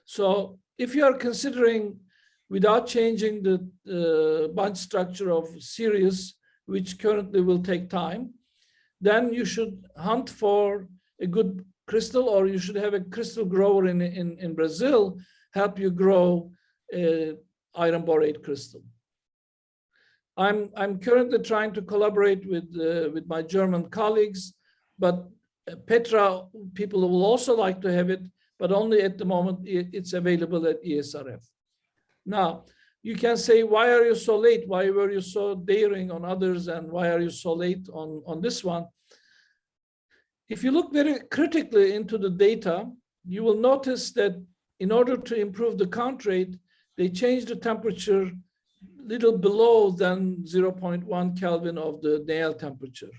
So if you are considering, without changing the bunch structure of Sirius, which currently will take time, then you should hunt for a good crystal, or you should have a crystal grower in Brazil help you grow iron borate crystal. I'm currently trying to collaborate with my German colleagues, but Petra people will also like to have it, but only at the moment it's available at ESRF. Now, you can say, why are you so late? Why were you so daring on others, and why are you so late on this one? If you look very critically into the data, you will notice that in order to improve the count rate, they changed the temperature little below than 0.1 Kelvin of the nail temperature.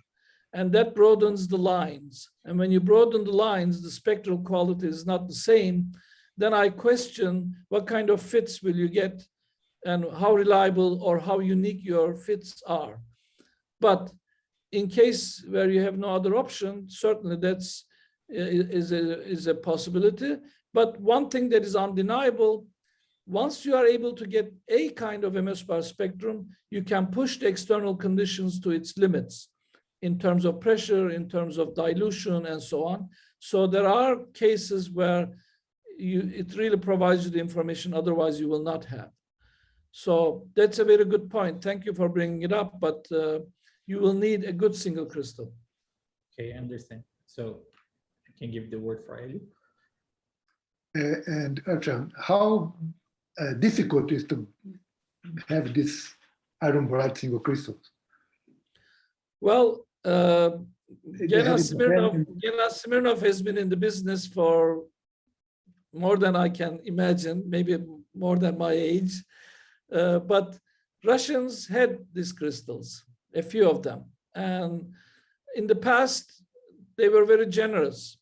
And that broadens the lines. And when you broaden the lines, the spectral quality is not the same. Then I question what kind of fits will you get and how reliable or how unique your fits are. But in case where you have no other option, certainly that's is a possibility. But one thing that is undeniable, once you are able to get a kind of a Mössbauer spectrum, you can push the external conditions to its limits in terms of pressure, in terms of dilution, and so on. So there are cases where it really provides you the information otherwise you will not have. So that's a very good point. Thank you for bringing it up, but you will need a good single crystal. Okay, I understand. So I can give the word for Helio. And Ercan, how difficult is to have this iron borate single crystals? Well, Gena Smirnov has been in the business for more than I can imagine, maybe more than my age. But Russians had these crystals, a few of them. And in the past, they were very generous.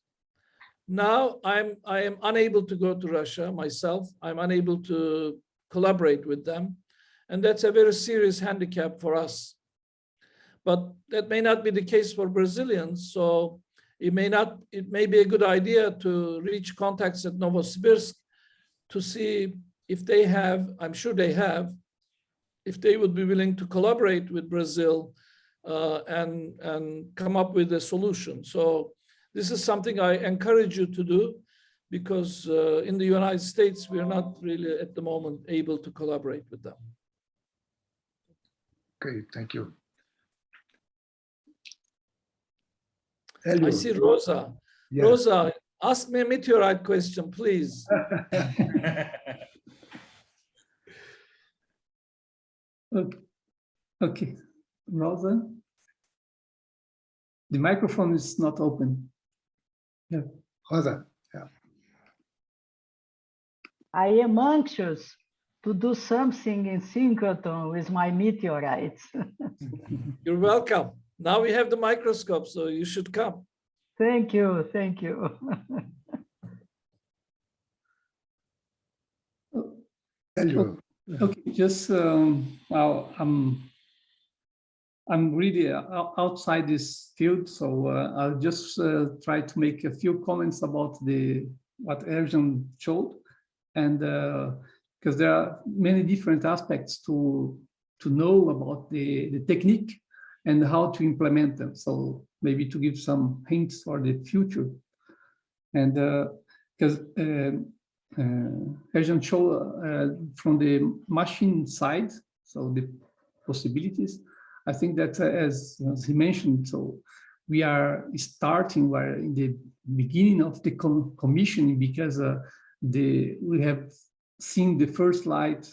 Now I am unable to go to Russia myself. I'm unable to collaborate with them. And that's a very serious handicap for us. But that may not be the case for Brazilians. So it may be a good idea to reach contacts at Novosibirsk to see if they have, I'm sure they have, if they would be willing to collaborate with Brazil and come up with a solution. So this is something I encourage you to do, because in the United States, we are not really at the moment able to collaborate with them. Okay, thank you. Helio. I see Rosa. Yes. Rosa, ask me a meteorite question, please. Okay, Rosa. The microphone is not open. Yeah. Rosa, yeah. I am anxious to do something in synchrotron with my meteorites. You're welcome. Now we have the microscope, so you should come. Thank you, thank you. Helio. Okay, just well, I'm really outside this field, so I'll just try to make a few comments about what Ercan showed, and because there are many different aspects to know about the technique and how to implement them. So maybe to give some hints for the future, and because Ercan showed from the machine side, so the possibilities. I think that as he mentioned, so we are starting, we're in the beginning of the commissioning, because we have seen the first light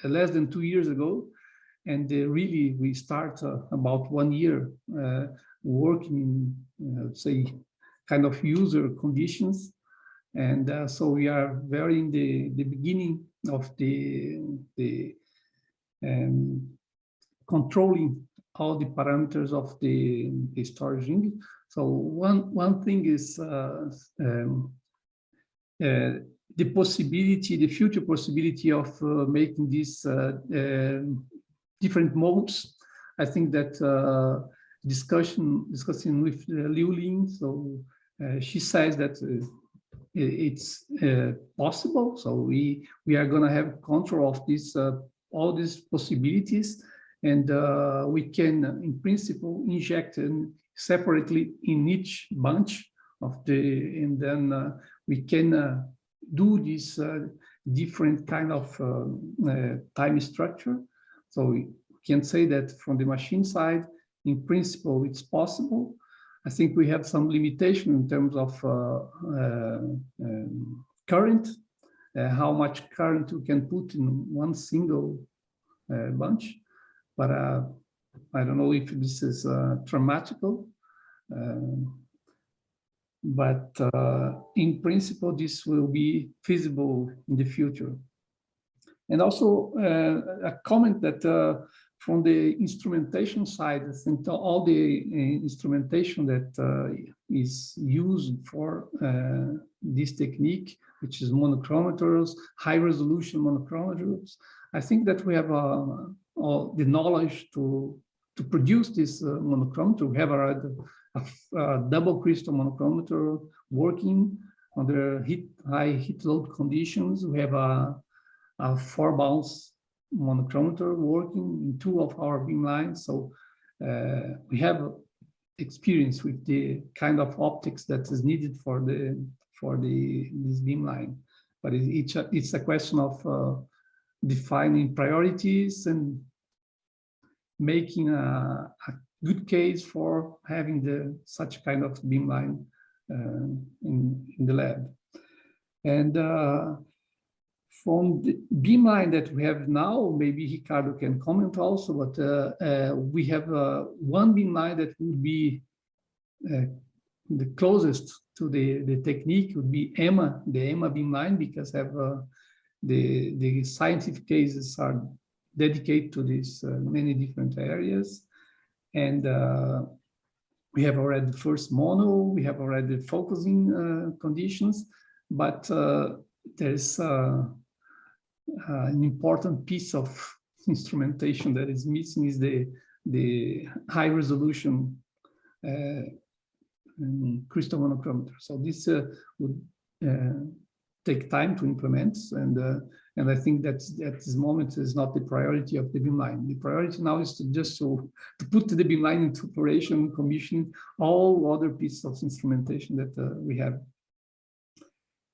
less than 2 years ago. And really, we start about 1 year working in, say, kind of user conditions. And so we are very in the beginning of the controlling all the parameters of the storage ring. So one thing is the possibility, the future possibility of making these different modes. I think that discussing with Liu Lin, so she says that it's possible. So we are going to have control of this all these possibilities, and we can, in principle, inject separately in each bunch of the, and then we can do this different kind of time structure. So we can say that from the machine side, in principle, it's possible. I think we have some limitation in terms of current, how much current we can put in one single bunch. But I don't know if this is dramatical. But in principle, this will be feasible in the future. And also a comment that from the instrumentation side, I think all the instrumentation that is used for this technique, which is monochromators, high resolution monochromators, I think that we have all the knowledge to produce this monochromator. We have a double crystal monochromator working under high heat load conditions. We have a 4-bounce monochromator working in 2 of our beam lines. So we have experience with the kind of optics that is needed for this beam line. But it's a question of defining priorities and making a good case for having such kind of beam line in the lab. And from the beam line that we have now, maybe Ricardo can comment also, but we have one beam line that would be the closest to the technique would be EMA, the EMA beam line, because the scientific cases are dedicated to these many different areas. And we have already the first mono, we have already focusing conditions, but there's an important piece of instrumentation that is missing is the high resolution crystal monochromator. So this would take time to implement, and I think that at this moment is not the priority of the beam line. The priority now is to put the beam line into operation, commission all other pieces of instrumentation that we have.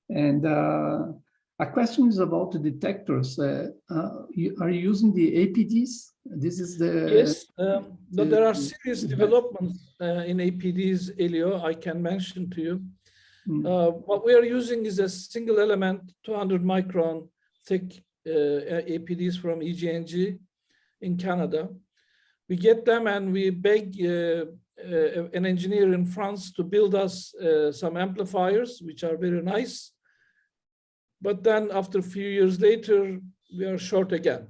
And a question is about the detectors. Are you using the APDs? This is the... Yes, but there are serious developments in APDs, Helio, I can mention to you. What we are using is a single element, 200 micron thick APDs from EGNG in Canada. We get them and we beg an engineer in France to build us some amplifiers, which are very nice. But then after a few years later, we are short again.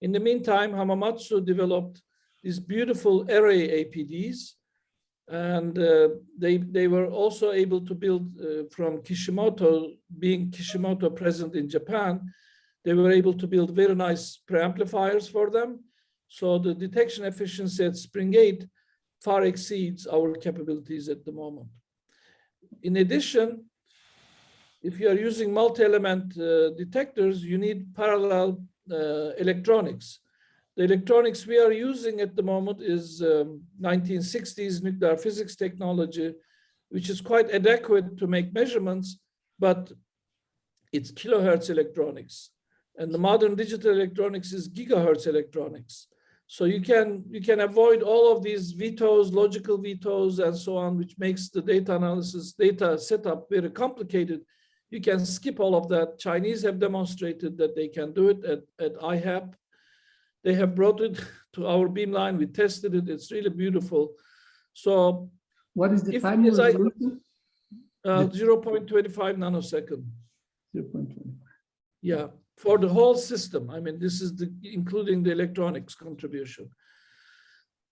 In the meantime, Hamamatsu developed these beautiful array APDs. And they were also able to build from Kishimoto, being Kishimoto present in Japan, they were able to build very nice preamplifiers for them. So the detection efficiency at Spring 8 far exceeds our capabilities at the moment. In addition, if you are using multi-element detectors, you need parallel electronics. The electronics we are using at the moment is 1960s nuclear physics technology, which is quite adequate to make measurements, but it's kilohertz electronics. And the modern digital electronics is gigahertz electronics. So you can avoid all of these vetoes, logical vetoes, and so on, which makes the data analysis, data setup very complicated You can skip all of that. Chinese have demonstrated that they can do it at IHAP. They have brought it to our beamline. We tested it. It's really beautiful. So what is the time resolution? 0.25 nanosecond. 0.25. Yeah, for the whole system. I mean, this is including the electronics contribution.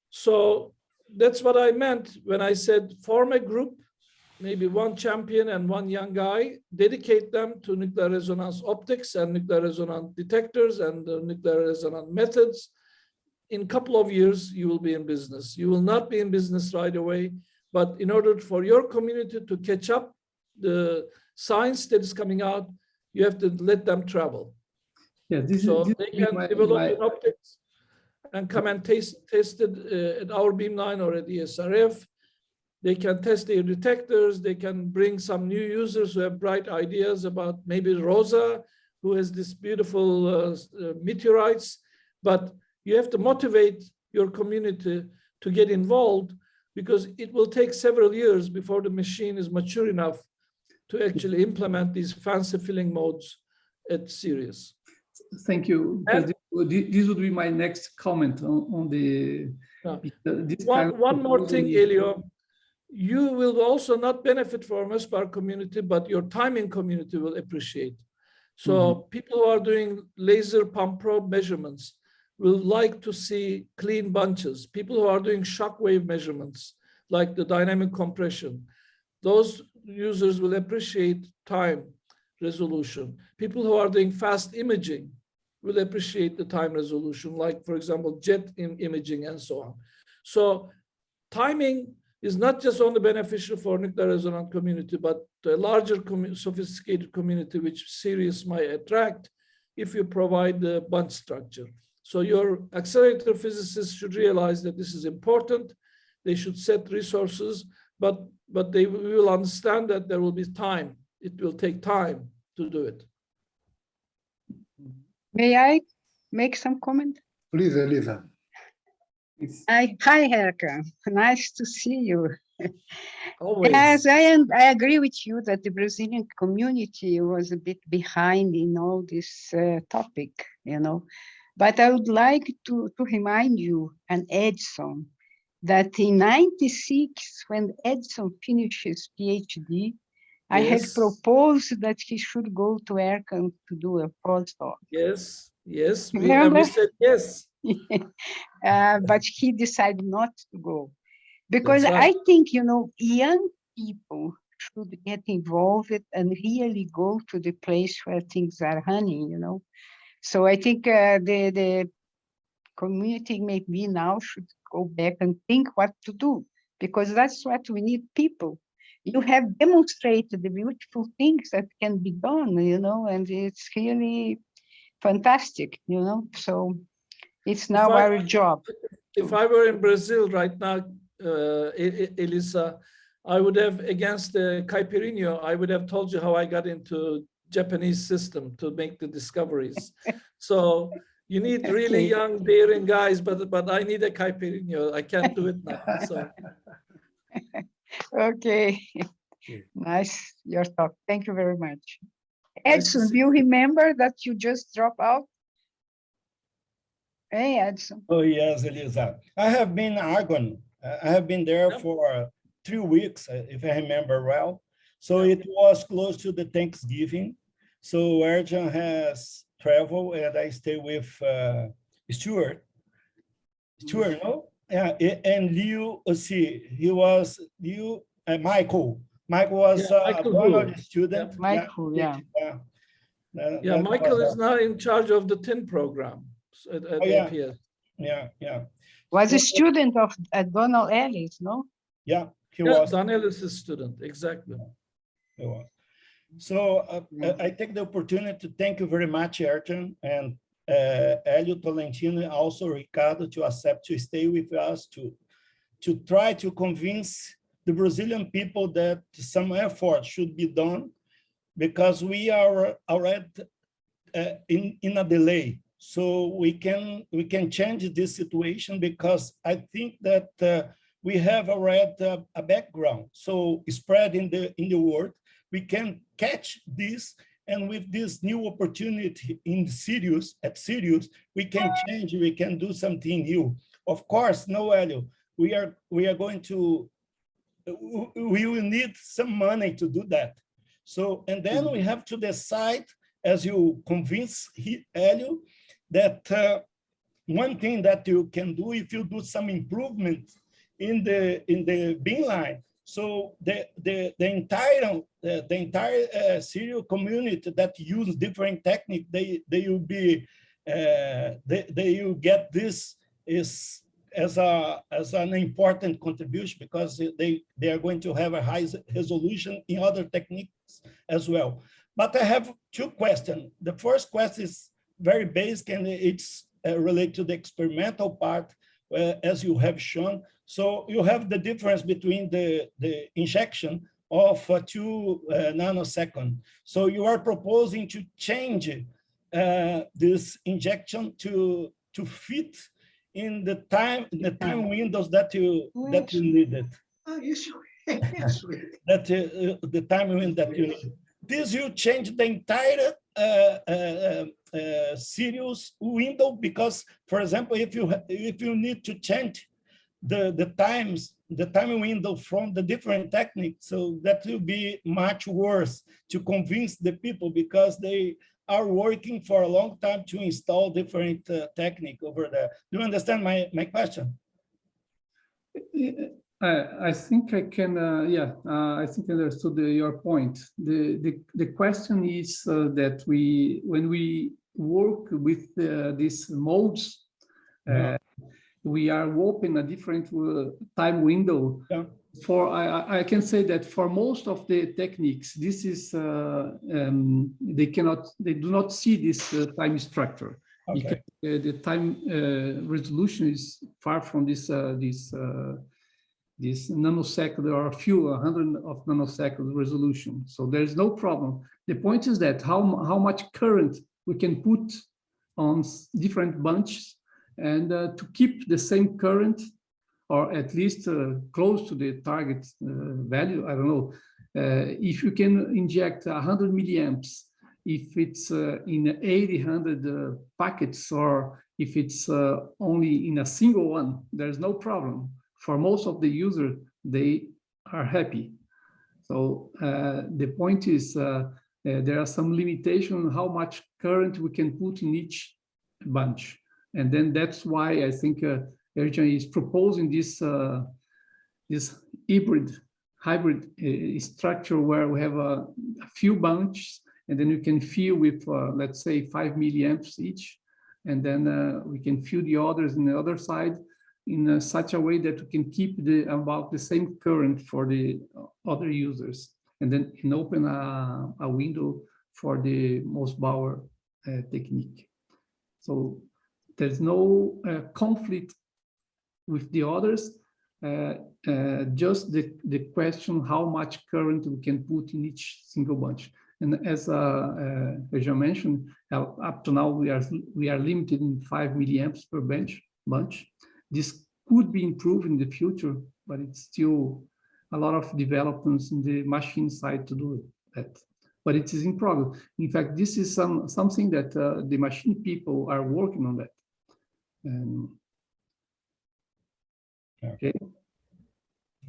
So that's what I meant when I said form a group, maybe one champion and one young guy, dedicate them to nuclear resonance optics and nuclear resonance detectors and the nuclear resonance methods. In a couple of years, you will be in business. You will not be in business right away, but in order for your community to catch up the science that is coming out, you have to let them travel. Yeah, they can develop in optics and come and test it at our beamline or at ESRF. They can test their detectors. They can bring some new users who have bright ideas about maybe Rosa, who has this beautiful meteorites. But you have to motivate your community to get involved, because it will take several years before the machine is mature enough to actually implement these fancy filling modes at Sirius. Thank you. This would be my next comment on the. One more thing, Helio. You will also not benefit from Mössbauer community, but your timing community will appreciate. So people who are doing laser pump probe measurements will like to see clean bunches. People who are doing shockwave measurements, like the dynamic compression, those users will appreciate time resolution. People who are doing fast imaging will appreciate the time resolution, like, for example, jet imaging and so on. So timing is not just only beneficial for nuclear resonance community, but a larger sophisticated community which Sirius might attract if you provide the bunch structure. So your accelerator physicists should realize that this is important. They should set resources, but they will understand that there will be time. It will take time to do it. May I make some comment? Please, Elisa. Hi, Ercan. Nice to see you. Always. Yes, I agree with you that the Brazilian community was a bit behind in all this topic, you know. But I would like to remind you and Edson that in '96, when Edson finished his PhD, I had proposed that he should go to Ercan to do a postdoc. Yes, yes, we said yes. But he decided not to go. Because I think, you know, young people should get involved and really go to the place where things are running, you know. So I think the community maybe now should go back and think what to do, because that's what we need, people. You have demonstrated the beautiful things that can be done, you know, and it's really fantastic, you know. So it's now our job. If I were in Brazil right now, Elisa, I would have, against the caipirinha, I would have told you how I got into Japanese system to make the discoveries. So you need really young, daring guys, but I need a caipirinha. I can't do it now. So. Okay, nice your talk. Thank you very much. Edson, do you remember that you just dropped out? Hey, Edson. Oh, yes, Elisa. I have been in Argonne. I have been there for 3 weeks, if I remember well. So it was close to the Thanksgiving. So Ercan has traveled, and I stayed with Stuart. Stuart, no? Yeah, and Leo, he was Michael. Michael was a Donald student. Yeah, Michael, yeah, Michael is now in charge of the TIN program at APS. Yeah. Was a student of Donald Ellis, no? Yeah, he was. Donald Ellis is a student, exactly. Yeah. So I take the opportunity to thank you very much, Ercan, and Helio, Tolentino, also Ricardo, to accept to stay with us to try to convince the Brazilian people that some effort should be done, because we are already in a delay. So we can change this situation, because I think that we have already a background, so spread in the world. we can catch this, and with this new opportunity in Sirius, we can change, we can do something new. Of course, no, Helio, we are going to, we will need some money to do that. So, and then we have to decide, as you convince Helio, that one thing that you can do, if you do some improvement in the beam line, so the entire serial community that use different technique, they will be they will get this is as an important contribution, because they are going to have a high resolution in other techniques as well. But I have two questions. The first question is very basic, and it's related to the experimental part, as you have shown. So you have the difference between the injection of 2 nanoseconds. So you are proposing to change this injection to fit in the time windows that you needed. That the time window that you need. This will change the entire Sirius window, because, for example, if you need to change the time window from the different techniques, so that will be much worse to convince the people, because they are working for a long time to install different technique over there. Do you understand my question? I think I can, I think I understood your point. The question is that when we work with these modes, we are open a different time window. Yeah. I can say that for most of the techniques, this is they do not see this time structure. Okay. Because the time resolution is far from this nanosecond or a few 100 of nanosecond resolution. So there's no problem. The point is that how much current we can put on different bunches, and to keep the same current, or at least close to the target value. I don't know. If you can inject 100 milliamps, if it's in 800 packets, or if it's only in a single one, there's no problem. For most of the users, they are happy. So the point is there are some limitations on how much current we can put in each bunch. And then that's why I think Ercan is proposing this hybrid structure, where we have a few bunches, and then you can fill with, let's say, 5 milliamps each, and then we can fill the others on the other side in such a way that we can keep about the same current for the other users, and then can open a window for the Mössbauer technique. So there's no conflict with the others, just the question how much current we can put in each single bunch. And as you mentioned, up to now we are limited in 5 milliamps per bunch. This could be improved in the future, but it's still a lot of developments in the machine side to do that. But it is in progress. In fact, this is something that the machine people are working on that. Okay.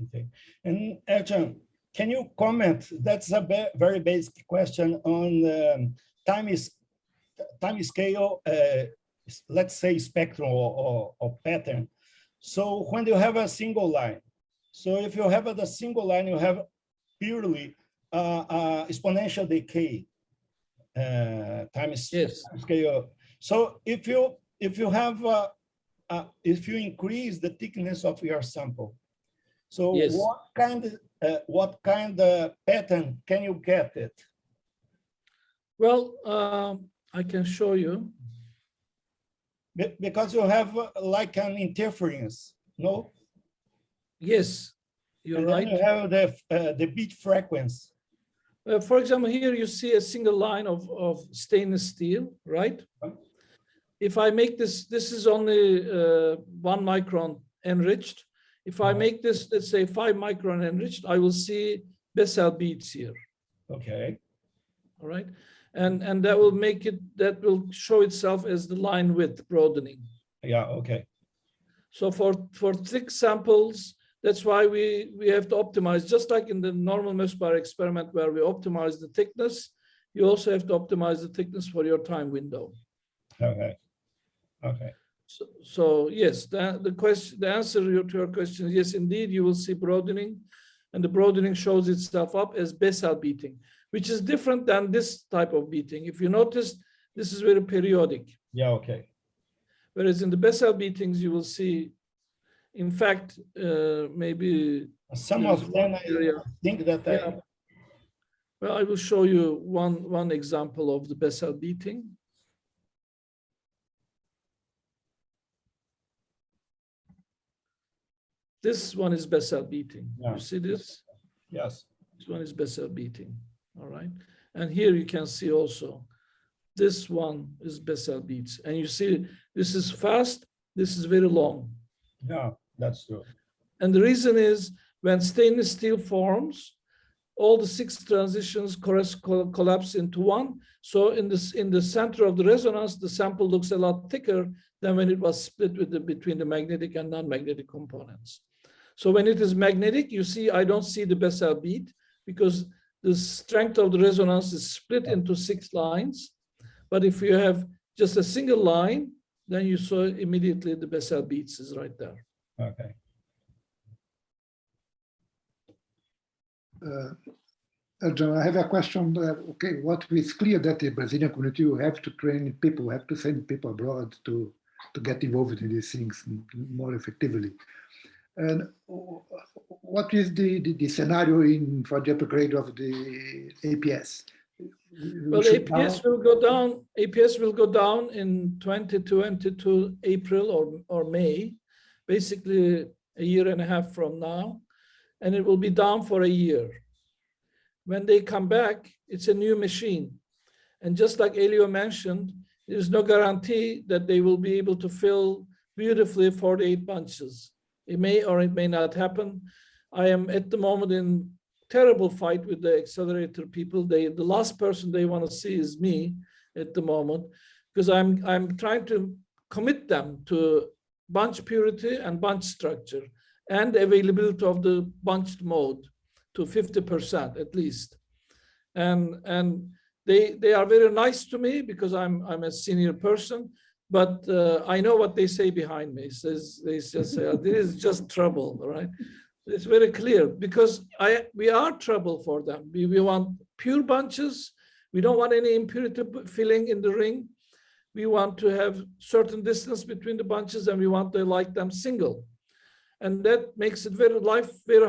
Okay. And Ercan, can you comment? That's a very basic question on time scale. Let's say spectrum or pattern. So when you have a single line, so if you have a single line, you have purely exponential decay time scale. So if you increase the thickness of your sample, so yes, what kind of pattern can you get it? Well, I can show you. Because you have like an interference, no? Yes, you're right. You have the beat frequency. For example, here you see a single line of stainless steel, right? If I make this is only 1 micron enriched. If I make this, let's say 5 micron enriched, I will see Bessel beats here. Okay. All right. And that will make it, that will show itself as the line width broadening. Yeah, okay. So for thick samples, that's why we have to optimize, just like in the normal Mössbauer experiment where we optimize the thickness, you also have to optimize the thickness for your time window. Okay. Okay. So yes, the answer to your question is yes, indeed, you will see broadening, and the broadening shows itself up as Bessel beating, which is different than this type of beating. If you notice, this is very periodic. Yeah, okay. Whereas in the Bessel beatings, you will see, in fact, maybe some of them I think that well, I will show you one example of the Bessel beating. This one is Bessel beating. Yeah. You see this? Yes. This one is Bessel beating. All right. And here you can see also, this one is Bessel beats. And you see, this is fast, this is very long. Yeah, that's true. And the reason is when stainless steel forms, all the 6 transitions collapse into one. So in the center of the resonance, the sample looks a lot thicker than when it was split between the magnetic and non-magnetic components. So when it is magnetic, you see, I don't see the Bessel beat because the strength of the resonance is split into 6 lines. But if you have just a single line, then you saw immediately the Bessel beats is right there. Okay. John, I have a question. Okay, what is clear that the Brazilian community will have to train people, have to send people abroad to get involved in these things more effectively. And what is the scenario for the upgrade of the APS? Well, APS will go down. APS will go down in 2022 April or May, basically a year and a half from now, and it will be down for a year. When they come back, it's a new machine, and just like Helio mentioned, there's no guarantee that they will be able to fill beautifully 48 bunches. It may or it may not happen. I am at the moment in terrible fight with the accelerator people. The last person they want to see is me at the moment, because I'm trying to commit them to bunch purity and bunch structure and availability of the bunched mode to 50% at least. And they are very nice to me because I'm a senior person, but I know what they say behind me. They just say, oh, this is just trouble, right? It's very clear because we are trouble for them. We want pure bunches. We don't want any impurity filling in the ring. We want to have certain distance between the bunches, and we want to like them single. And that makes it very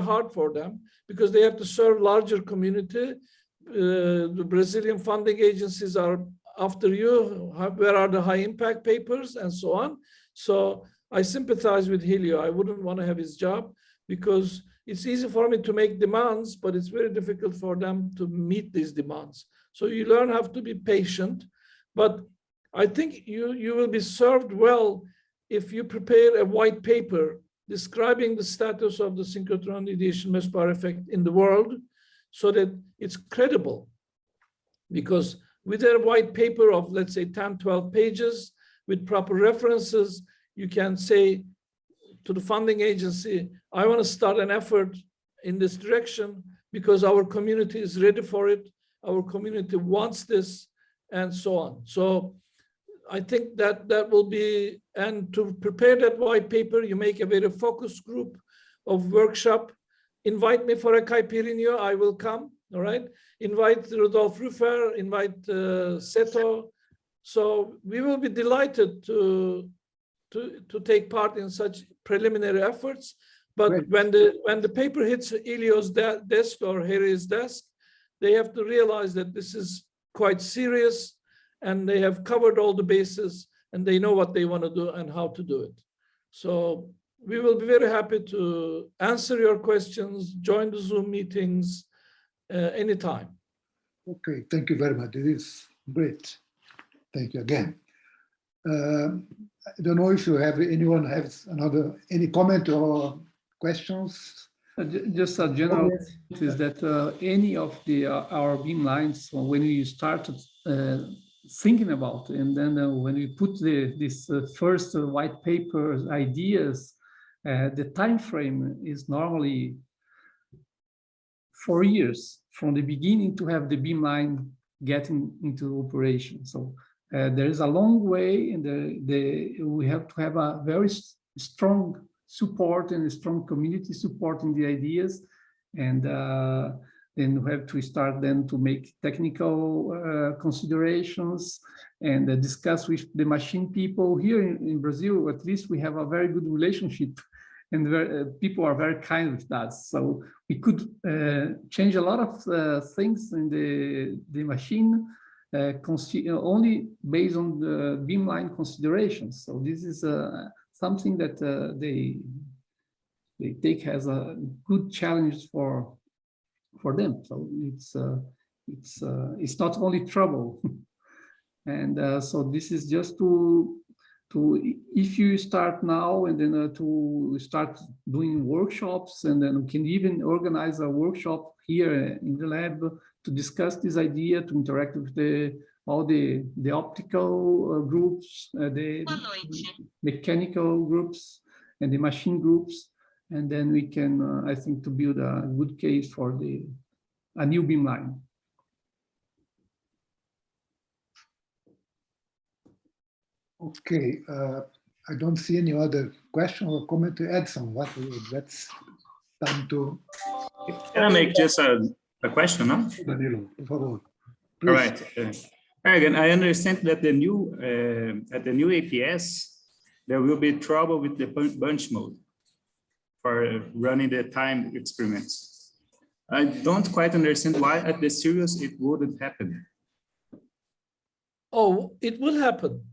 hard for them because they have to serve larger community. The Brazilian funding agencies are after you. Where are the high impact papers and so on? So I sympathize with Helio. I wouldn't want to have his job because it's easy for me to make demands, but it's very difficult for them to meet these demands. So you learn how to be patient, but I think you will be served well if you prepare a white paper describing the status of the synchrotron radiation Mössbauer effect in the world so that it's credible. Because with a white paper of, let's say, 10, 12 pages with proper references, you can say to the funding agency, I want to start an effort in this direction because our community is ready for it. Our community wants this, and so on. So I think that will be, and to prepare that white paper, you make a very focused group of workshop. Invite me for a caipirinha, I will come, all right? Invite Rudolf Ruffer, invite Seto. So we will be delighted to take part in such preliminary efforts. But great. when the paper hits Helio's desk or Harry's desk, they have to realize that this is quite serious, and they have covered all the bases, and they know what they want to do and how to do it. So we will be very happy to answer your questions, join the Zoom meetings anytime. Okay, thank you very much. It is great. Thank you again. I don't know if you have anyone has any comment or questions. Just a general is that any of our beam lines, when we start thinking about it, and then when we put this first white paper ideas, the time frame is normally 4 years from the beginning to have the beam line getting into operation. So there is a long way, and we have to have a very strong support and a strong community supporting the ideas, and then we have to start then to make technical considerations and discuss with the machine people. Here in Brazil, at least we have a very good relationship, and people are very kind with that. So we could change a lot of things in the machine only based on the beamline considerations. So this is something that they take as a good challenge for them. So it's not only trouble, and so this is just to if you start now and then to start doing workshops, and then we can even organize a workshop here in the lab to discuss this idea, to interact with all the optical groups, the mechanical groups, and the machine groups, and then we can, I think, to build a good case for a new beamline. Okay, I don't see any other question or comment to Edson. That's time to. Can I make just a question, no? Danilo, por favor. All right. Again, I understand that at the new APS, there will be trouble with the bunch mode for running the time experiments. I don't quite understand why at the Sirius it wouldn't happen. Oh, it will happen.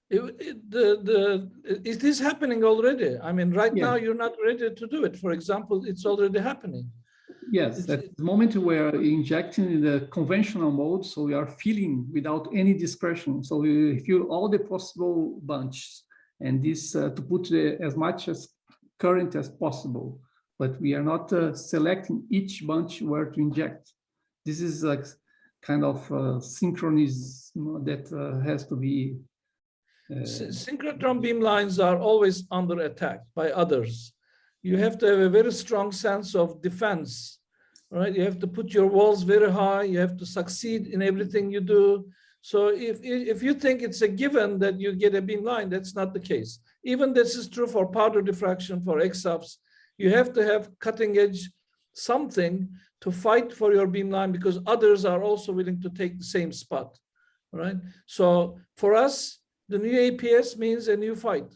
It is happening already. I mean, right now you're not ready to do it. For example, it's already happening. Yes, at the moment we are injecting in the conventional mode, so we are filling without any dispersion. So we fill all the possible bunches, and this to put as much as current as possible. But we are not selecting each bunch where to inject. This is like kind of synchronism that has to be. Synchrotron beamlines are always under attack by others. You have to have a very strong sense of defense, right? You have to put your walls very high. You have to succeed in everything you do. So if you think it's a given that you get a beamline, that's not the case. Even this is true for powder diffraction, for X-ups. You have to have cutting edge something to fight for your beamline, because others are also willing to take the same spot, right? So for us, the new APS means a new fight.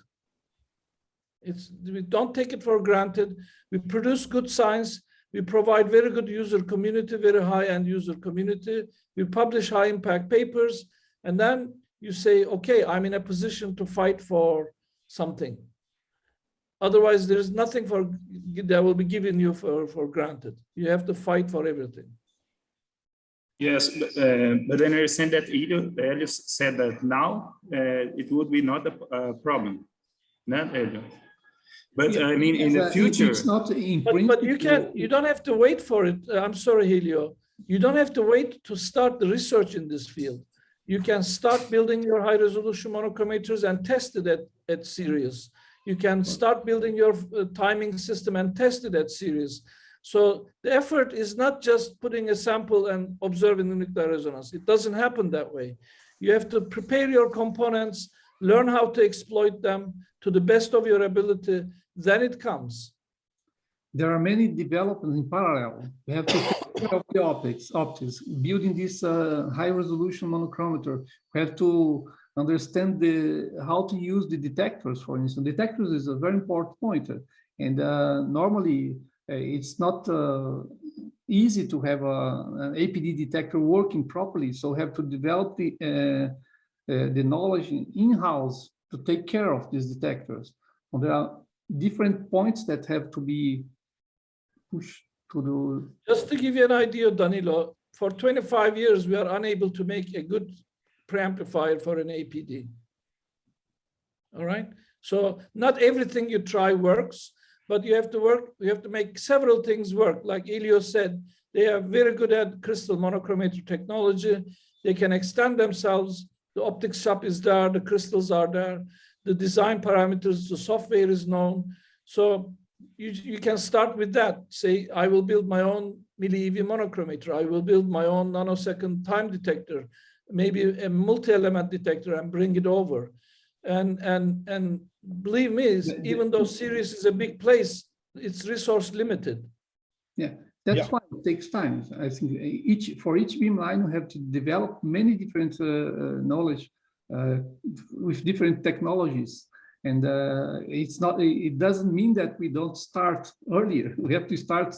We don't take it for granted. We produce good science. We provide very good user community, very high-end user community. We publish high-impact papers. And then you say, okay, I'm in a position to fight for something. Otherwise, there is nothing that will be given you for granted. You have to fight for everything. Yes, but I understand that Helio said that now it would be not a problem, not Helio. But I mean, in the future, it's not in but you don't have to wait for it. I'm sorry, Helio. You don't have to wait to start the research in this field. You can start building your high resolution monochromators and test it at Sirius. You can start building your timing system and test it at Sirius. So the effort is not just putting a sample and observing the nuclear resonance. It doesn't happen that way. You have to prepare your components, learn how to exploit them to the best of your ability, then it comes. There are many developments in parallel. We have to take care of the optics, building this high-resolution monochromator. We have to understand how to use the detectors, for instance. Detectors is a very important point. And normally, it's not easy to have an APD detector working properly. So we have to develop the knowledge in-house to take care of these detectors. And there are different points that have to be pushed to do. Just to give you an idea, Danilo, for 25 years, we are unable to make a good preamplifier for an APD. All right? So not everything you try works, but you have to work, you have to make several things work. Like Helio said, they are very good at crystal monochromator technology. They can extend themselves. The optics shop is there, the crystals are there, the design parameters, the software is known. So you can start with that. Say, I will build my own milli-EV monochromator. I will build my own nanosecond time detector, maybe a multi-element detector, and bring it over. And believe me, even though Sirius is a big place, it's resource limited. Yeah, that's why it takes time. I think for each beamline, you have to develop many different knowledge with different technologies. And it doesn't mean that we don't start earlier. We have to start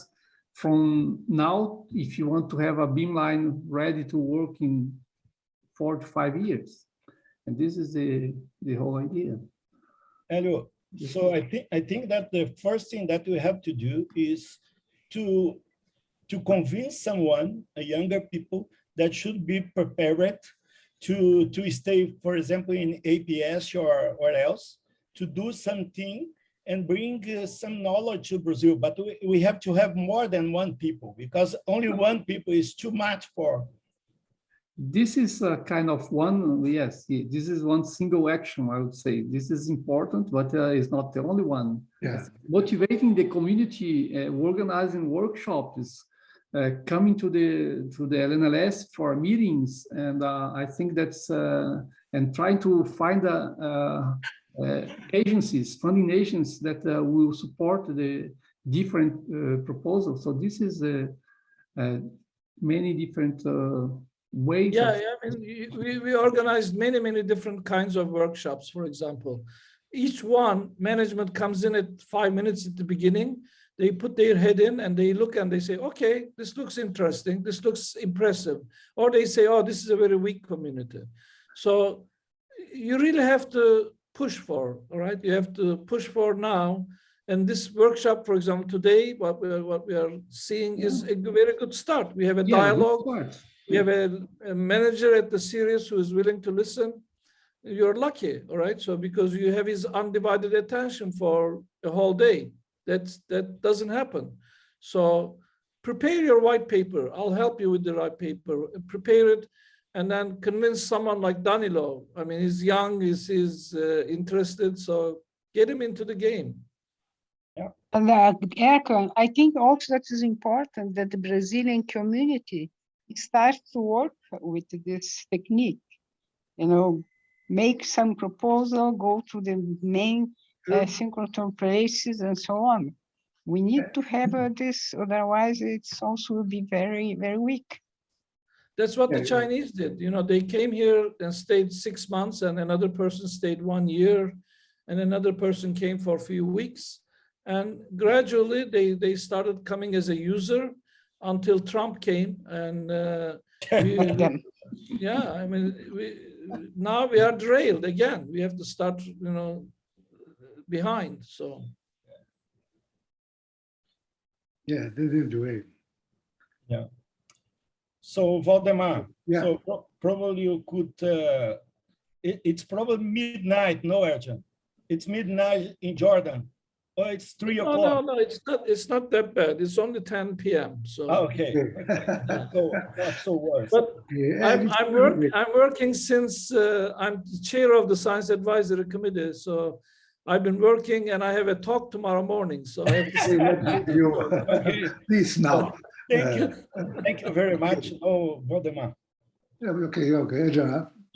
from now if you want to have a beamline ready to work in 4 to 5 years. And this is the whole idea. Helio, so I think that the first thing that we have to do is to convince someone, a younger people, that should be prepared to stay, for example, in APS or else, to do something and bring some knowledge to Brazil. But we have to have more than one people, because only one people is too much for. This is a kind of one, yes, this is one single action, I would say. This is important, but it's not the only one. Yeah. Motivating the community, organizing workshops, coming to the LNLS for meetings, and I think that's, and trying to find agencies, funding agents that will support the different proposals. So this is many different ways. Yeah, I mean, we organized many different kinds of workshops, for example. Each one, management comes in at 5 minutes at the beginning. They put their head in and they look and they say, okay, this looks interesting, this looks impressive. Or they say, oh, this is a very weak community. So you really have to push for, all right? You have to push for now. And this workshop, for example, today, what we are seeing is a very good start. We have a dialogue. We have a manager at the Sirius who is willing to listen. You're lucky, all right? So because you have his undivided attention for a whole day. That doesn't happen. So prepare your white paper. I'll help you with the white paper. Prepare it and then convince someone like Danilo. I mean, he's young, he's interested, so get him into the game. Yeah. Ercan, I think also that is important that the Brazilian community starts to work with this technique. You know, make some proposal, go to the main synchrotron places and so on. We need to have this, otherwise it's also will be very weak. That's what the Chinese did. You know, they came here and stayed 6 months, and another person stayed 1 year, and another person came for a few weeks. And gradually they started coming as a user until Trump came. And yeah, I mean, now we are derailed again. We have to start, you know, behind. So yeah, this is the way. Yeah. So Valdemar, so probably you could. It's probably midnight, no, Ercan? It's midnight in Jordan. Oh, it's 3 o'clock. No, it's not that bad. It's only 10 p.m. So okay. Not so worse. But I'm working since I'm the chair of the Science Advisory Committee. So I've been working, and I have a talk tomorrow morning. So I have to say, okay. Please now. Thank you very much. Oh, Valdemar. Okay.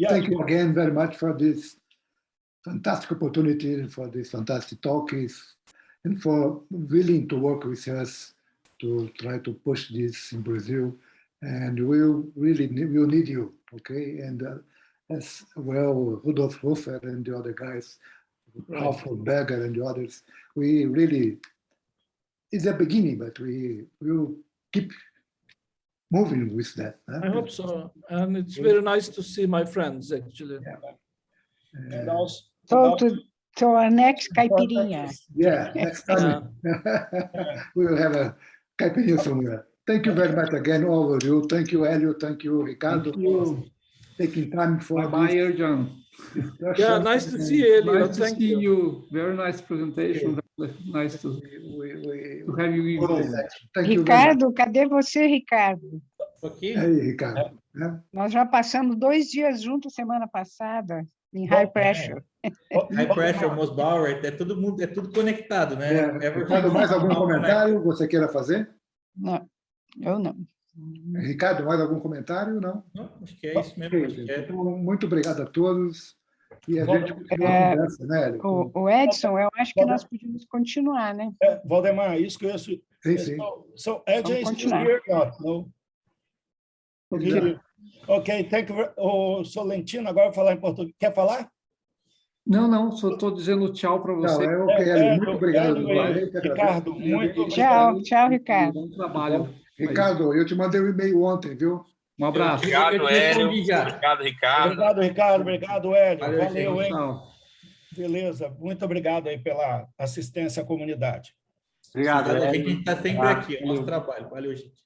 Thank you again very much for this fantastic opportunity, for this fantastic talk, and for willing to work with us to try to push this in Brazil. And we'll need you, okay? And as well, Rudolf Hofer and the other guys, Ralph Berger and the others, we really, it's a beginning, but we will keep moving with that. Huh? I hope so. And it's very nice to see my friends, actually. And also, to our next caipirinha. Yeah, next time we will have a caipirinha somewhere. Thank you very much again, all of you. Thank you, Helio. Thank you, Ricardo, for taking time for Bye, Ercan. Yeah, nice to see you, Helio. Nice to see you. Very nice presentation. Nice to have you involved. Ricardo, cadê você, Ricardo? Ok. Aí, Ricardo. Nós já passamos 2 dias juntos semana passada, em high pressure. High pressure, Mössbauer, é todo mundo, é tudo conectado, né? Ricardo, mais algum comentário você queira fazer? Não, eu não. Ricardo, mais algum comentário? Não? Não, acho que é isso mesmo. Então, muito obrigado a todos. E a gente continua a conversa, né, Helio? O Edson, eu acho que nós podemos continuar, né? Valdemar, isso que eu... Sim, sim. So, Edson is still here? No? Ok, thank you. O Tolentino agora vai falar em português. Quer falar? Não, só estou dizendo tchau para você. Muito obrigado. Ricardo, muito obrigado. Tchau, Ricardo. Bom trabalho. Ricardo, eu te mandei um e-mail ontem, viu? Um abraço. Obrigado, Helio. Obrigado, Ricardo. Obrigado, Ricardo. Obrigado, Helio. Valeu, hein? Beleza. Muito obrigado aí pela assistência à comunidade. Obrigado, a gente está sempre aqui, é o nosso trabalho. Valeu, gente.